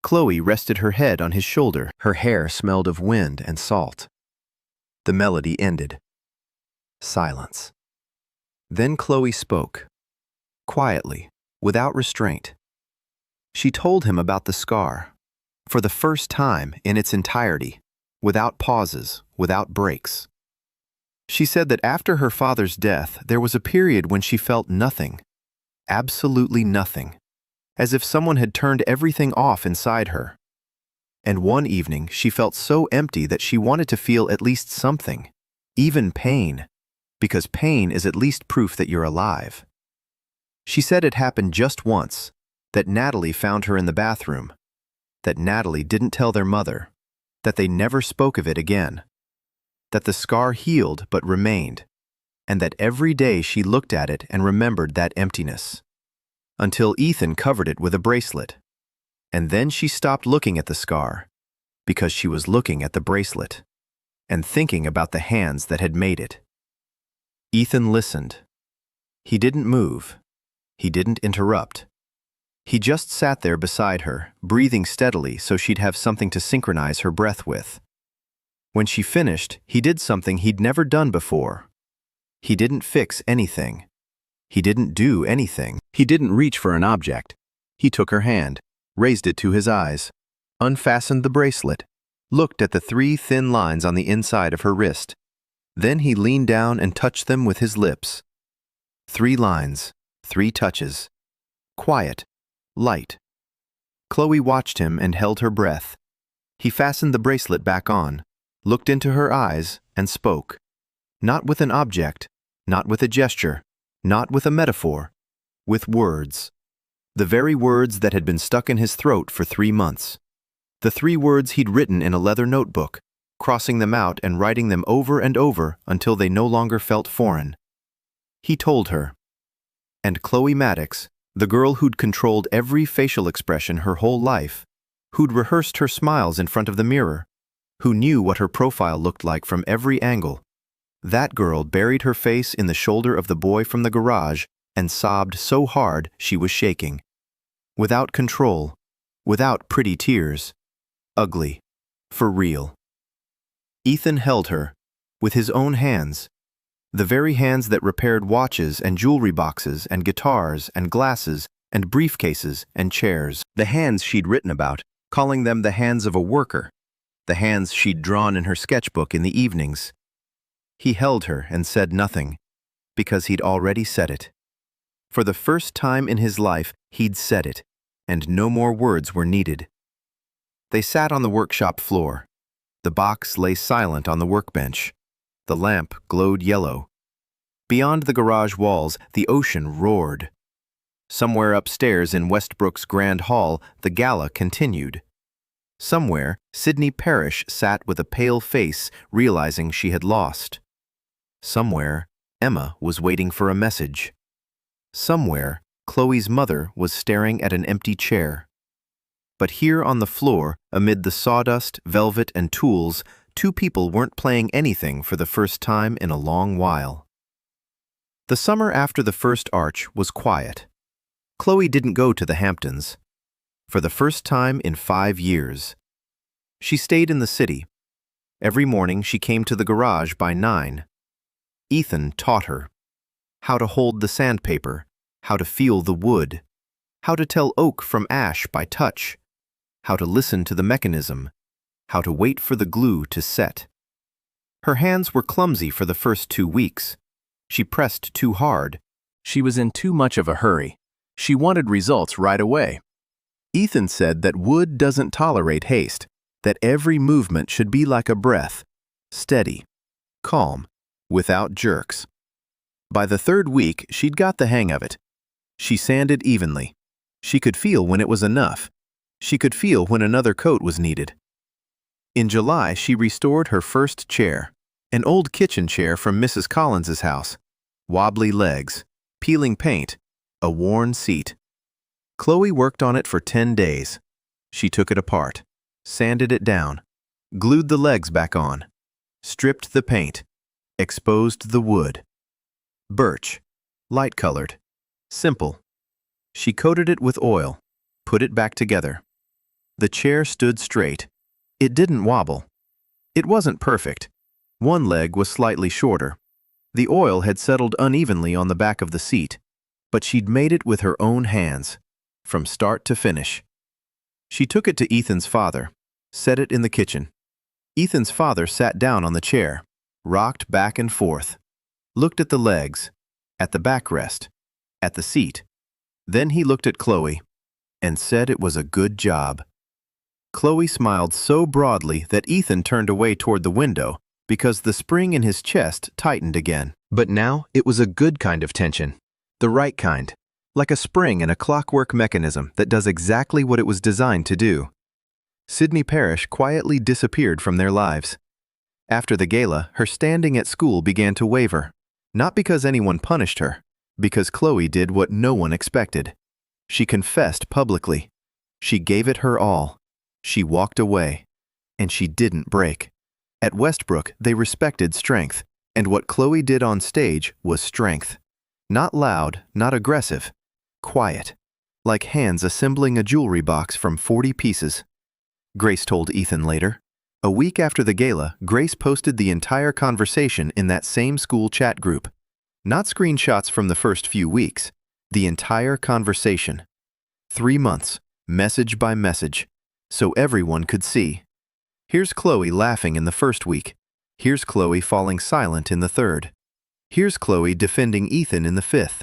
Chloe rested her head on his shoulder. Her hair smelled of wind and salt. The melody ended. Silence. Then Chloe spoke. Quietly, without restraint. She told him about the scar. For the first time in its entirety, without pauses, without breaks. She said that after her father's death, there was a period when she felt nothing. Absolutely nothing. As if someone had turned everything off inside her. And one evening, she felt so empty that she wanted to feel at least something. Even pain. Because pain is at least proof that you're alive. She said it happened just once. That Natalie found her in the bathroom. That Natalie didn't tell their mother. That they never spoke of it again. That the scar healed but remained. And that every day she looked at it and remembered that emptiness. Until Ethan covered it with a bracelet. And then she stopped looking at the scar, because she was looking at the bracelet, and thinking about the hands that had made it. Ethan listened. He didn't move. He didn't interrupt. He just sat there beside her, breathing steadily so she'd have something to synchronize her breath with. When she finished, he did something he'd never done before. He didn't fix anything. He didn't do anything. He didn't reach for an object. He took her hand, raised it to his eyes, unfastened the bracelet, looked at the 3 thin lines on the inside of her wrist. Then he leaned down and touched them with his lips. 3 lines, 3 touches. Quiet, light. Chloe watched him and held her breath. He fastened the bracelet back on, looked into her eyes, and spoke. Not with an object, not with a gesture, not with a metaphor, with words. The very words that had been stuck in his throat for 3 months. The 3 words he'd written in a leather notebook, crossing them out and writing them over and over until they no longer felt foreign. He told her. And Chloe Maddox, the girl who'd controlled every facial expression her whole life, who'd rehearsed her smiles in front of the mirror, who knew what her profile looked like from every angle, that girl buried her face in the shoulder of the boy from the garage and sobbed so hard she was shaking. Without control, without pretty tears. Ugly. For real. Ethan held her, with his own hands, the very hands that repaired watches and jewelry boxes and guitars and glasses and briefcases and chairs. The hands she'd written about, calling them the hands of a worker, the hands she'd drawn in her sketchbook in the evenings. He held her and said nothing, because he'd already said it. For the first time in his life, he'd said it, and no more words were needed. They sat on the workshop floor. The box lay silent on the workbench. The lamp glowed yellow. Beyond the garage walls, the ocean roared. Somewhere upstairs in Westbrook's grand hall, the gala continued. Somewhere, Sydney Parrish sat with a pale face, realizing she had lost. Somewhere, Emma was waiting for a message. Somewhere, Chloe's mother was staring at an empty chair. But here on the floor, amid the sawdust, velvet, and tools, two people weren't playing anything for the first time in a long while. The summer after the first arch was quiet. Chloe didn't go to the Hamptons. For the first time in 5 years. She stayed in the city. Every morning she came to the garage by 9. Ethan taught her how to hold the sandpaper, how to feel the wood, how to tell oak from ash by touch, how to listen to the mechanism, how to wait for the glue to set. Her hands were clumsy for the first 2 weeks. She pressed too hard. She was in too much of a hurry. She wanted results right away. Ethan said that wood doesn't tolerate haste, that every movement should be like a breath, steady, calm, without jerks. By the 3rd week, she'd got the hang of it. She sanded evenly. She could feel when it was enough. She could feel when another coat was needed. In July, she restored her first chair, an old kitchen chair from Mrs. Collins's house. Wobbly legs, peeling paint, a worn seat. Chloe worked on it for 10 days. She took it apart, sanded it down, glued the legs back on, stripped the paint, exposed the wood. Birch, light-colored, simple. She coated it with oil, put it back together. The chair stood straight. It didn't wobble. It wasn't perfect. One leg was slightly shorter. The oil had settled unevenly on the back of the seat, but she'd made it with her own hands, from start to finish. She took it to Ethan's father, set it in the kitchen. Ethan's father sat down on the chair, rocked back and forth, looked at the legs, at the backrest, at the seat. Then he looked at Chloe and said it was a good job. Chloe smiled so broadly that Ethan turned away toward the window because the spring in his chest tightened again. But now it was a good kind of tension, the right kind, like a spring in a clockwork mechanism that does exactly what it was designed to do. Sydney Parrish quietly disappeared from their lives. After the gala, her standing at school began to waver, not because anyone punished her, because Chloe did what no one expected. She confessed publicly. She gave it her all. She walked away, and she didn't break. At Westbrook, they respected strength, and what Chloe did on stage was strength. Not loud, not aggressive, quiet, like hands assembling a jewelry box from 40 pieces. Grace told Ethan later. A week after the gala, Grace posted the entire conversation in that same school chat group. Not screenshots from the first few weeks, the entire conversation. 3 months, message by message, so everyone could see. Here's Chloe laughing in the first week. Here's Chloe falling silent in the 3rd. Here's Chloe defending Ethan in the 5th.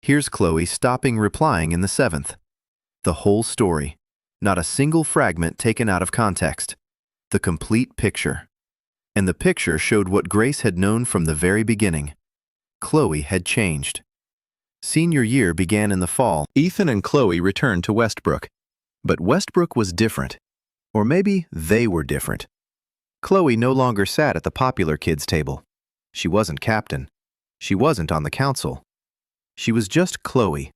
Here's Chloe stopping replying in the 7th. The whole story. Not a single fragment taken out of context. The complete picture. And the picture showed what Grace had known from the very beginning. Chloe had changed. Senior year began in the fall. Ethan and Chloe returned to Westbrook. But Westbrook was different. Or maybe they were different. Chloe no longer sat at the popular kids' table. She wasn't captain. She wasn't on the council. She was just Chloe,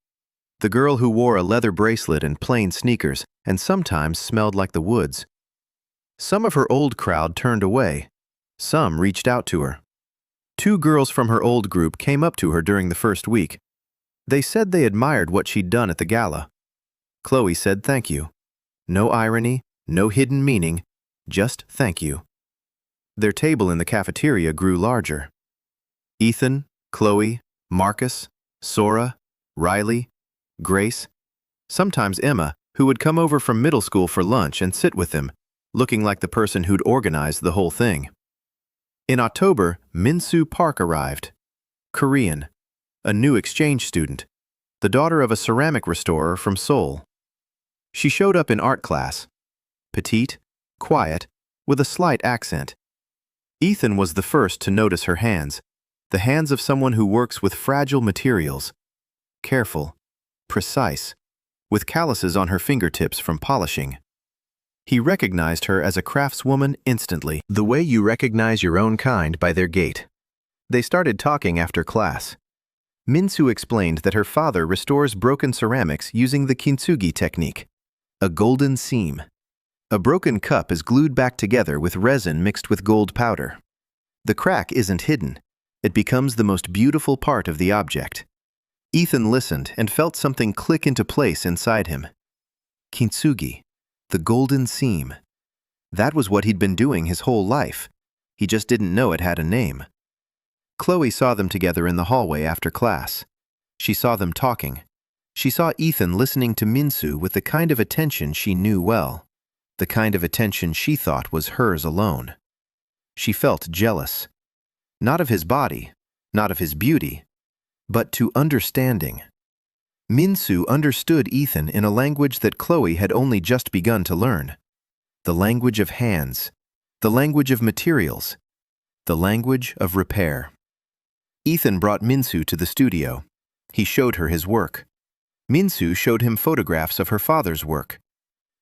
the girl who wore a leather bracelet and plain sneakers and sometimes smelled like the woods. Some of her old crowd turned away. Some reached out to her. 2 girls from her old group came up to her during the first week. They said they admired what she'd done at the gala. Chloe said thank you. No irony, no hidden meaning, just thank you. Their table in the cafeteria grew larger. Ethan, Chloe, Marcus, Sora, Riley, Grace, sometimes Emma, who would come over from middle school for lunch and sit with them, looking like the person who'd organized the whole thing. In October, Min-Soo Park arrived. Korean, a new exchange student, the daughter of a ceramic restorer from Seoul. She showed up in art class, petite, quiet, with a slight accent. Ethan was the first to notice her hands, the hands of someone who works with fragile materials, careful, precise, with calluses on her fingertips from polishing. He recognized her as a craftswoman instantly, the way you recognize your own kind by their gait. They started talking after class. Minsu explained that her father restores broken ceramics using the kintsugi technique, a golden seam. A broken cup is glued back together with resin mixed with gold powder. The crack isn't hidden. It becomes the most beautiful part of the object. Ethan listened and felt something click into place inside him. Kintsugi, the golden seam. That was what he'd been doing his whole life. He just didn't know it had a name. Chloe saw them together in the hallway after class. She saw them talking. She saw Ethan listening to Minsu with the kind of attention she knew well, the kind of attention she thought was hers alone. She felt jealous. Not of his body, not of his beauty, but to understanding. Minsu understood Ethan in a language that Chloe had only just begun to learn. The language of hands, the language of materials, the language of repair. Ethan brought Minsu to the studio. He showed her his work. Minsu showed him photographs of her father's work.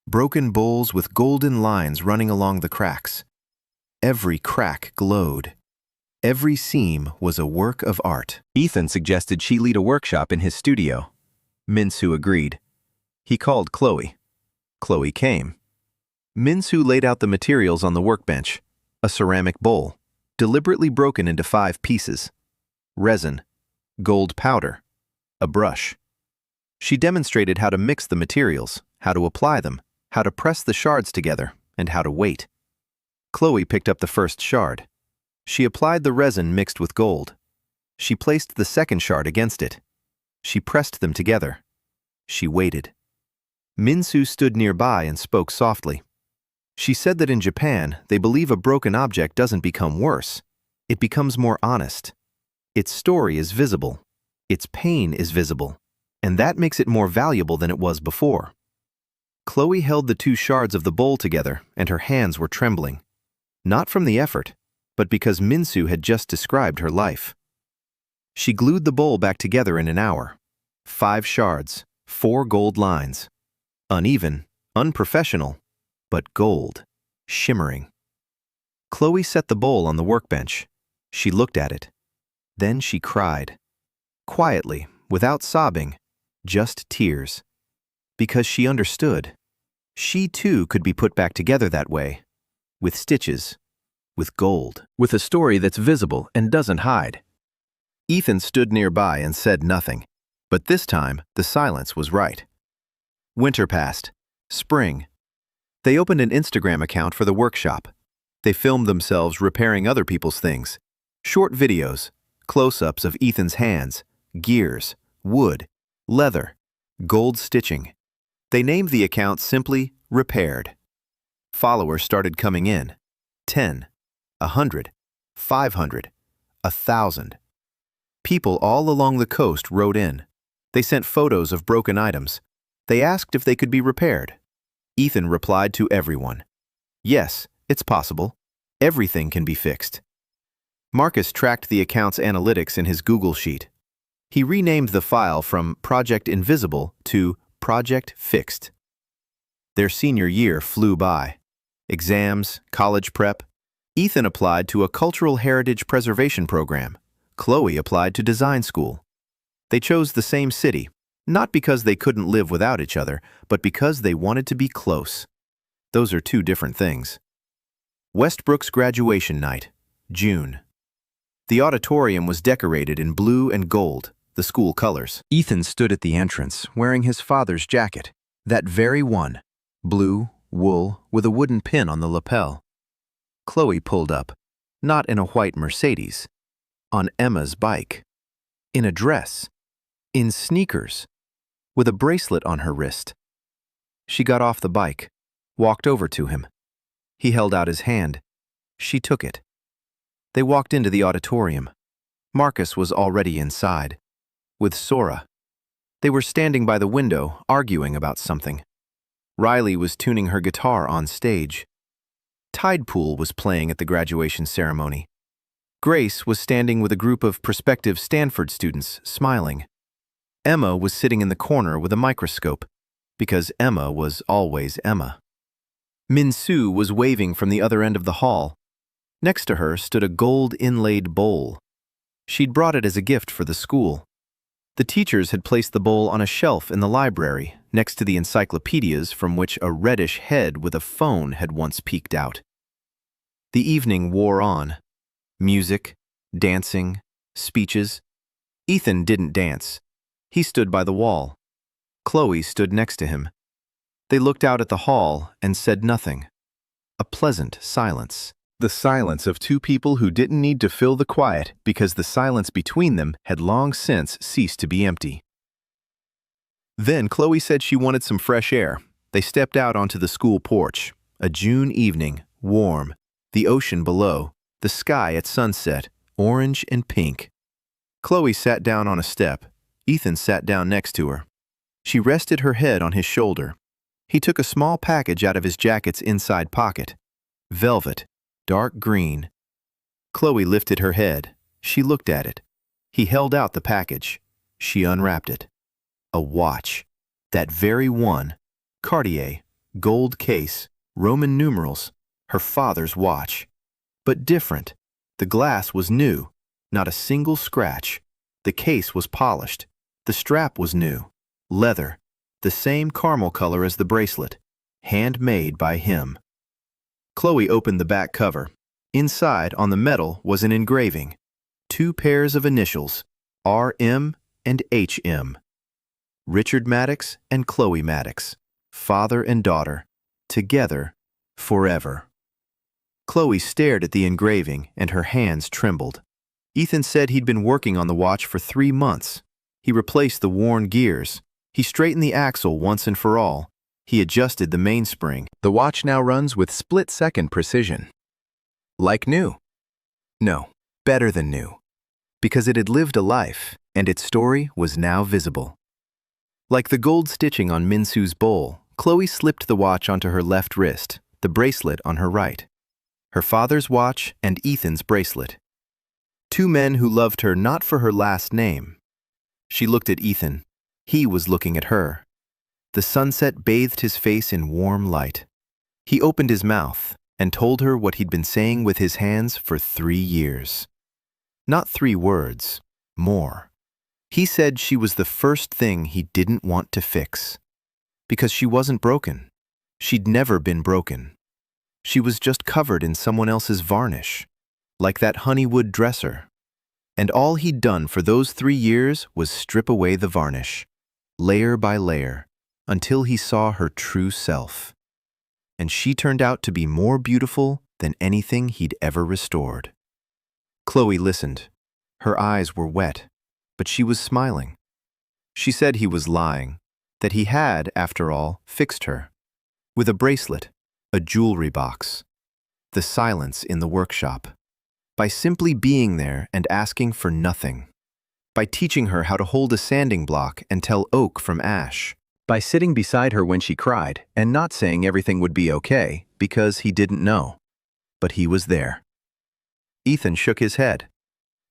Broken bowls with golden lines running along the cracks. Every crack glowed. Every seam was a work of art. Ethan suggested she lead a workshop in his studio. Minsu agreed. He called Chloe. Chloe came. Minsu laid out the materials on the workbench. A ceramic bowl, deliberately broken into 5 pieces. Resin, gold powder, a brush. She demonstrated how to mix the materials, how to apply them, how to press the shards together, and how to wait. Chloe picked up the first shard. She applied the resin mixed with gold. She placed the second shard against it. She pressed them together. She waited. Minsu stood nearby and spoke softly. She said that in Japan, they believe a broken object doesn't become worse. It becomes more honest. Its story is visible. Its pain is visible. And that makes it more valuable than it was before. Chloe held the 2 shards of the bowl together, and her hands were trembling. Not from the effort, but because Minsu had just described her life. She glued the bowl back together in an hour. 5 shards, 4 gold lines. Uneven, unprofessional, but gold, shimmering. Chloe set the bowl on the workbench. She looked at it. Then she cried. Quietly, without sobbing, just tears. Because she understood. She too could be put back together that way. With stitches. With gold. With a story that's visible and doesn't hide. Ethan stood nearby and said nothing. But this time, the silence was right. Winter passed. Spring. They opened an Instagram account for the workshop. They filmed themselves repairing other people's things. Short videos, close-ups of Ethan's hands, gears, wood, leather, gold stitching. They named the account simply Repaired. Followers started coming in. 10, 100, 500, 1,000. People all along the coast wrote in. They sent photos of broken items. They asked if they could be repaired. Ethan replied to everyone. Yes, it's possible. Everything can be fixed. Marcus tracked the account's analytics in his Google Sheet. He renamed the file from Project Invisible to Project Fixed. Their senior year flew by. Exams, college prep. Ethan applied to a cultural heritage preservation program. Chloe applied to design school. They chose the same city, not because they couldn't live without each other, but because they wanted to be close. Those are 2 different things. Westbrook's graduation night, June. The auditorium was decorated in blue and gold, the school colors. Ethan stood at the entrance, wearing his father's jacket, that very one, blue, wool, with a wooden pin on the lapel. Chloe pulled up, not in a white Mercedes, on Emma's bike, in a dress, in sneakers, with a bracelet on her wrist. She got off the bike, walked over to him. He held out his hand. She took it. They walked into the auditorium. Marcus was already inside, with Sora. They were standing by the window, arguing about something. Riley was tuning her guitar on stage. Tide Pool was playing at the graduation ceremony. Grace was standing with a group of prospective Stanford students, smiling. Emma was sitting in the corner with a microscope, because Emma was always Emma. Minsu was waving from the other end of the hall. Next to her stood a gold inlaid bowl. She'd brought it as a gift for the school. The teachers had placed the bowl on a shelf in the library, next to the encyclopedias from which a reddish head with a phone had once peeked out. The evening wore on. Music, dancing, speeches. Ethan didn't dance. He stood by the wall. Chloe stood next to him. They looked out at the hall and said nothing. A pleasant silence. The silence of two people who didn't need to fill the quiet because the silence between them had long since ceased to be empty. Then Chloe said she wanted some fresh air. They stepped out onto the school porch. A June evening, warm. The ocean below. The sky at sunset, orange and pink. Chloe sat down on a step. Ethan sat down next to her. She rested her head on his shoulder. He took a small package out of his jacket's inside pocket. Velvet, dark green. Chloe lifted her head. She looked at it. He held out the package. She unwrapped it. A watch. That very one. Cartier, gold case, Roman numerals. Her father's watch. But different. The glass was new. Not a single scratch. The case was polished. The strap was new. Leather. The same caramel color as the bracelet. Handmade by him. Chloe opened the back cover. Inside, on the metal, was an engraving. 2 pairs of initials, R.M. and H.M. Richard Maddox and Chloe Maddox, father and daughter, together, forever. Chloe stared at the engraving, and her hands trembled. Ethan said he'd been working on the watch for 3 months. He replaced the worn gears. He straightened the axle once and for all. He adjusted the mainspring. The watch now runs with split-second precision. Like new. No, better than new. Because it had lived a life, and its story was now visible. Like the gold stitching on Minsu's bowl, Chloe slipped the watch onto her left wrist, the bracelet on her right. Her father's watch and Ethan's bracelet. 2 men who loved her not for her last name. She looked at Ethan. He was looking at her. The sunset bathed his face in warm light. He opened his mouth and told her what he'd been saying with his hands for 3 years. Not 3 words, more. He said she was the first thing he didn't want to fix. Because she wasn't broken. She'd never been broken. She was just covered in someone else's varnish, like that honeywood dresser. And all he'd done for those 3 years was strip away the varnish, layer by layer, until he saw her true self. And she turned out to be more beautiful than anything he'd ever restored. Chloe listened. Her eyes were wet, but she was smiling. She said he was lying, that he had, after all, fixed her. With a bracelet, a jewelry box, the silence in the workshop. By simply being there and asking for nothing. By teaching her how to hold a sanding block and tell oak from ash. By sitting beside her when she cried and not saying everything would be okay because he didn't know. But he was there. Ethan shook his head.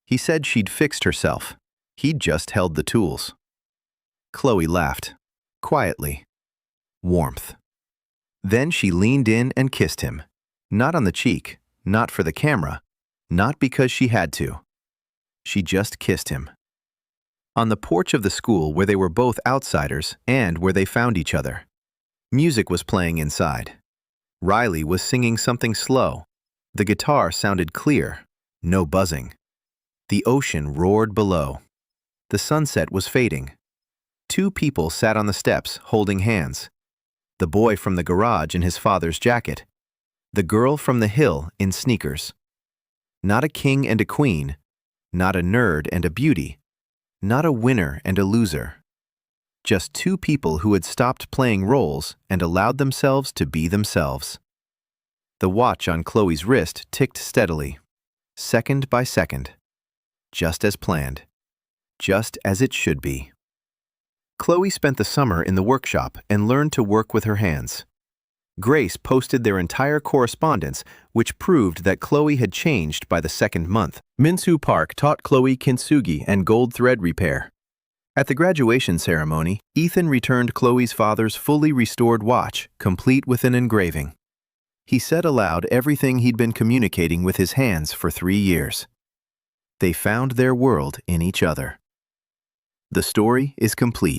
He said she'd fixed herself. He'd just held the tools. Chloe laughed. Quietly. Warmth. Then she leaned in and kissed him. Not on the cheek, not for the camera, not because she had to. She just kissed him. On the porch of the school where they were both outsiders and where they found each other. Music was playing inside. Riley was singing something slow. The guitar sounded clear, no buzzing. The ocean roared below. The sunset was fading. 2 people sat on the steps holding hands. The boy from the garage in his father's jacket. The girl from the hill in sneakers. Not a king and a queen. Not a nerd and a beauty. Not a winner and a loser. Just 2 people who had stopped playing roles and allowed themselves to be themselves. The watch on Chloe's wrist ticked steadily, second by second. Just as planned. Just as it should be. Chloe spent the summer in the workshop and learned to work with her hands. Grace posted their entire correspondence, which proved that Chloe had changed by the 2nd month. Minsu Park taught Chloe kintsugi and gold thread repair. At the graduation ceremony, Ethan returned Chloe's father's fully restored watch, complete with an engraving. He said aloud everything he'd been communicating with his hands for 3 years. They found their world in each other. The story is complete.